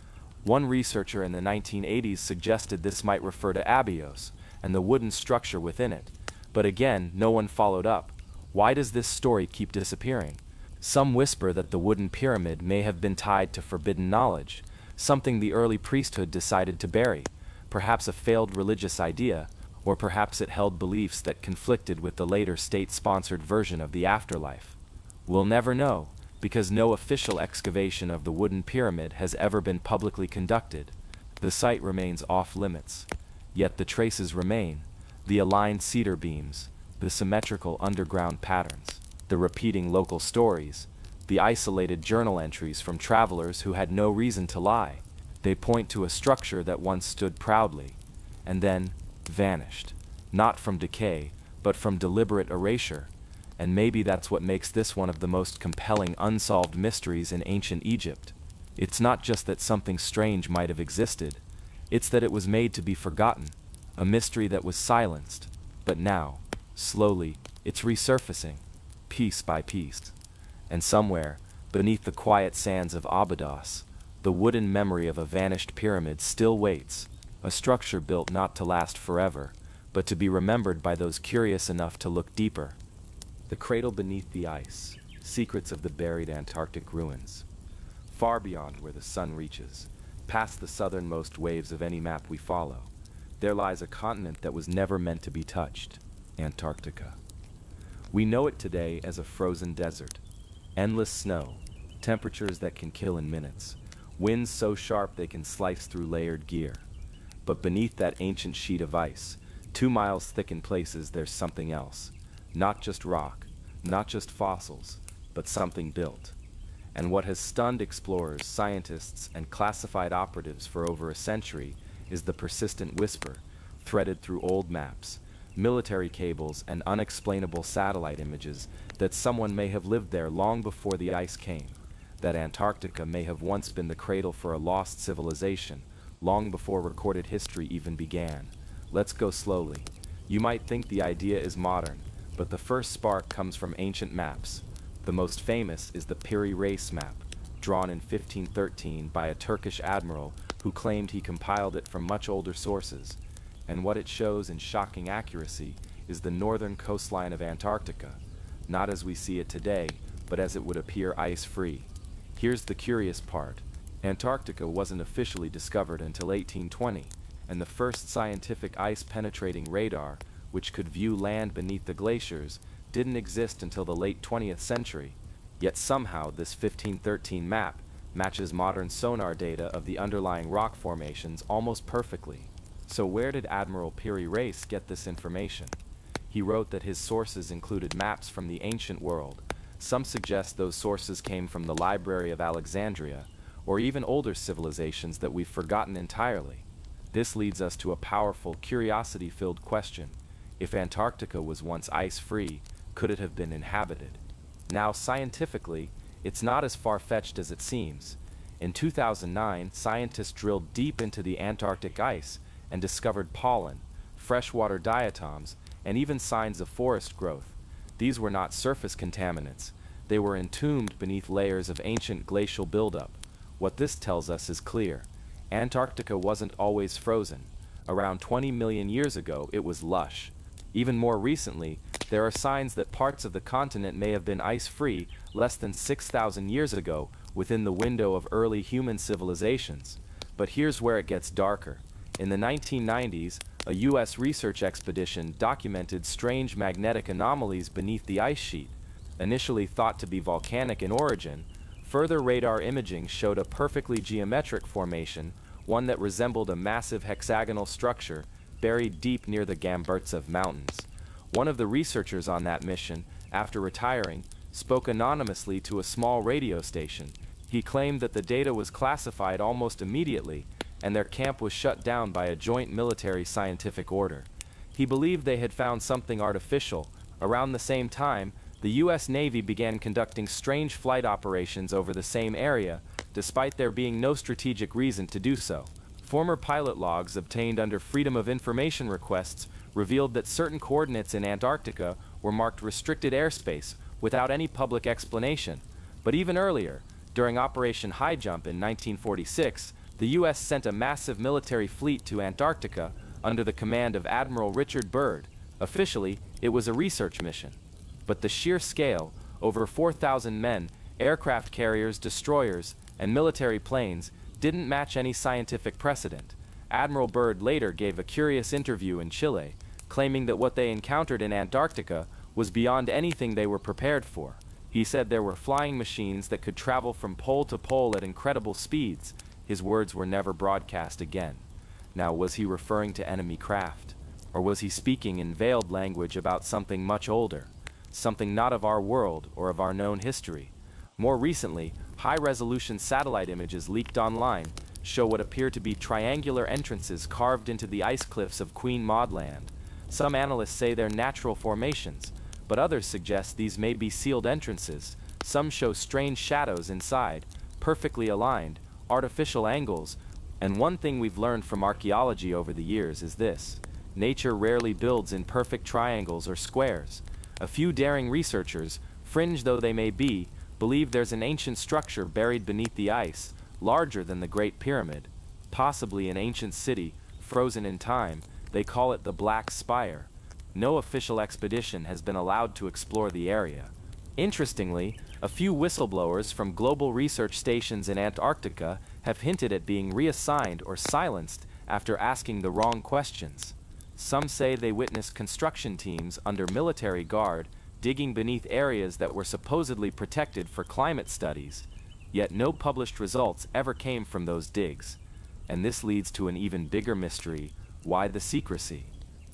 One researcher in the 1980s suggested this might refer to Abydos and the wooden structure within it. But again, no one followed up. Why does this story keep disappearing? Some whisper that the wooden pyramid may have been tied to forbidden knowledge, something the early priesthood decided to bury, perhaps a failed religious idea, or perhaps it held beliefs that conflicted with the later state-sponsored version of the afterlife. We'll never know, because no official excavation of the wooden pyramid has ever been publicly conducted. The site remains off-limits. Yet the traces remain, the aligned cedar beams, the symmetrical underground patterns, the repeating local stories, the isolated journal entries from travelers who had no reason to lie. They point to a structure that once stood proudly, and then vanished, not from decay, but from deliberate erasure. And maybe that's what makes this one of the most compelling unsolved mysteries in ancient Egypt. It's not just that something strange might have existed, it's that it was made to be forgotten, a mystery that was silenced. But now, slowly, it's resurfacing, piece by piece. And somewhere, beneath the quiet sands of Abydos, the wooden memory of a vanished pyramid still waits, a structure built not to last forever, but to be remembered by those curious enough to look deeper. The cradle beneath the ice, secrets of the buried Antarctic ruins. Far beyond where the sun reaches, past the southernmost waves of any map we follow, there lies a continent that was never meant to be touched, Antarctica. We know it today as a frozen desert, endless snow, temperatures that can kill in minutes, winds so sharp they can slice through layered gear. But beneath that ancient sheet of ice, 2 miles thick in places, there's something else. Not just rock, not just fossils, but something built. And what has stunned explorers, scientists, and classified operatives for over a century is the persistent whisper, threaded through old maps, military cables, and unexplainable satellite images, that someone may have lived there long before the ice came, that Antarctica may have once been the cradle for a lost civilization, long before recorded history even began. Let's go slowly. You might think the idea is modern, but the first spark comes from ancient maps. The most famous is the Piri Reis map, drawn in 1513 by a Turkish admiral who claimed he compiled it from much older sources. And what it shows in shocking accuracy is the northern coastline of Antarctica, not as we see it today, but as it would appear ice-free. Here's the curious part. Antarctica wasn't officially discovered until 1820, and the first scientific ice-penetrating radar, which could view land beneath the glaciers, didn't exist until the late 20th century. Yet somehow this 1513 map matches modern sonar data of the underlying rock formations almost perfectly. So where did Admiral Piri Reis get this information? He wrote that his sources included maps from the ancient world. Some suggest those sources came from the Library of Alexandria, or even older civilizations that we've forgotten entirely. This leads us to a powerful, curiosity-filled question. If Antarctica was once ice-free, could it have been inhabited? Now, scientifically, it's not as far-fetched as it seems. In 2009, scientists drilled deep into the Antarctic ice and discovered pollen, freshwater diatoms, and even signs of forest growth. These were not surface contaminants. They were entombed beneath layers of ancient glacial buildup. What this tells us is clear. Antarctica wasn't always frozen. Around 20 million years ago, it was lush. Even more recently, there are signs that parts of the continent may have been ice-free less than 6,000 years ago, within the window of early human civilizations. But here's where it gets darker. In the 1990s, a U.S. research expedition documented strange magnetic anomalies beneath the ice sheet. Initially thought to be volcanic in origin, further radar imaging showed a perfectly geometric formation, one that resembled a massive hexagonal structure buried deep near the Gamburtsev Mountains. One of the researchers on that mission, after retiring, spoke anonymously to a small radio station. He claimed that the data was classified almost immediately, and their camp was shut down by a joint military scientific order. He believed they had found something artificial. Around the same time, the U.S. Navy began conducting strange flight operations over the same area, despite there being no strategic reason to do so. Former pilot logs obtained under Freedom of Information requests revealed that certain coordinates in Antarctica were marked restricted airspace without any public explanation. But even earlier, during Operation High Jump in 1946, the U.S. sent a massive military fleet to Antarctica under the command of Admiral Richard Byrd. Officially, it was a research mission. But the sheer scale, over 4,000 men, aircraft carriers, destroyers, and military planes, didn't match any scientific precedent. Admiral Byrd later gave a curious interview in Chile, claiming that what they encountered in Antarctica was beyond anything they were prepared for. He said there were flying machines that could travel from pole to pole at incredible speeds. His words were never broadcast again. Now, was he referring to enemy craft? Or was he speaking in veiled language about something much older? Something not of our world or of our known history? More recently, high-resolution satellite images leaked online show what appear to be triangular entrances carved into the ice cliffs of Queen Maud Land. Some analysts say they're natural formations, but others suggest these may be sealed entrances. Some show strange shadows inside, perfectly aligned, artificial angles, and one thing we've learned from archaeology over the years is this: nature rarely builds in perfect triangles or squares. A few daring researchers, fringe though they may be, believe there's an ancient structure buried beneath the ice, larger than the Great Pyramid, possibly an ancient city, frozen in time. They call it the Black Spire. No official expedition has been allowed to explore the area. Interestingly, a few whistleblowers from global research stations in Antarctica have hinted at being reassigned or silenced after asking the wrong questions. Some say they witnessed construction teams under military guard digging beneath areas that were supposedly protected for climate studies, yet no published results ever came from those digs. And this leads to an even bigger mystery: why the secrecy?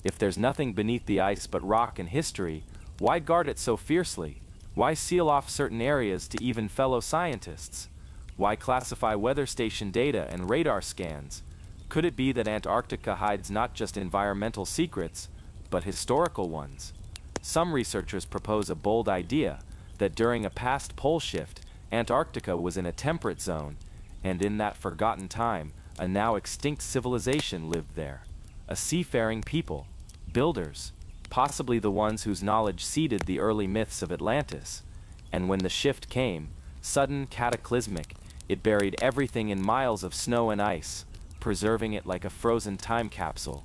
If there's nothing beneath the ice but rock and history, why guard it so fiercely? Why seal off certain areas to even fellow scientists? Why classify weather station data and radar scans? Could it be that Antarctica hides not just environmental secrets, but historical ones? Some researchers propose a bold idea that during a past pole shift, Antarctica was in a temperate zone, and in that forgotten time, a now extinct civilization lived there. A seafaring people, builders, possibly the ones whose knowledge seeded the early myths of Atlantis. And when the shift came, sudden, cataclysmic, it buried everything in miles of snow and ice, preserving it like a frozen time capsule.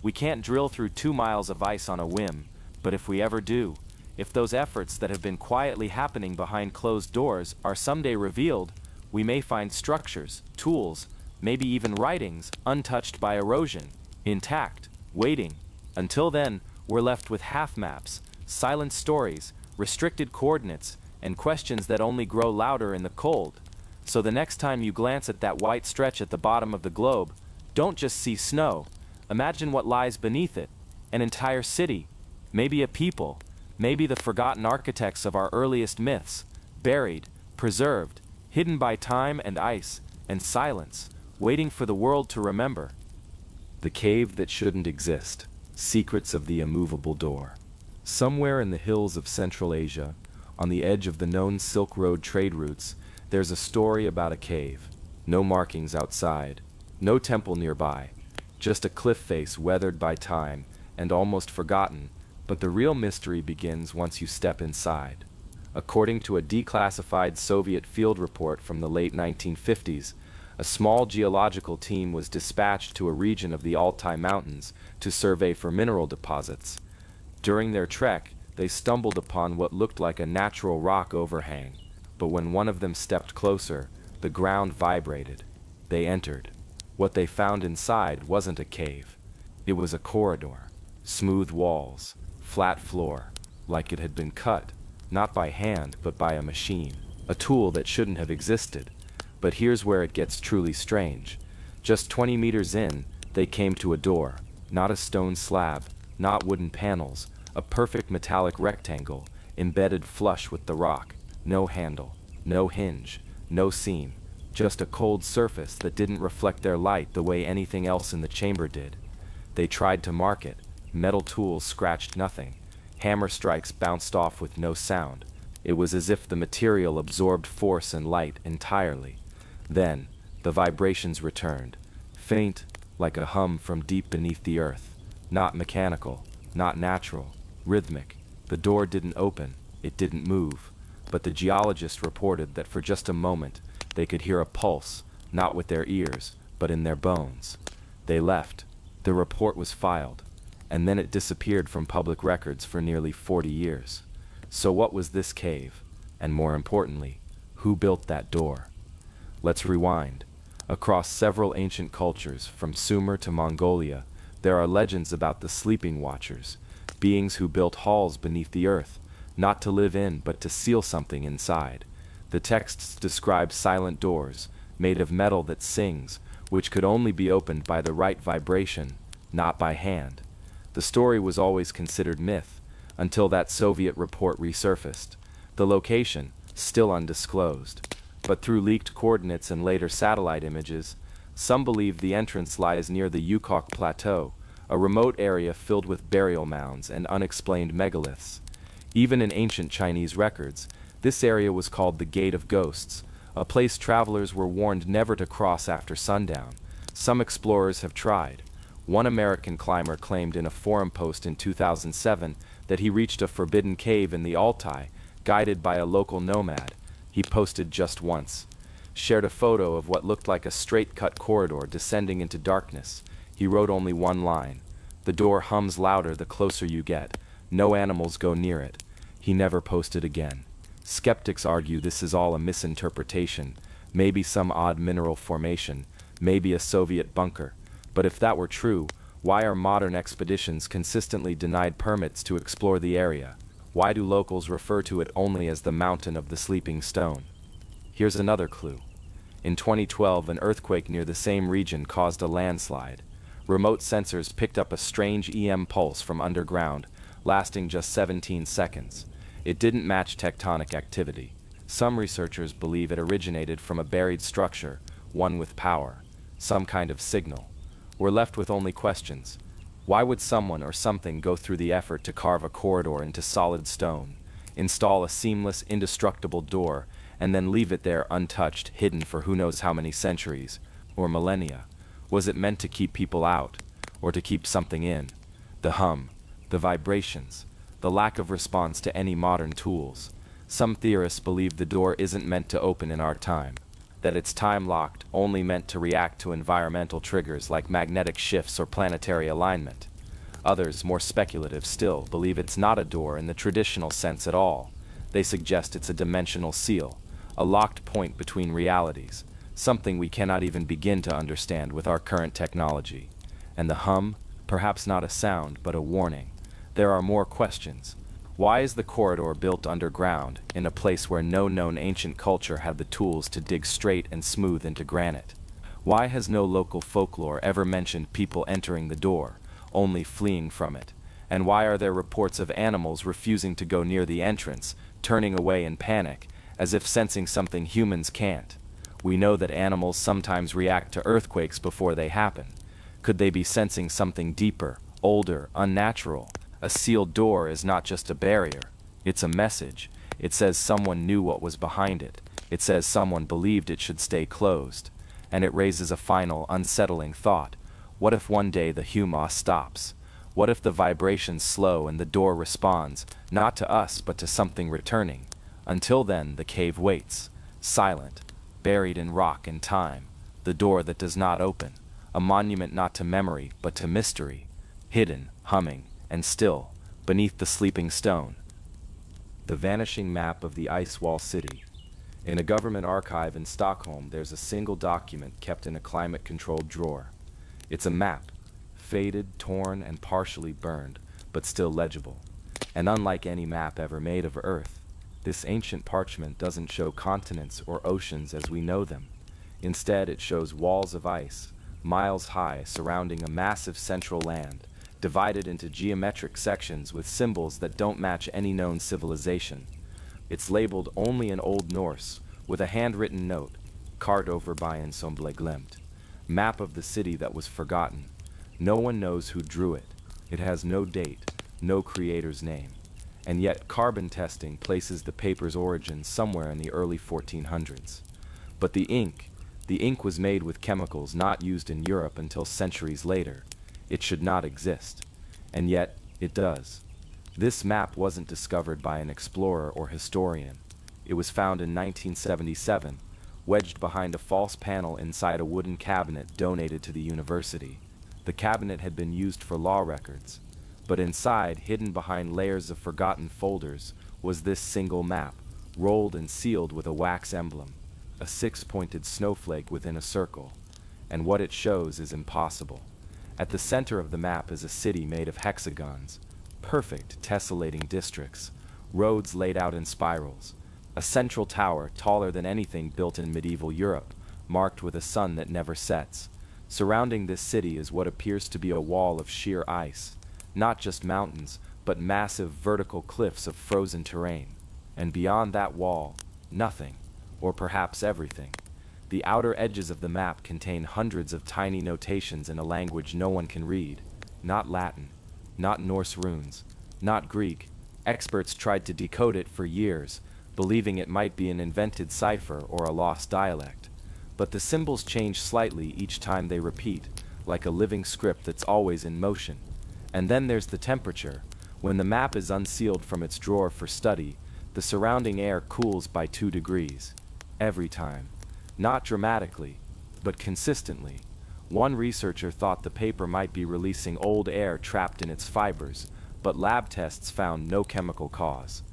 We can't drill through 2 miles of ice on a whim, but if we ever do, if those efforts that have been quietly happening behind closed doors are someday revealed, we may find structures, tools, maybe even writings untouched by erosion, intact, waiting. Until then, we're left with half maps, silent stories, restricted coordinates, and questions that only grow louder in the cold. So the next time you glance at that white stretch at the bottom of the globe, don't just see snow. Imagine what lies beneath it: an entire city, maybe a people, maybe the forgotten architects of our earliest myths, buried, preserved, hidden by time and ice and silence, waiting for the world to remember. The cave that shouldn't exist. Secrets of the immovable door. Somewhere in the hills of Central Asia, on the edge of the known Silk Road trade routes, there's a story about a cave. No markings outside, no temple nearby, just a cliff face weathered by time and almost forgotten. But the real mystery begins once you step inside. According to a declassified Soviet field report from the late 1950s, a small geological team was dispatched to a region of the Altai Mountains to survey for mineral deposits. During their trek, they stumbled upon what looked like a natural rock overhang, but when one of them stepped closer, the ground vibrated. They entered. What they found inside wasn't a cave. It was a corridor. Smooth walls, flat floor, like it had been cut, not by hand but by a machine, a tool that shouldn't have existed. But here's where it gets truly strange. Just 20 meters in, they came to a door. Not a stone slab, not wooden panels, a perfect metallic rectangle, embedded flush with the rock. No handle, no hinge, no seam, just a cold surface that didn't reflect their light the way anything else in the chamber did. They tried to mark it. Metal tools scratched nothing. Hammer strikes bounced off with no sound. It was as if the material absorbed force and light entirely. Then, the vibrations returned, faint, like a hum from deep beneath the earth. Not mechanical, not natural, rhythmic. The door didn't open, it didn't move, but the geologist reported that for just a moment, they could hear a pulse, not with their ears, but in their bones. They left. The report was filed, and then it disappeared from public records for nearly 40 years. So what was this cave? And more importantly, who built that door? Let's rewind. Across several ancient cultures, from Sumer to Mongolia, there are legends about the sleeping watchers, beings who built halls beneath the earth, not to live in but to seal something inside. The texts describe silent doors, made of metal that sings, which could only be opened by the right vibration, not by hand. The story was always considered myth, until that Soviet report resurfaced. The location, still undisclosed. But through leaked coordinates and later satellite images, some believe the entrance lies near the Yukok Plateau, a remote area filled with burial mounds and unexplained megaliths. Even in ancient Chinese records, this area was called the Gate of Ghosts, a place travelers were warned never to cross after sundown. Some explorers have tried. One American climber claimed in a forum post in 2007 that he reached a forbidden cave in the Altai, guided by a local nomad. He posted just once. Shared a photo of what looked like a straight-cut corridor descending into darkness. He wrote only one line. "The door hums louder the closer you get. No animals go near it." He never posted again. Skeptics argue this is all a misinterpretation, maybe some odd mineral formation, maybe a Soviet bunker. But if that were true, why are modern expeditions consistently denied permits to explore the area? Why do locals refer to it only as the Mountain of the Sleeping Stone? Here's another clue. In 2012, an earthquake near the same region caused a landslide. Remote sensors picked up a strange EM pulse from underground, lasting just 17 seconds. It didn't match tectonic activity. Some researchers believe it originated from a buried structure, one with power, some kind of signal. We're left with only questions. Why would someone or something go through the effort to carve a corridor into solid stone, install a seamless, indestructible door, and then leave it there untouched, hidden for who knows how many centuries, or millennia? Was it meant to keep people out, or to keep something in? The hum, the vibrations, the lack of response to any modern tools. Some theorists believe the door isn't meant to open in our time, that it's time-locked, only meant to react to environmental triggers like magnetic shifts or planetary alignment. Others, more speculative still, believe it's not a door in the traditional sense at all. They suggest it's a dimensional seal, a locked point between realities, something we cannot even begin to understand with our current technology. And the hum, perhaps not a sound, but a warning. There are more questions. Why is the corridor built underground, in a place where no known ancient culture had the tools to dig straight and smooth into granite? Why has no local folklore ever mentioned people entering the door, only fleeing from it? And why are there reports of animals refusing to go near the entrance, turning away in panic, as if sensing something humans can't? We know that animals sometimes react to earthquakes before they happen. Could they be sensing something deeper, older, unnatural? A sealed door is not just a barrier. It's a message. It says someone knew what was behind it. It says someone believed it should stay closed. And it raises a final, unsettling thought. What if one day the hum stops? What if the vibrations slow and the door responds, not to us but to something returning? Until then, the cave waits, silent, buried in rock and time, the door that does not open, a monument not to memory but to mystery, hidden, humming, and still, beneath the sleeping stone. The vanishing map of the ice wall city. In a government archive in Stockholm, there's a single document kept in a climate-controlled drawer. It's a map, faded, torn, and partially burned, but still legible. And unlike any map ever made of Earth, this ancient parchment doesn't show continents or oceans as we know them. Instead, it shows walls of ice, miles high, surrounding a massive central land, divided into geometric sections with symbols that don't match any known civilization. It's labeled only in Old Norse, with a handwritten note, carved over by Unsolved, map of the city that was forgotten. No one knows who drew it. It has no date, no creator's name. And yet carbon testing places the paper's origin somewhere in the early 1400s. But the ink was made with chemicals not used in Europe until centuries later. It should not exist. And yet, it does. This map wasn't discovered by an explorer or historian. It was found in 1977, wedged behind a false panel inside a wooden cabinet donated to the university. The cabinet had been used for law records, but inside, hidden behind layers of forgotten folders, was this single map, rolled and sealed with a wax emblem, a six-pointed snowflake within a circle. And what it shows is impossible. At the center of the map is a city made of hexagons, perfect tessellating districts, roads laid out in spirals, a central tower taller than anything built in medieval Europe, marked with a sun that never sets. Surrounding this city is what appears to be a wall of sheer ice, not just mountains, but massive vertical cliffs of frozen terrain. And beyond that wall, nothing, or perhaps everything. The outer edges of the map contain hundreds of tiny notations in a language no one can read. Not Latin, not Norse runes, not Greek. Experts tried to decode it for years, believing it might be an invented cipher or a lost dialect. But the symbols change slightly each time they repeat, like a living script that's always in motion. And then there's the temperature. When the map is unsealed from its drawer for study, the surrounding air cools by 2 degrees. Every time. Not dramatically, but consistently. One researcher thought the paper might be releasing old air trapped in its fibers, but lab tests found no chemical cause.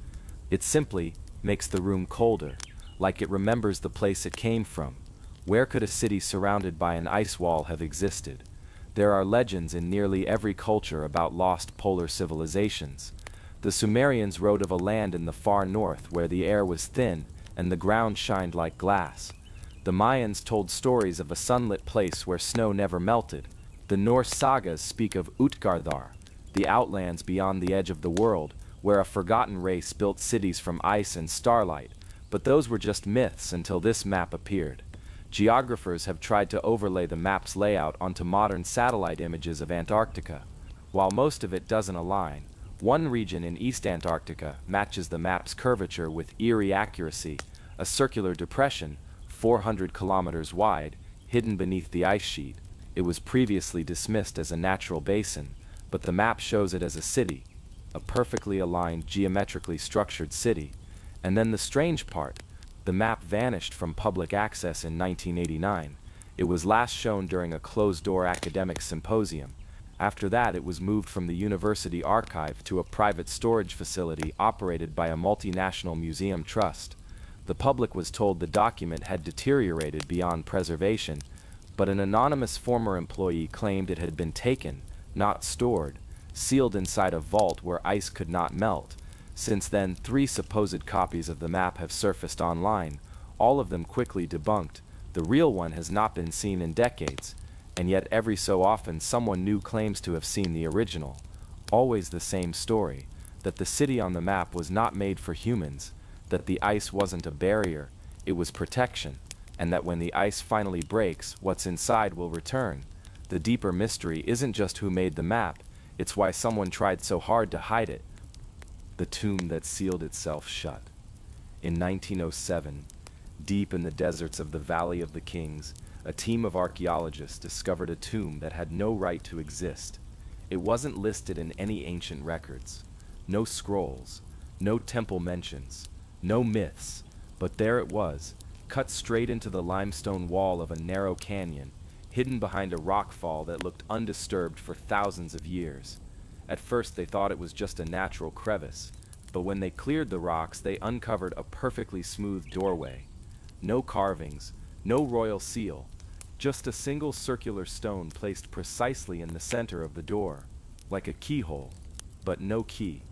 It simply makes the room colder, like it remembers the place it came from. Where could a city surrounded by an ice wall have existed? There are legends in nearly every culture about lost polar civilizations. The Sumerians wrote of a land in the far north where the air was thin and the ground shined like glass. The Mayans told stories of a sunlit place where snow never melted. The Norse sagas speak of Utgardar, the outlands beyond the edge of the world, where a forgotten race built cities from ice and starlight, but those were just myths until this map appeared. Geographers have tried to overlay the map's layout onto modern satellite images of Antarctica. While most of it doesn't align, one region in East Antarctica matches the map's curvature with eerie accuracy, a circular depression, 400 kilometers wide, hidden beneath the ice sheet. It was previously dismissed as a natural basin, but the map shows it as a city, a perfectly aligned, geometrically structured city. And then the strange part, the map vanished from public access in 1989. It was last shown during a closed-door academic symposium. After that, it was moved from the university archive to a private storage facility operated by a multinational museum trust. The public was told the document had deteriorated beyond preservation, but an anonymous former employee claimed it had been taken, not stored, sealed inside a vault where ice could not melt. Since then, 3 supposed copies of the map have surfaced online, all of them quickly debunked. The real one has not been seen in decades, and yet every so often someone new claims to have seen the original. Always the same story, that the city on the map was not made for humans, that the ice wasn't a barrier, it was protection, and that when the ice finally breaks, what's inside will return. The deeper mystery isn't just who made the map, it's why someone tried so hard to hide it. The tomb that sealed itself shut. In 1907, deep in the deserts of the Valley of the Kings, a team of archaeologists discovered a tomb that had no right to exist. It wasn't listed in any ancient records. No scrolls, no temple mentions, no myths, but there it was, cut straight into the limestone wall of a narrow canyon, hidden behind a rockfall that looked undisturbed for thousands of years. At first they thought it was just a natural crevice, but when they cleared the rocks they uncovered a perfectly smooth doorway. No carvings, no royal seal, just a single circular stone placed precisely in the center of the door, like a keyhole, but no key.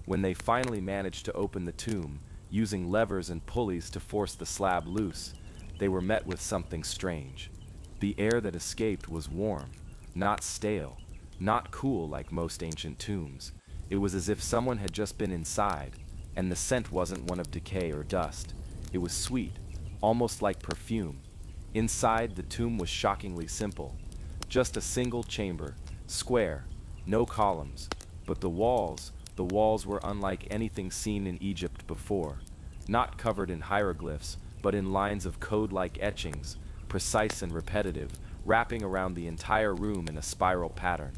When they finally managed to open the tomb, using levers and pulleys to force the slab loose, they were met with something strange. The air that escaped was warm, not stale, not cool like most ancient tombs. It was as if someone had just been inside, and the scent wasn't one of decay or dust. It was sweet, almost like perfume. Inside, the tomb was shockingly simple. Just a single chamber, square, no columns, but the walls were unlike anything seen in Egypt before. Not covered in hieroglyphs, but in lines of code-like etchings, precise and repetitive, wrapping around the entire room in a spiral pattern.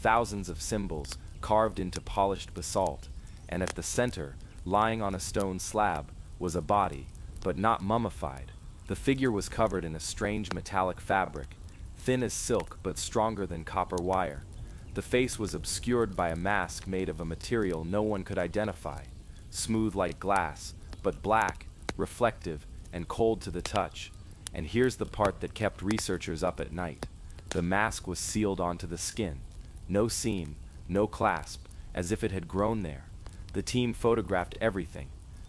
Thousands of symbols, carved into polished basalt, and at the center, lying on a stone slab, was a body, but not mummified. The figure was covered in a strange metallic fabric, thin as silk but stronger than copper wire. The face was obscured by a mask made of a material no one could identify, smooth like glass, but black, reflective, and cold to the touch. And here's the part that kept researchers up at night. The mask was sealed onto the skin. No seam, no clasp, as if it had grown there. The team photographed everything,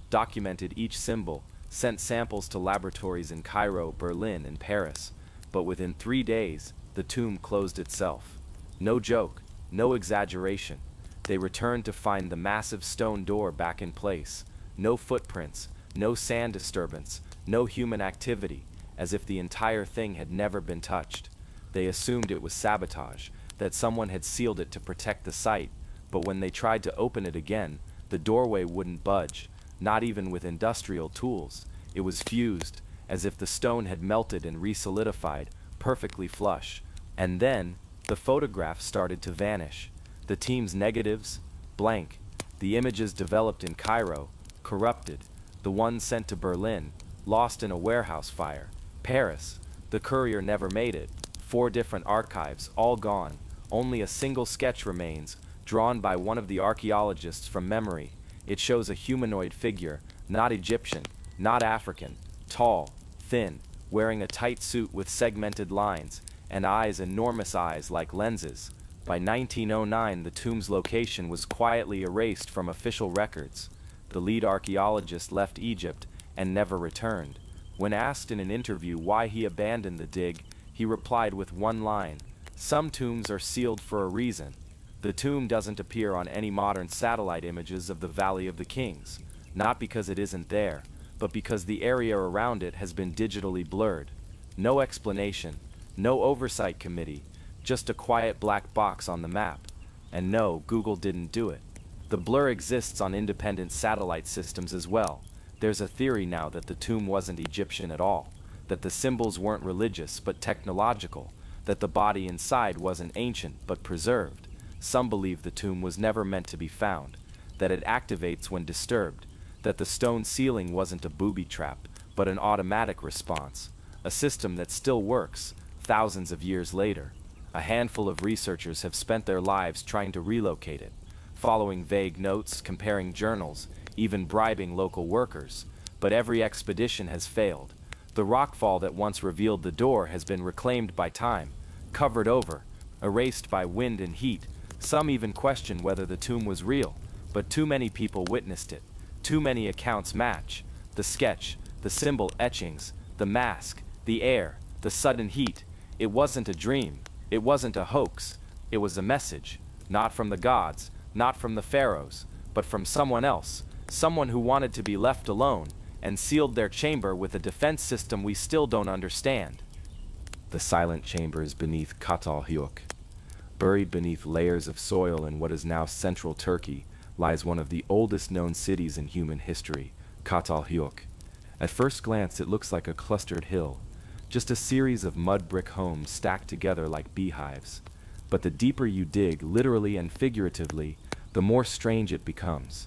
documented each symbol, sent samples to laboratories in Cairo, Berlin, and Paris. But within 3 days, the tomb closed itself. No joke, no exaggeration. They returned to find the massive stone door back in place. No footprints, no sand disturbance, no human activity, as if the entire thing had never been touched. They assumed it was sabotage, that someone had sealed it to protect the site, but when they tried to open it again, the doorway wouldn't budge. not even with industrial tools. It was fused, as if the stone had melted and re-solidified, perfectly flush. And then, the photographs started to vanish. The team's negatives, blank. The images developed in Cairo, corrupted. The ones sent to Berlin, lost in a warehouse fire. Paris, the courier never made it. 4 different archives, all gone. Only a single sketch remains, drawn by one of the archaeologists from memory. It shows a humanoid figure, not Egyptian, not African, tall, thin, wearing a tight suit with segmented lines, and eyes, enormous eyes like lenses. By 1909, the tomb's location was quietly erased from official records. The lead archaeologist left Egypt and never returned. When asked in an interview why he abandoned the dig, he replied with one line, "Some tombs are sealed for a reason." The tomb doesn't appear on any modern satellite images of the Valley of the Kings, not because it isn't there, but because the area around it has been digitally blurred. No explanation, no oversight committee, just a quiet black box on the map. And no, Google didn't do it. The blur exists on independent satellite systems as well. There's a theory now that the tomb wasn't Egyptian at all, that the symbols weren't religious but technological, that the body inside wasn't ancient but preserved. Some believe the tomb was never meant to be found, that it activates when disturbed, that the stone ceiling wasn't a booby trap but an automatic response, a system that still works thousands of years later. A handful of researchers have spent their lives trying to relocate it, following vague notes, comparing journals, even bribing local workers, but every expedition has failed. The rockfall that once revealed the door has been reclaimed by time, covered over, erased by wind and heat. Some even question whether the tomb was real, but too many people witnessed it. Too many accounts match. The sketch, the symbol etchings, the mask, the air, the sudden heat. It wasn't a dream. It wasn't a hoax. It was a message, not from the gods, not from the pharaohs, but from someone else, someone who wanted to be left alone and sealed their chamber with a defense system we still don't understand. The silent chambers beneath Katal Hyuk. Buried beneath layers of soil in what is now central Turkey lies one of the oldest known cities in human history, Katal Hyuk. At first glance it looks like a clustered hill, just a series of mud brick homes stacked together like beehives. But the deeper you dig, literally and figuratively, the more strange it becomes.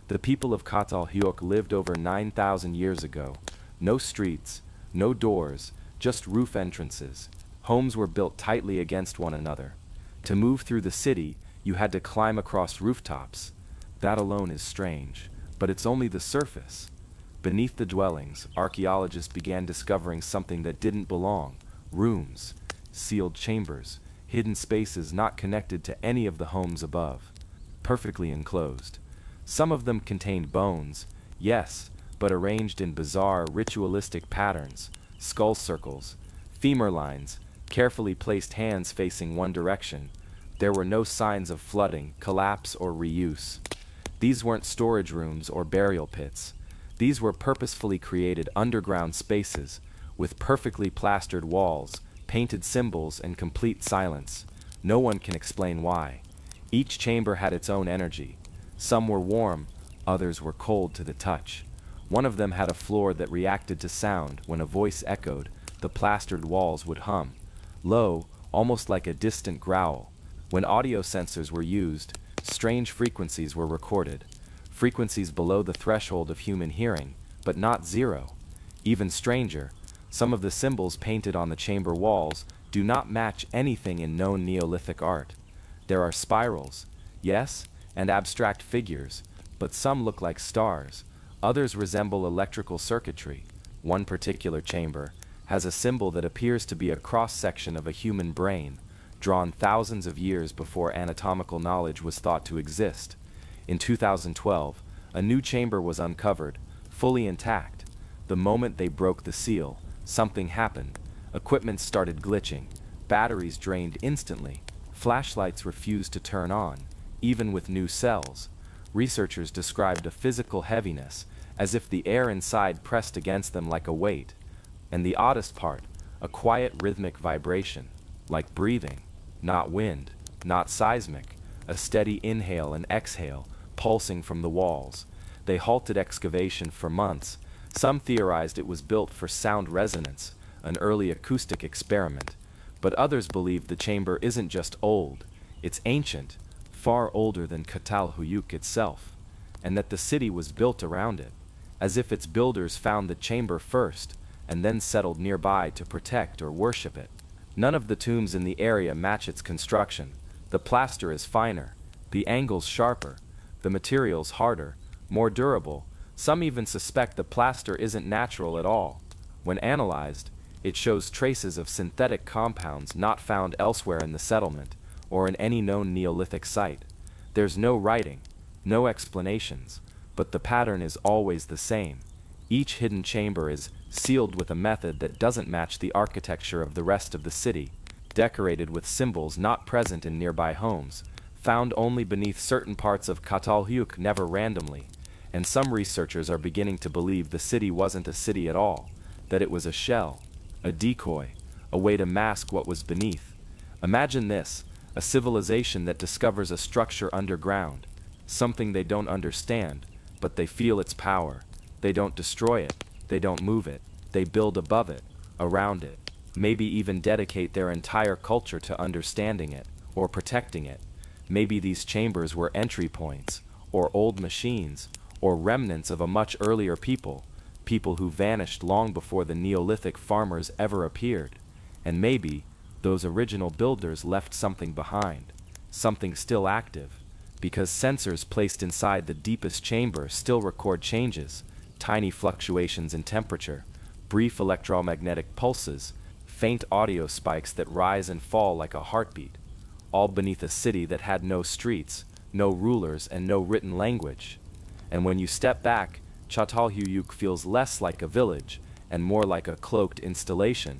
The people of Katal Hyuk lived over 9,000 years ago. No streets, no doors, just roof entrances. Homes were built tightly against one another. To move through the city, you had to climb across rooftops. That alone is strange, but it's only the surface. Beneath the dwellings, archaeologists began discovering something that didn't belong. Rooms, sealed chambers, hidden spaces not connected to any of the homes above. Perfectly enclosed. Some of them contained bones, yes, but arranged in bizarre ritualistic patterns, skull circles, femur lines, carefully placed hands facing one direction. There were no signs of flooding, collapse, or reuse. These weren't storage rooms or burial pits. These were purposefully created underground spaces, with perfectly plastered walls, painted symbols, and complete silence. No one can explain why. Each chamber had its own energy. Some were warm, others were cold to the touch. One of them had a floor that reacted to sound. When a voice echoed, the plastered walls would hum. Low, almost like a distant growl. When audio sensors were used, strange frequencies were recorded. Frequencies below the threshold of human hearing, but not zero. Even stranger, some of the symbols painted on the chamber walls do not match anything in known Neolithic art. There are spirals, yes, and abstract figures, but some look like stars. Others resemble electrical circuitry. One particular chamber has a symbol that appears to be a cross-section of a human brain, drawn thousands of years before anatomical knowledge was thought to exist. In 2012, a new chamber was uncovered, fully intact. The moment they broke the seal, something happened. Equipment started glitching. Batteries drained instantly. Flashlights refused to turn on, even with new cells. Researchers described a physical heaviness, as if the air inside pressed against them like a weight. And the oddest part, a quiet rhythmic vibration, like breathing, not wind, not seismic, a steady inhale and exhale, pulsing from the walls. They halted excavation for months. Some theorized it was built for sound resonance, an early acoustic experiment. But others believe the chamber isn't just old, it's ancient, far older than Catalhuyuk itself, and that the city was built around it, as if its builders found the chamber first, and then settled nearby to protect or worship it. None of the tombs in the area match its construction. The plaster is finer, the angles sharper, the materials harder, more durable. Some even suspect the plaster isn't natural at all. When analyzed, it shows traces of synthetic compounds not found elsewhere in the settlement, or in any known Neolithic site. There's no writing, no explanations, but the pattern is always the same. Each hidden chamber is sealed with a method that doesn't match the architecture of the rest of the city, decorated with symbols not present in nearby homes, found only beneath certain parts of Catalhuyuk, never randomly. And some researchers are beginning to believe the city wasn't a city at all, that it was a shell, a decoy, a way to mask what was beneath. Imagine this, a civilization that discovers a structure underground, something they don't understand, but they feel its power. They don't destroy it, they don't move it, they build above it, around it, maybe even dedicate their entire culture to understanding it, or protecting it. Maybe these chambers were entry points, or old machines, or remnants of a much earlier people who vanished long before the Neolithic farmers ever appeared. And maybe those original builders left something behind, something still active, because sensors placed inside the deepest chamber still record changes, tiny fluctuations in temperature, brief electromagnetic pulses, faint audio spikes that rise and fall like a heartbeat, all beneath a city that had no streets, no rulers, and no written language. And when you step back, Catalhuyuk feels less like a village and more like a cloaked installation,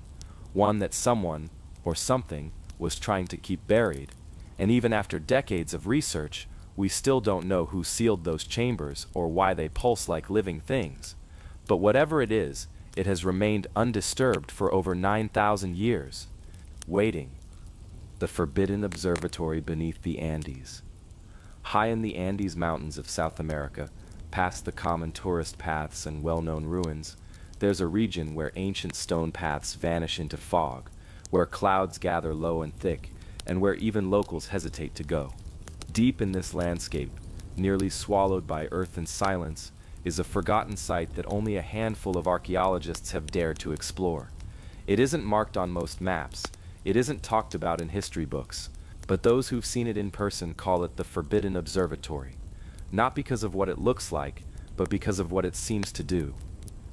one that someone, or something, was trying to keep buried. And even after decades of research, we still don't know who sealed those chambers or why they pulse like living things. But whatever it is, it has remained undisturbed for over 9,000 years, waiting. The Forbidden Observatory beneath the Andes. High in the Andes Mountains of South America, past the common tourist paths and well-known ruins, there's a region where ancient stone paths vanish into fog, where clouds gather low and thick, and where even locals hesitate to go. Deep in this landscape, nearly swallowed by earth and silence, is a forgotten site that only a handful of archaeologists have dared to explore. It isn't marked on most maps, it isn't talked about in history books, but those who've seen it in person call it the Forbidden Observatory. Not because of what it looks like, but because of what it seems to do.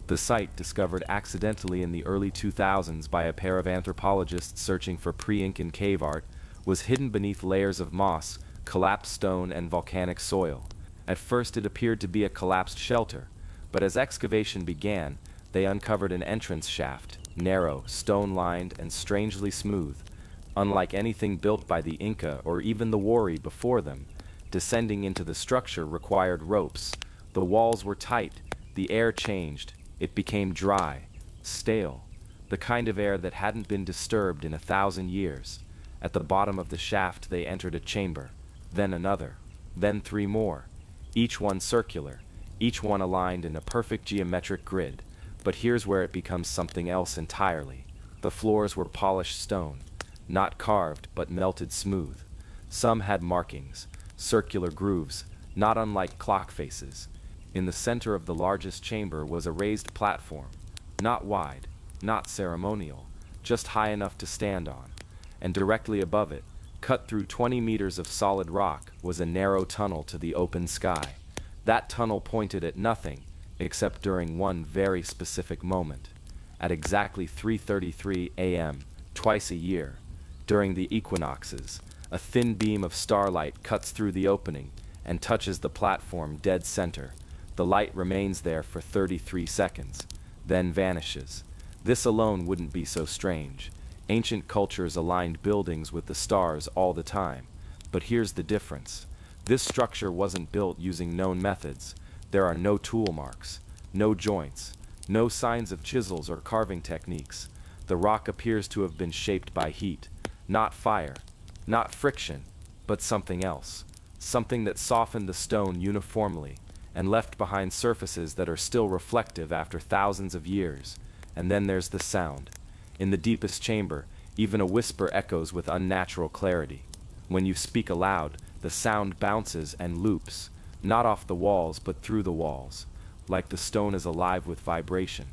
The site, discovered accidentally in the early 2000s by a pair of anthropologists searching for pre-Incan cave art, was hidden beneath layers of moss, collapsed stone, and volcanic soil. At first it appeared to be a collapsed shelter, but as excavation began, they uncovered an entrance shaft, narrow, stone-lined, and strangely smooth. Unlike anything built by the Inca or even the Wari before them, descending into the structure required ropes. The walls were tight, the air changed, it became dry, stale, the kind of air that hadn't been disturbed in 1,000 years. At the bottom of the shaft they entered a chamber, then another, then 3 more, each one circular, each one aligned in a perfect geometric grid. But here's where it becomes something else entirely. The floors were polished stone, not carved but melted smooth. Some had markings, circular grooves, not unlike clock faces. In the center of the largest chamber was a raised platform, not wide, not ceremonial, just high enough to stand on. And directly above it, cut through 20 meters of solid rock, was a narrow tunnel to the open sky. That tunnel pointed at nothing, except during one very specific moment. At exactly 3:33 a.m., twice a year, during the equinoxes, a thin beam of starlight cuts through the opening and touches the platform dead center. The light remains there for 33 seconds, then vanishes. This alone wouldn't be so strange. Ancient cultures aligned buildings with the stars all the time. But here's the difference. This structure wasn't built using known methods. There are no tool marks, no joints, no signs of chisels or carving techniques. The rock appears to have been shaped by heat, not fire, not friction, but something else. Something that softened the stone uniformly, and left behind surfaces that are still reflective after thousands of years. And then there's the sound. In the deepest chamber, even a whisper echoes with unnatural clarity. When you speak aloud, the sound bounces and loops, not off the walls but through the walls, like the stone is alive with vibration.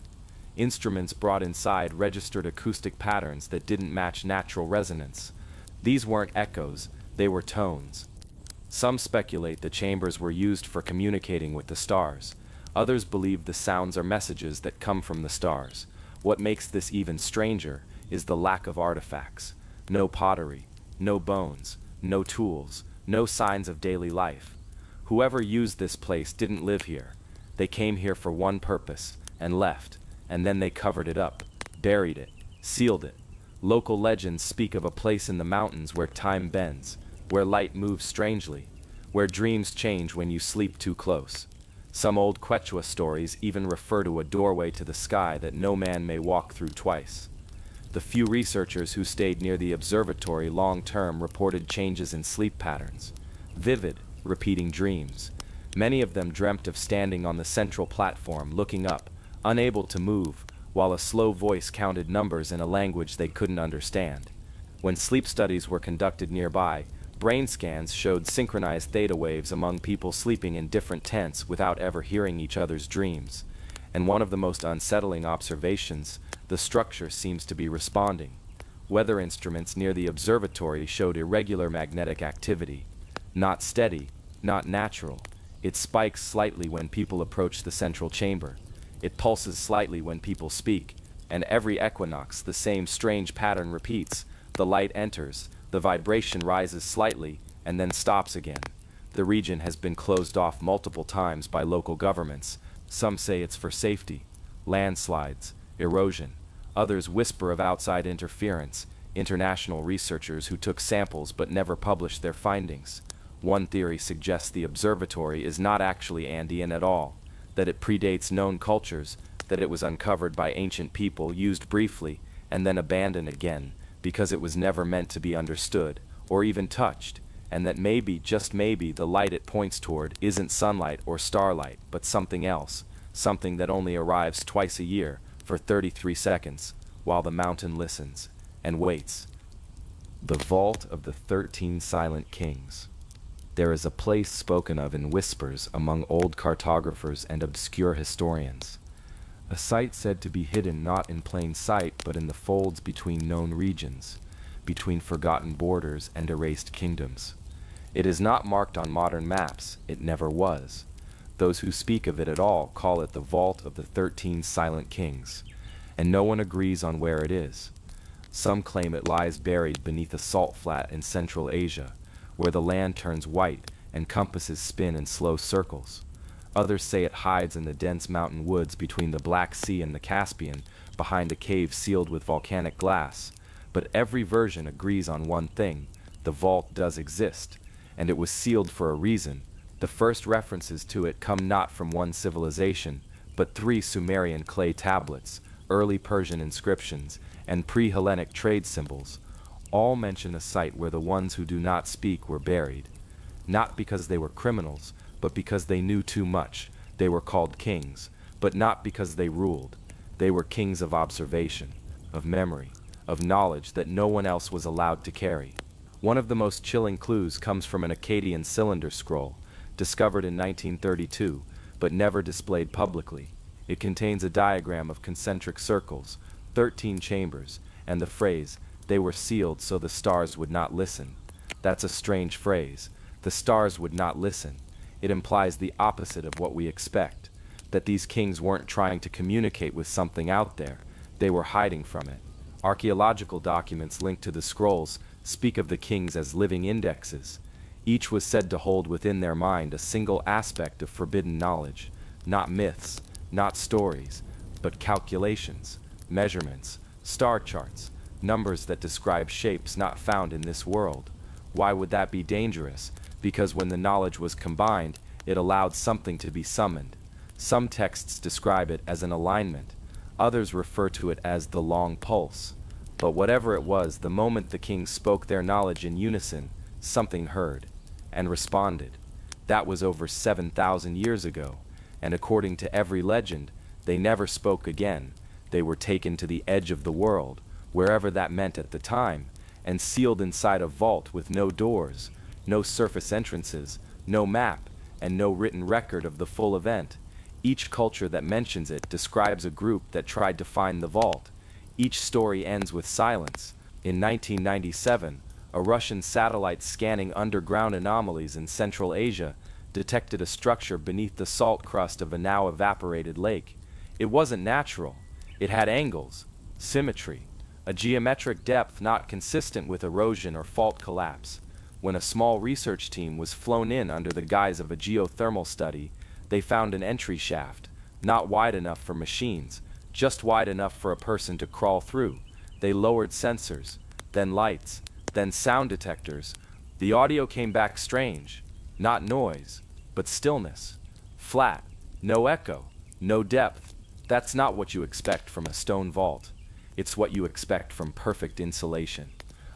Instruments brought inside registered acoustic patterns that didn't match natural resonance. These weren't echoes, they were tones. Some speculate the chambers were used for communicating with the stars. Others believe the sounds are messages that come from the stars. What makes this even stranger is the lack of artifacts. No pottery, no bones, no tools, no signs of daily life. Whoever used this place didn't live here. They came here for one purpose and left, and then they covered it up, buried it, sealed it. Local legends speak of a place in the mountains where time bends, where light moves strangely, where dreams change when you sleep too close. Some old Quechua stories even refer to a doorway to the sky that no man may walk through twice. The few researchers who stayed near the observatory long-term reported changes in sleep patterns, vivid, repeating dreams. Many of them dreamt of standing on the central platform, looking up, unable to move, while a slow voice counted numbers in a language they couldn't understand. When sleep studies were conducted nearby, brain scans showed synchronized theta waves among people sleeping in different tents without ever hearing each other's dreams. And one of the most unsettling observations, the structure seems to be responding. Weather instruments near the observatory showed irregular magnetic activity. Not steady, not natural. It spikes slightly when people approach the central chamber. It pulses slightly when people speak, and every equinox the same strange pattern repeats. The light enters, the vibration rises slightly, and then stops again. The region has been closed off multiple times by local governments. Some say it's for safety, landslides, erosion. Others whisper of outside interference, international researchers who took samples but never published their findings. One theory suggests the observatory is not actually Andean at all, that it predates known cultures, that it was uncovered by ancient people, used briefly, and then abandoned again, because it was never meant to be understood, or even touched, and that maybe, just maybe, the light it points toward isn't sunlight or starlight, but something else, something that only arrives twice a year, for 33 seconds, while the mountain listens, and waits. The Vault of the 13 Silent Kings. There is a place spoken of in whispers among old cartographers and obscure historians. A site said to be hidden not in plain sight but in the folds between known regions, between forgotten borders and erased kingdoms. It is not marked on modern maps, it never was. Those who speak of it at all call it the Vault of the 13 Silent Kings, and no one agrees on where it is. Some claim it lies buried beneath a salt flat in Central Asia, where the land turns white and compasses spin in slow circles. Others say it hides in the dense mountain woods between the Black Sea and the Caspian, behind a cave sealed with volcanic glass. But every version agrees on one thing: the vault does exist, and it was sealed for a reason. The first references to it come not from one civilization, but 3 Sumerian clay tablets, early Persian inscriptions, and pre-Hellenic trade symbols. All mention a site where the ones who do not speak were buried. Not because they were criminals, but because they knew too much. They were called kings, but not because they ruled. They were kings of observation, of memory, of knowledge that no one else was allowed to carry. One of the most chilling clues comes from an Akkadian cylinder scroll, discovered in 1932, but never displayed publicly. It contains a diagram of concentric circles, 13 chambers, and the phrase, "They were sealed so the stars would not listen." That's a strange phrase. The stars would not listen. It implies the opposite of what we expect, that these kings weren't trying to communicate with something out there, they were hiding from it. Archaeological documents linked to the scrolls speak of the kings as living indexes. Each was said to hold within their mind a single aspect of forbidden knowledge, not myths, not stories, but calculations, measurements, star charts, numbers that describe shapes not found in this world. Why would that be dangerous? Because when the knowledge was combined, it allowed something to be summoned. Some texts describe it as an alignment, others refer to it as the long pulse. But whatever it was, the moment the kings spoke their knowledge in unison, something heard and responded. That was over 7,000 years ago, and according to every legend, they never spoke again. They were taken to the edge of the world, wherever that meant at the time, and sealed inside a vault with no doors, no surface entrances, no map, and no written record of the full event. Each culture that mentions it describes a group that tried to find the vault. Each story ends with silence. In 1997, a Russian satellite scanning underground anomalies in Central Asia detected a structure beneath the salt crust of a now evaporated lake. It wasn't natural. It had angles, symmetry, a geometric depth not consistent with erosion or fault collapse. When a small research team was flown in under the guise of a geothermal study, they found an entry shaft, not wide enough for machines, just wide enough for a person to crawl through. They lowered sensors, then lights, then sound detectors. The audio came back strange, not noise, but stillness. Flat, no echo, no depth. That's not what you expect from a stone vault. It's what you expect from perfect insulation.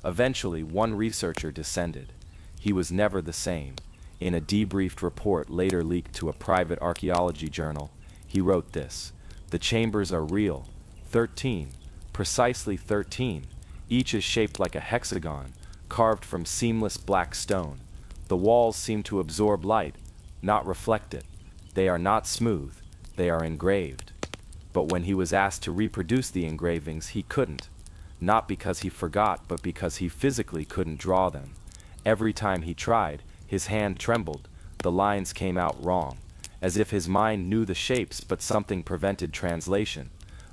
Eventually, one researcher descended. He was never the same. In a debriefed report later leaked to a private archaeology journal, he wrote this: "The chambers are real. 13. Precisely 13. Each is shaped like a hexagon, carved from seamless black stone. The walls seem to absorb light, not reflect it. They are not smooth. They are engraved." But when he was asked to reproduce the engravings, he couldn't. Not because he forgot, but because he physically couldn't draw them. Every time he tried, his hand trembled. The lines came out wrong, as if his mind knew the shapes but something prevented translation.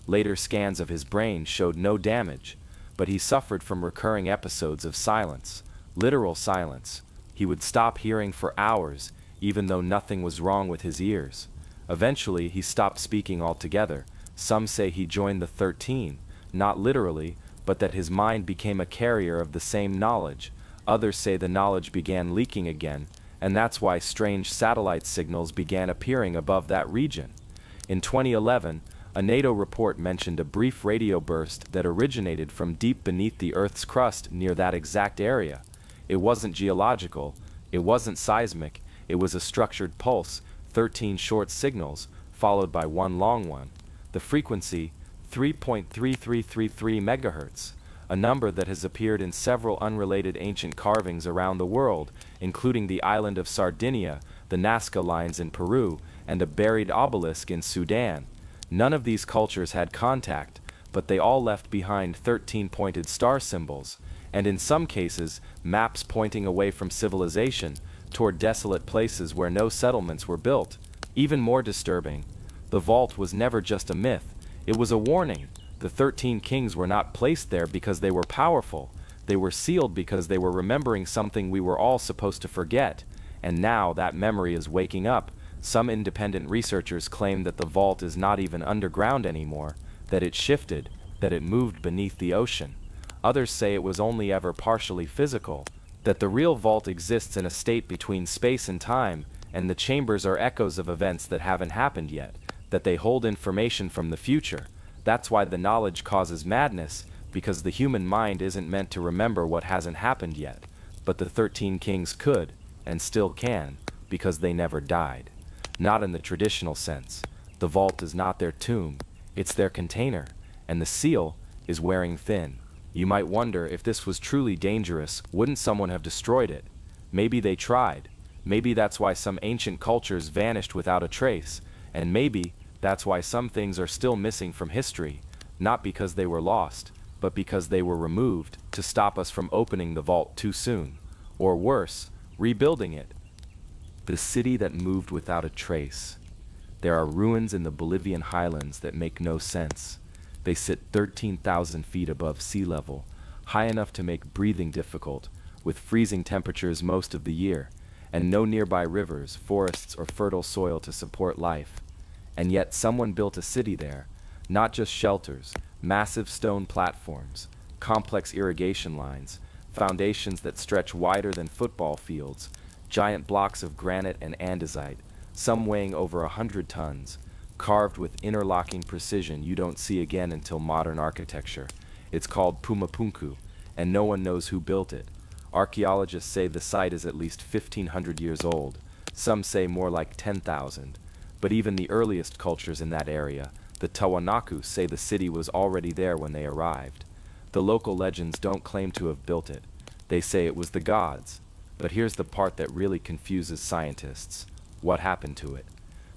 Later scans of his brain showed no damage, but he suffered from recurring episodes of silence, literal silence. He would stop hearing for hours, even though nothing was wrong with his ears. Eventually, he stopped speaking altogether. Some say he joined the 13, not literally, but that his mind became a carrier of the same knowledge. Others say the knowledge began leaking again, and that's why strange satellite signals began appearing above that region. In 2011, a NATO report mentioned a brief radio burst that originated from deep beneath the Earth's crust near that exact area. It wasn't geological, it wasn't seismic, it was a structured pulse, 13 short signals, followed by one long one. The frequency, 3.3333 megahertz, a number that has appeared in several unrelated ancient carvings around the world, including the island of Sardinia, the Nazca lines in Peru, and a buried obelisk in Sudan. None of these cultures had contact, but they all left behind 13-pointed star symbols, and in some cases, maps pointing away from civilization toward desolate places where no settlements were built. Even more disturbing, the vault was never just a myth, it was a warning. The 13 kings were not placed there because they were powerful. They were sealed because they were remembering something we were all supposed to forget. And now that memory is waking up. Some independent researchers claim that the vault is not even underground anymore, that it shifted, that it moved beneath the ocean. Others say it was only ever partially physical, that the real vault exists in a state between space and time, and the chambers are echoes of events that haven't happened yet, that they hold information from the future. That's why the knowledge causes madness, because the human mind isn't meant to remember what hasn't happened yet. But the 13 kings could, and still can, because they never died. Not in the traditional sense. The vault is not their tomb, it's their container, and the seal is wearing thin. You might wonder, if this was truly dangerous, wouldn't someone have destroyed it? Maybe they tried. Maybe that's why some ancient cultures vanished without a trace, and maybe that's why some things are still missing from history, not because they were lost, but because they were removed to stop us from opening the vault too soon, or worse, rebuilding it. The city that moved without a trace. There are ruins in the Bolivian highlands that make no sense. They sit 13,000 feet above sea level, high enough to make breathing difficult, with freezing temperatures most of the year, and no nearby rivers, forests, or fertile soil to support life. And yet someone built a city there, not just shelters, massive stone platforms, complex irrigation lines, foundations that stretch wider than football fields, giant blocks of granite and andesite, some weighing over 100 tons, carved with interlocking precision you don't see again until modern architecture. It's called Pumapunku, and no one knows who built it. Archaeologists say the site is at least 1,500 years old. Some say more like 10,000. But even the earliest cultures in that area, the Tawanaku, say the city was already there when they arrived. The local legends don't claim to have built it. They say it was the gods. But here's the part that really confuses scientists. What happened to it?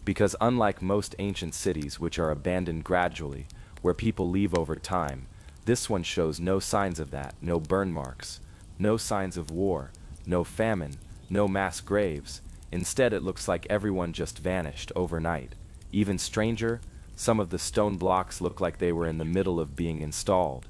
Because unlike most ancient cities which are abandoned gradually, where people leave over time, this one shows no signs of that, no burn marks, no signs of war, no famine, no mass graves. Instead, it looks like everyone just vanished overnight. Even stranger, some of the stone blocks look like they were in the middle of being installed.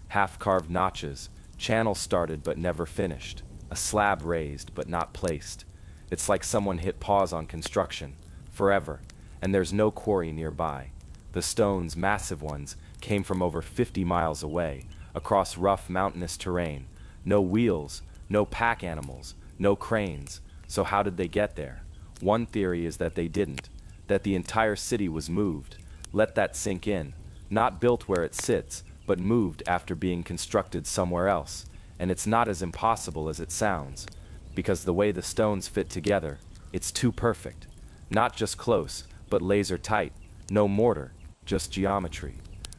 Half-carved notches, channels started but never finished, a slab raised but not placed. It's like someone hit pause on construction, forever, and there's no quarry nearby. The stones, massive ones, came from over 50 miles away, across rough mountainous terrain. No wheels, no pack animals, no cranes. So how did they get there? One theory is that they didn't, that the entire city was moved. Let that sink in. Not built where it sits, but moved after being constructed somewhere else. And it's not as impossible as it sounds, because the way the stones fit together, it's too perfect. Not just close, but laser tight. No mortar, just geometry.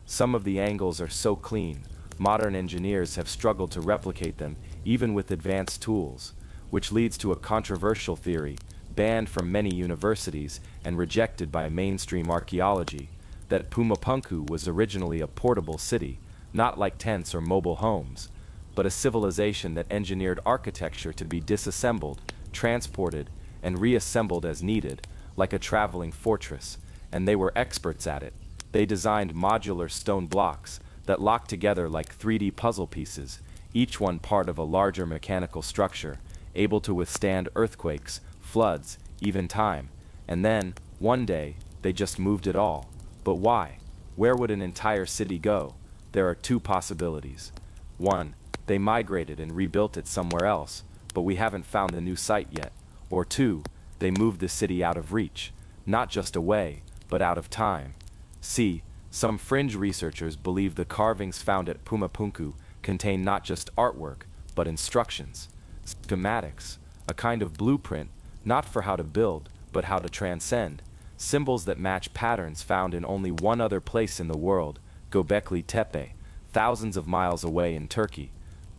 Some of the angles are so clean, modern engineers have struggled to replicate them, even with advanced tools. Which leads to a controversial theory, banned from many universities and rejected by mainstream archaeology, that Pumapunku was originally a portable city, not like tents or mobile homes, but a civilization that engineered architecture to be disassembled, transported, and reassembled as needed, like a traveling fortress, and they were experts at it. They designed modular stone blocks that locked together like 3D puzzle pieces, each one part of a larger mechanical structure, able to withstand earthquakes, floods, even time. And then, one day, they just moved it all. But why? Where would an entire city go? There are two possibilities. One, they migrated and rebuilt it somewhere else, but we haven't found the new site yet. Or two, they moved the city out of reach, not just away, but out of time. See, some fringe researchers believe the carvings found at Pumapunku contain not just artwork, but instructions. Schematics, a kind of blueprint, not for how to build, but how to transcend. Symbols that match patterns found in only one other place in the world, Göbekli Tepe, thousands of miles away in Turkey.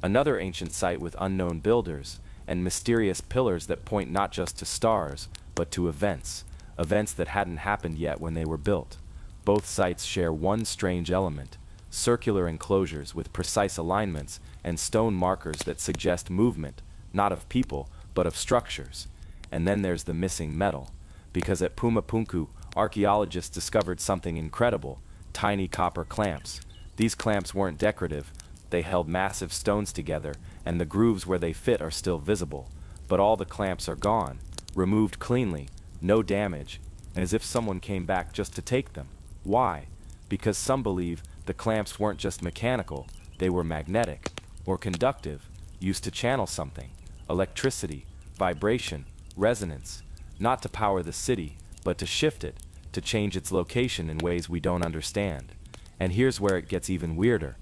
Another ancient site with unknown builders, and mysterious pillars that point not just to stars, but to events that hadn't happened yet when they were built. Both sites share one strange element, circular enclosures with precise alignments and stone markers that suggest movement, not of people, but of structures. And then there's the missing metal, because at Pumapunku, archaeologists discovered something incredible, tiny copper clamps. These clamps weren't decorative, they held massive stones together, and the grooves where they fit are still visible. But all the clamps are gone, removed cleanly, no damage, as if someone came back just to take them. Why? Because some believe the clamps weren't just mechanical, they were magnetic, or conductive, used to channel something. Electricity, vibration, resonance, not to power the city, but to shift it, to change its location in ways we don't understand. And here's where it gets even weirder.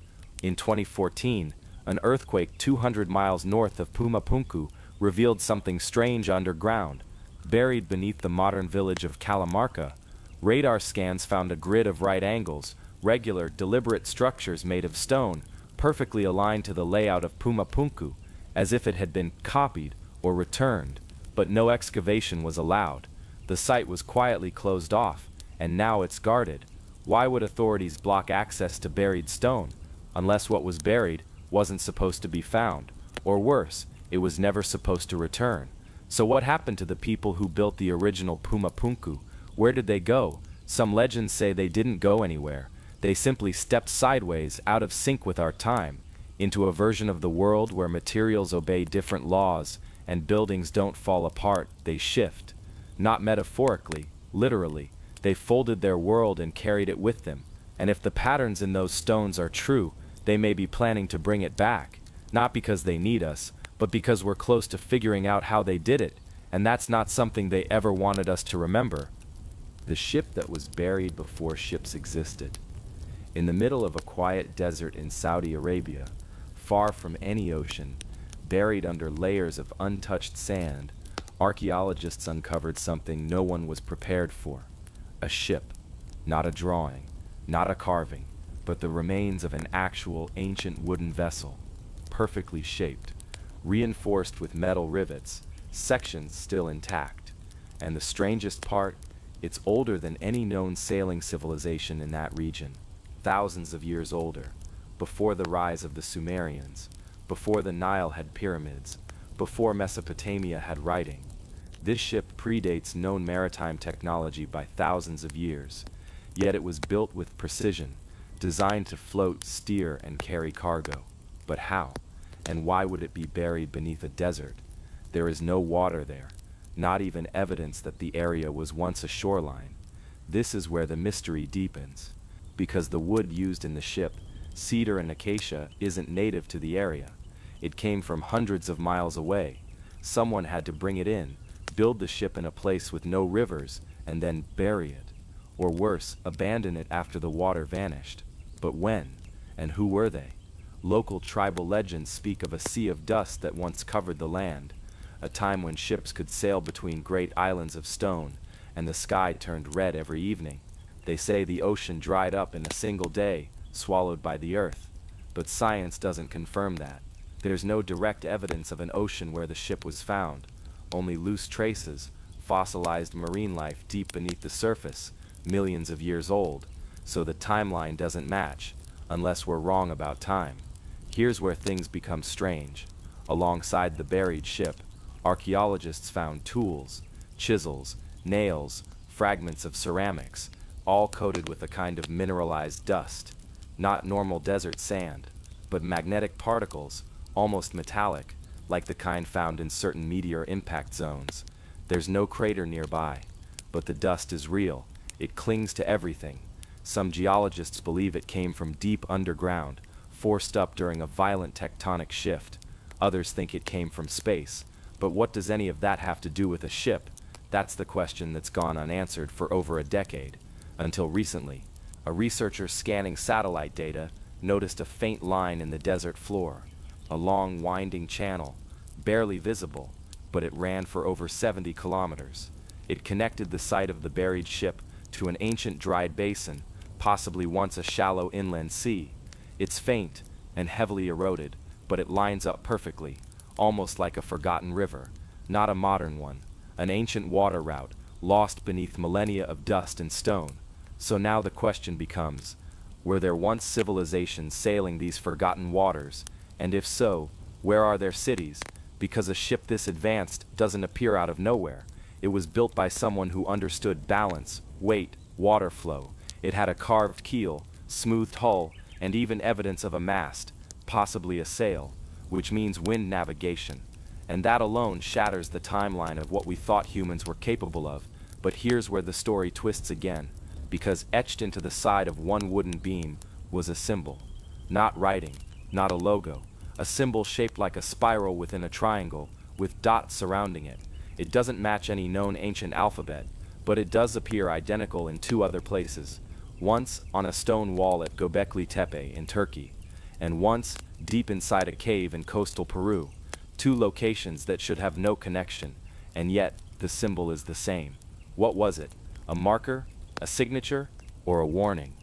In 2014, an earthquake 200 miles north of Pumapunku revealed something strange underground. Buried beneath the modern village of Calamarca, radar scans found a grid of right angles, regular, deliberate structures made of stone, perfectly aligned to the layout of Pumapunku, as if it had been copied or returned, but no excavation was allowed. The site was quietly closed off, and now it's guarded. Why would authorities block access to buried stone, unless what was buried wasn't supposed to be found? Or worse, it was never supposed to return. So what happened to the people who built the original Pumapunku? Where did they go? Some legends say they didn't go anywhere. They simply stepped sideways, out of sync with our time, into a version of the world where materials obey different laws and buildings don't fall apart, they shift. Not metaphorically, literally. They folded their world and carried it with them. And if the patterns in those stones are true, they may be planning to bring it back, not because they need us, but because we're close to figuring out how they did it, and that's not something they ever wanted us to remember. The ship that was buried before ships existed. In the middle of a quiet desert in Saudi Arabia, far from any ocean, buried under layers of untouched sand, Archaeologists uncovered something no one was prepared for. A ship, not a drawing, not a carving, but the remains of an actual ancient wooden vessel, perfectly shaped, reinforced with metal rivets, sections still intact. And the strangest part, it's older than any known sailing civilization in that region, thousands of years older, before the rise of the Sumerians, before the Nile had pyramids, before Mesopotamia had writing. This ship predates known maritime technology by thousands of years, yet it was built with precision, designed to float, steer, and carry cargo. But how? And why would it be buried beneath a desert? There is no water there, not even evidence that the area was once a shoreline. This is where the mystery deepens, because the wood used in the ship, cedar and acacia, isn't native to the area. It came from hundreds of miles away. Someone had to bring it in, build the ship in a place with no rivers, and then bury it. Or worse, abandon it after the water vanished. But when? And who were they? Local tribal legends speak of a sea of dust that once covered the land, a time when ships could sail between great islands of stone, and the sky turned red every evening. They say the ocean dried up in a single day, swallowed by the earth. But science doesn't confirm that. There's no direct evidence of an ocean where the ship was found, only loose traces, fossilized marine life deep beneath the surface, millions of years old, so the timeline doesn't match, unless we're wrong about time. Here's where things become strange. Alongside the buried ship, archaeologists found tools, chisels, nails, fragments of ceramics, all coated with a kind of mineralized dust. Not normal desert sand, but magnetic particles, almost metallic, like the kind found in certain meteor impact zones. There's no crater nearby, but the dust is real. It clings to everything. Some geologists believe it came from deep underground, forced up during a violent tectonic shift. Others think it came from space. But what does any of that have to do with a ship? That's the question that's gone unanswered for over a decade. Until recently, a researcher scanning satellite data noticed a faint line in the desert floor, a long winding channel, barely visible, but it ran for over 70 kilometers. It connected the site of the buried ship to an ancient dried basin, possibly once a shallow inland sea. It's faint and heavily eroded, but it lines up perfectly, almost like a forgotten river, not a modern one, an ancient water route, lost beneath millennia of dust and stone. So now the question becomes, were there once civilizations sailing these forgotten waters? And if so, where are their cities? Because a ship this advanced doesn't appear out of nowhere. It was built by someone who understood balance, weight, water flow. It had a carved keel, smoothed hull, and even evidence of a mast, possibly a sail, which means wind navigation. And that alone shatters the timeline of what we thought humans were capable of. But here's where the story twists again, because etched into the side of one wooden beam was a symbol. Not writing, not a logo, a symbol shaped like a spiral within a triangle, with dots surrounding it. It doesn't match any known ancient alphabet, but it does appear identical in two other places. Once on a stone wall at Göbekli Tepe in Turkey, and once deep inside a cave in coastal Peru. Two locations that should have no connection, and yet the symbol is the same. What was it? A marker? A signature? Or a warning?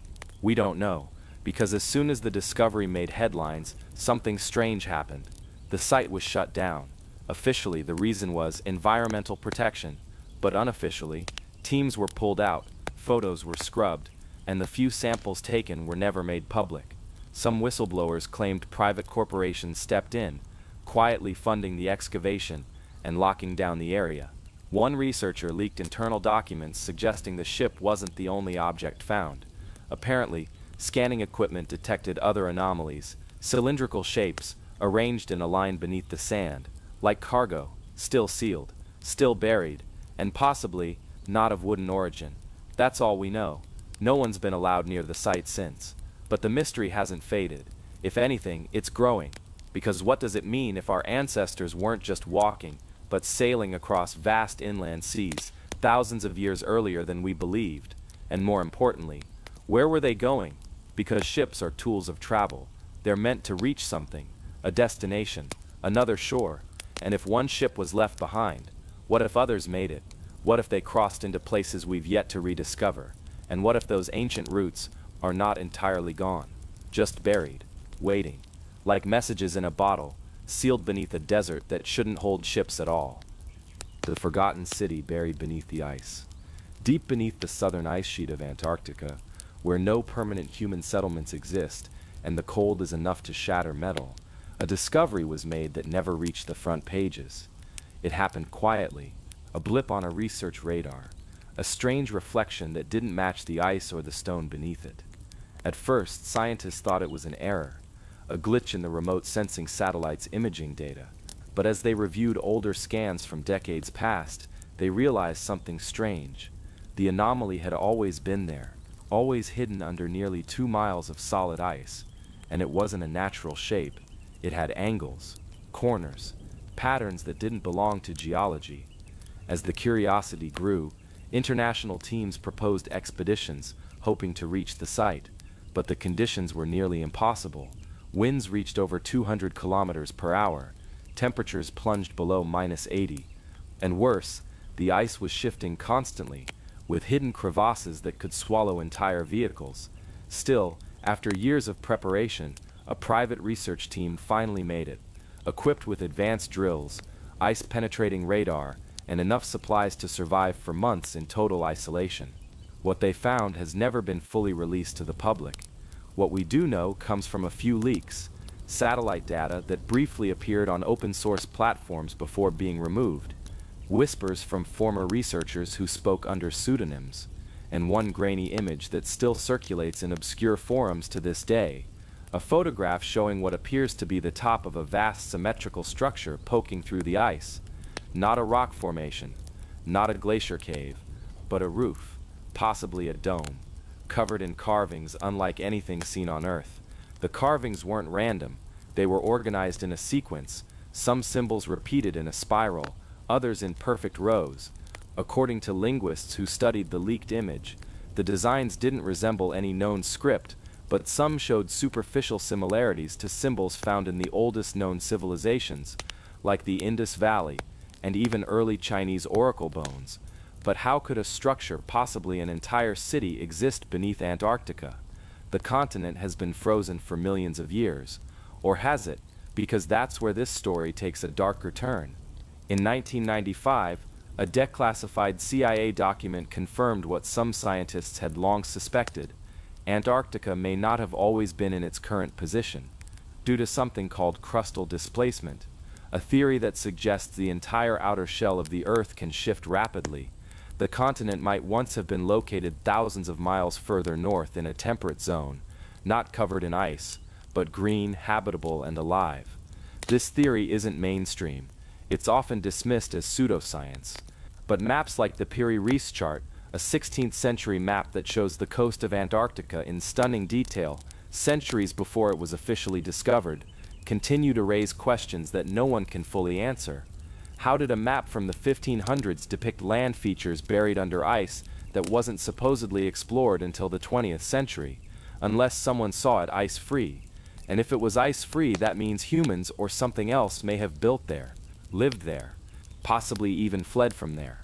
We don't know, because as soon as the discovery made headlines, something strange happened. The site was shut down. Officially, the reason was environmental protection, but unofficially, teams were pulled out, photos were scrubbed, and the few samples taken were never made public. Some whistleblowers claimed private corporations stepped in, quietly funding the excavation and locking down the area. One researcher leaked internal documents suggesting the ship wasn't the only object found. Apparently, scanning equipment detected other anomalies, cylindrical shapes, arranged in a line beneath the sand, like cargo, still sealed, still buried, and possibly not of wooden origin. That's all we know. No one's been allowed near the site since. But the mystery hasn't faded. If anything, it's growing. Because what does it mean if our ancestors weren't just walking, but sailing across vast inland seas, thousands of years earlier than we believed? And more importantly, where were they going? Because ships are tools of travel. They're meant to reach something, a destination, another shore. And if one ship was left behind, What if others made it? What if they crossed into places we've yet to rediscover? And what if those ancient roots are not entirely gone, just buried, waiting, like messages in a bottle, sealed beneath a desert that shouldn't hold ships at all? The forgotten city buried beneath the ice. Deep beneath the southern ice sheet of Antarctica, where no permanent human settlements exist and the cold is enough to shatter metal, a discovery was made that never reached the front pages. It happened quietly, a blip on a research radar, a strange reflection that didn't match the ice or the stone beneath it. At first, scientists thought it was an error, a glitch in the remote sensing satellite's imaging data. But as they reviewed older scans from decades past, they realized something strange. The anomaly had always been there, always hidden under nearly 2 miles of solid ice, and it wasn't a natural shape. It had angles, corners, patterns that didn't belong to geology. As the curiosity grew, international teams proposed expeditions, hoping to reach the site, but the conditions were nearly impossible. Winds reached over 200 kilometers per hour, temperatures plunged below -80, and worse, the ice was shifting constantly, with hidden crevasses that could swallow entire vehicles. Still, after years of preparation, a private research team finally made it, equipped with advanced drills, ice-penetrating radar, and enough supplies to survive for months in total isolation. What they found has never been fully released to the public. What we do know comes from a few leaks, satellite data that briefly appeared on open-source platforms before being removed, whispers from former researchers who spoke under pseudonyms, and one grainy image that still circulates in obscure forums to this day, a photograph showing what appears to be the top of a vast symmetrical structure poking through the ice. Not a rock formation, not a glacier cave, but a roof, possibly a dome, covered in carvings unlike anything seen on Earth. The carvings weren't random, they were organized in a sequence, some symbols repeated in a spiral, others in perfect rows. According to linguists who studied the leaked image, the designs didn't resemble any known script, but some showed superficial similarities to symbols found in the oldest known civilizations, like the Indus Valley, and even early Chinese oracle bones. But how could a structure, possibly an entire city, exist beneath Antarctica? The continent has been frozen for millions of years. Or has it? Because that's where this story takes a darker turn. In 1995, a declassified CIA document confirmed what some scientists had long suspected. Antarctica may not have always been in its current position, due to something called crustal displacement, a theory that suggests the entire outer shell of the Earth can shift rapidly. The continent might once have been located thousands of miles further north in a temperate zone, not covered in ice, but green, habitable, and alive. This theory isn't mainstream. It's often dismissed as pseudoscience. But maps like the Piri-Reis chart, a 16th century map that shows the coast of Antarctica in stunning detail, centuries before it was officially discovered, continue to raise questions that no one can fully answer. How did a map from the 1500s depict land features buried under ice that wasn't supposedly explored until the 20th century, unless someone saw it ice-free? And if it was ice-free, that means humans or something else may have built there, lived there, possibly even fled from there.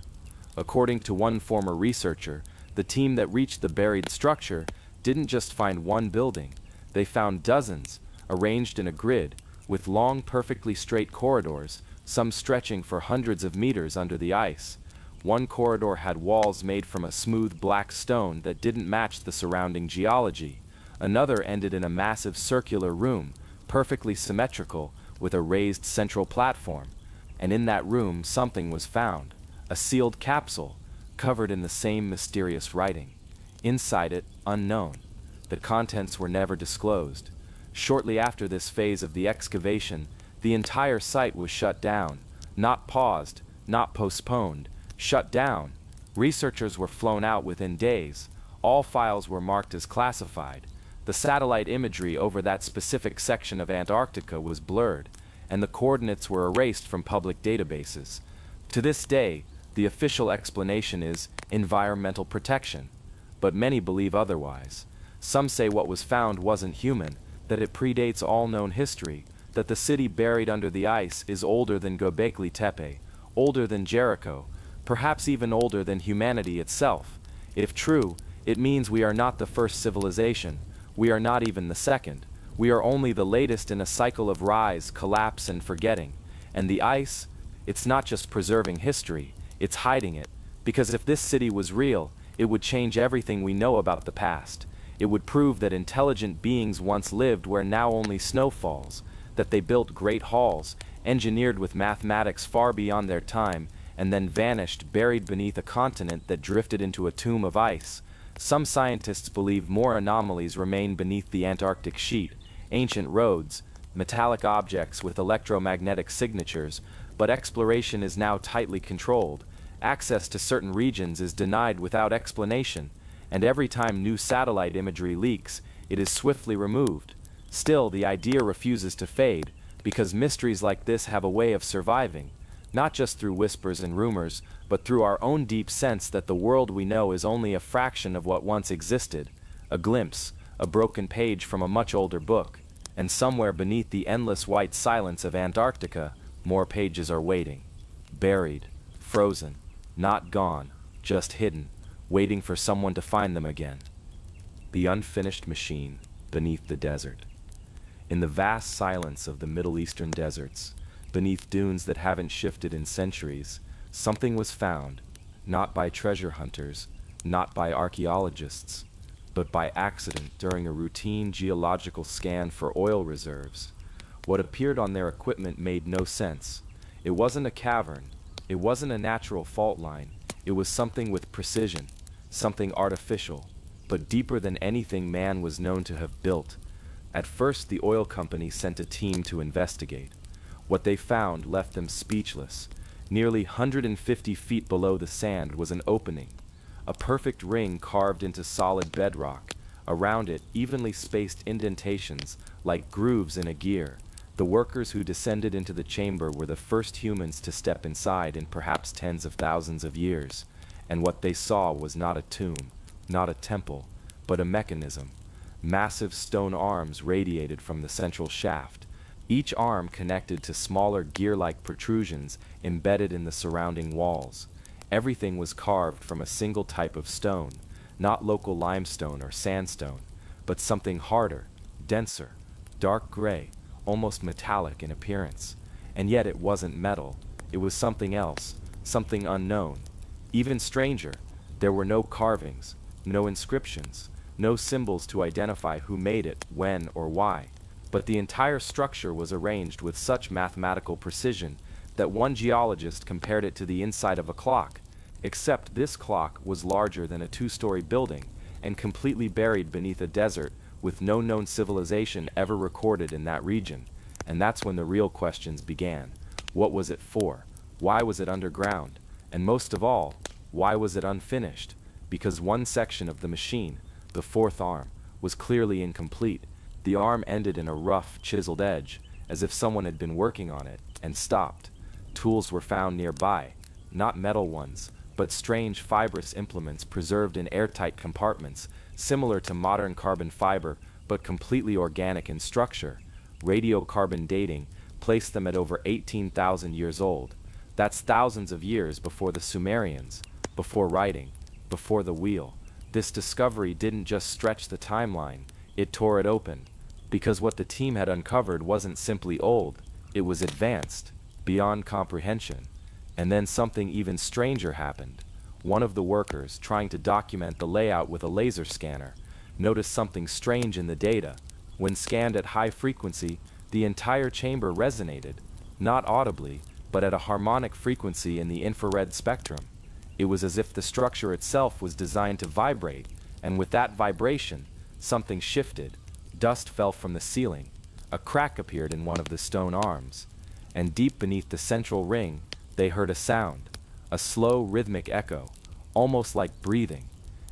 According to one former researcher, the team that reached the buried structure didn't just find one building, they found dozens, arranged in a grid, with long, perfectly straight corridors, some stretching for hundreds of meters under the ice. One corridor had walls made from a smooth black stone that didn't match the surrounding geology. Another ended in a massive circular room, perfectly symmetrical, with a raised central platform. And in that room something was found, a sealed capsule, covered in the same mysterious writing. Inside it, unknown. The contents were never disclosed. Shortly after this phase of the excavation, the entire site was shut down, not paused, not postponed, shut down. Researchers were flown out within days. All files were marked as classified. The satellite imagery over that specific section of Antarctica was blurred, and the coordinates were erased from public databases. To this day, the official explanation is environmental protection, but many believe otherwise. Some say what was found wasn't human, that it predates all known history, that the city buried under the ice is older than Göbekli Tepe, older than Jericho, perhaps even older than humanity itself. If true, it means we are not the first civilization, we are not even the second, we are only the latest in a cycle of rise, collapse, and forgetting. And the ice, it's not just preserving history, it's hiding it, because if this city was real, it would change everything we know about the past. It would prove that intelligent beings once lived where now only snow falls, that they built great halls, engineered with mathematics far beyond their time, and then vanished, buried beneath a continent that drifted into a tomb of ice. Some scientists believe more anomalies remain beneath the Antarctic sheet, ancient roads, metallic objects with electromagnetic signatures, but exploration is now tightly controlled. Access to certain regions is denied without explanation, and every time new satellite imagery leaks, it is swiftly removed. Still, the idea refuses to fade, because mysteries like this have a way of surviving, not just through whispers and rumors, but through our own deep sense that the world we know is only a fraction of what once existed, a glimpse, a broken page from a much older book, and somewhere beneath the endless white silence of Antarctica, more pages are waiting, buried, frozen, not gone, just hidden, waiting for someone to find them again. The unfinished machine beneath the desert. In the vast silence of the Middle Eastern deserts, beneath dunes that haven't shifted in centuries, something was found, not by treasure hunters, not by archaeologists, but by accident during a routine geological scan for oil reserves. What appeared on their equipment made no sense. It wasn't a cavern, it wasn't a natural fault line, it was something with precision, something artificial, but deeper than anything man was known to have built. At first, the oil company sent a team to investigate. What they found left them speechless. Nearly 150 feet below the sand was an opening, a perfect ring carved into solid bedrock. Around it, evenly spaced indentations, like grooves in a gear. The workers who descended into the chamber were the first humans to step inside in perhaps tens of thousands of years. And what they saw was not a tomb, not a temple, but a mechanism. Massive stone arms radiated from the central shaft, each arm connected to smaller gear-like protrusions embedded in the surrounding walls. Everything was carved from a single type of stone, not local limestone or sandstone, but something harder, denser, dark gray, almost metallic in appearance. And yet it wasn't metal, it was something else, something unknown. Even stranger, there were no carvings, no inscriptions, no symbols to identify who made it, when, or why. But the entire structure was arranged with such mathematical precision that one geologist compared it to the inside of a clock, except this clock was larger than a two-story building and completely buried beneath a desert with no known civilization ever recorded in that region. And that's when the real questions began. What was it for? Why was it underground? And most of all, why was it unfinished? Because one section of the machine, the fourth arm, was clearly incomplete. The arm ended in a rough, chiseled edge, as if someone had been working on it, and stopped. Tools were found nearby, not metal ones, but strange fibrous implements preserved in airtight compartments, similar to modern carbon fiber, but completely organic in structure. Radiocarbon dating placed them at over 18,000 years old. That's thousands of years before the Sumerians, before writing, before the wheel. This discovery didn't just stretch the timeline, it tore it open. Because what the team had uncovered wasn't simply old, it was advanced, beyond comprehension. And then something even stranger happened. One of the workers, trying to document the layout with a laser scanner, noticed something strange in the data. When scanned at high frequency, the entire chamber resonated, not audibly, but at a harmonic frequency in the infrared spectrum. It was as if the structure itself was designed to vibrate, and with that vibration, something shifted. Dust fell from the ceiling. A crack appeared in one of the stone arms. And deep beneath the central ring, they heard a sound, a slow rhythmic echo, almost like breathing.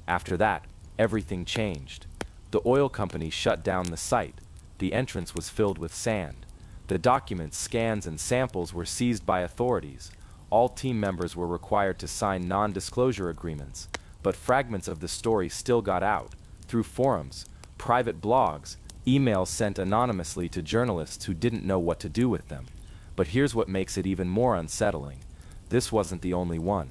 After that, everything changed. The oil company shut down the site. The entrance was filled with sand. The documents, scans, and samples were seized by authorities. All team members were required to sign non-disclosure agreements, but fragments of the story still got out, through forums, private blogs, emails sent anonymously to journalists who didn't know what to do with them. But here's what makes it even more unsettling. this wasn't the only one.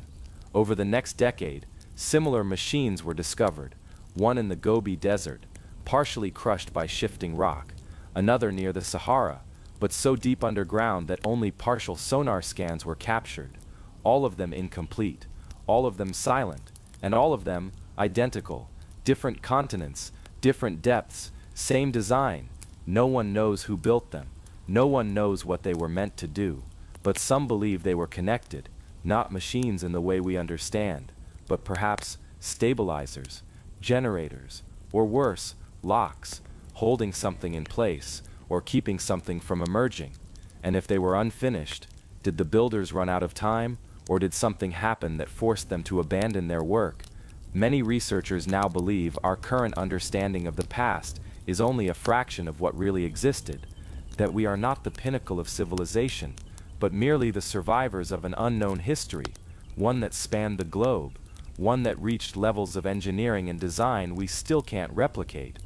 Over the next decade, similar machines were discovered, one in the Gobi Desert, partially crushed by shifting rock, another near the Sahara, but so deep underground that only partial sonar scans were captured, all of them incomplete, all of them silent, and all of them identical, different continents, different depths, same design. No one knows who built them, no one knows what they were meant to do, but some believe they were connected, not machines in the way we understand, but perhaps stabilizers, generators, or worse, locks, holding something in place, or keeping something from emerging. And if they were unfinished, did the builders run out of time, or did something happen that forced them to abandon their work? Many researchers now believe our current understanding of the past is only a fraction of what really existed, that we are not the pinnacle of civilization, but merely the survivors of an unknown history, one that spanned the globe, one that reached levels of engineering and design we still can't replicate.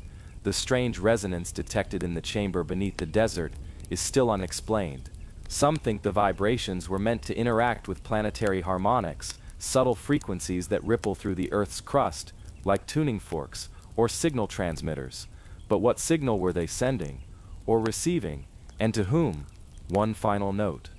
The strange resonance detected in the chamber beneath the desert is still unexplained. Some think the vibrations were meant to interact with planetary harmonics, subtle frequencies that ripple through the Earth's crust, like tuning forks or signal transmitters. But what signal were they sending, or receiving, and to whom? One final note.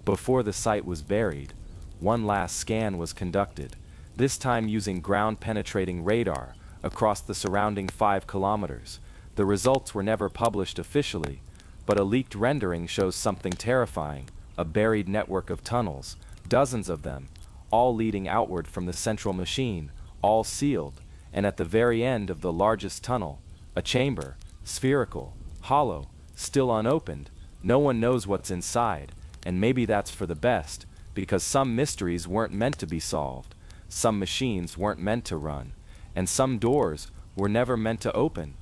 Before the site was buried, one last scan was conducted, this time using ground-penetrating radar across the surrounding 5 kilometers. The results were never published officially, but a leaked rendering shows something terrifying, a buried network of tunnels, dozens of them, all leading outward from the central machine, all sealed, and at the very end of the largest tunnel, a chamber, spherical, hollow, still unopened. No one knows what's inside, and maybe that's for the best, because some mysteries weren't meant to be solved, some machines weren't meant to run, and some doors were never meant to open.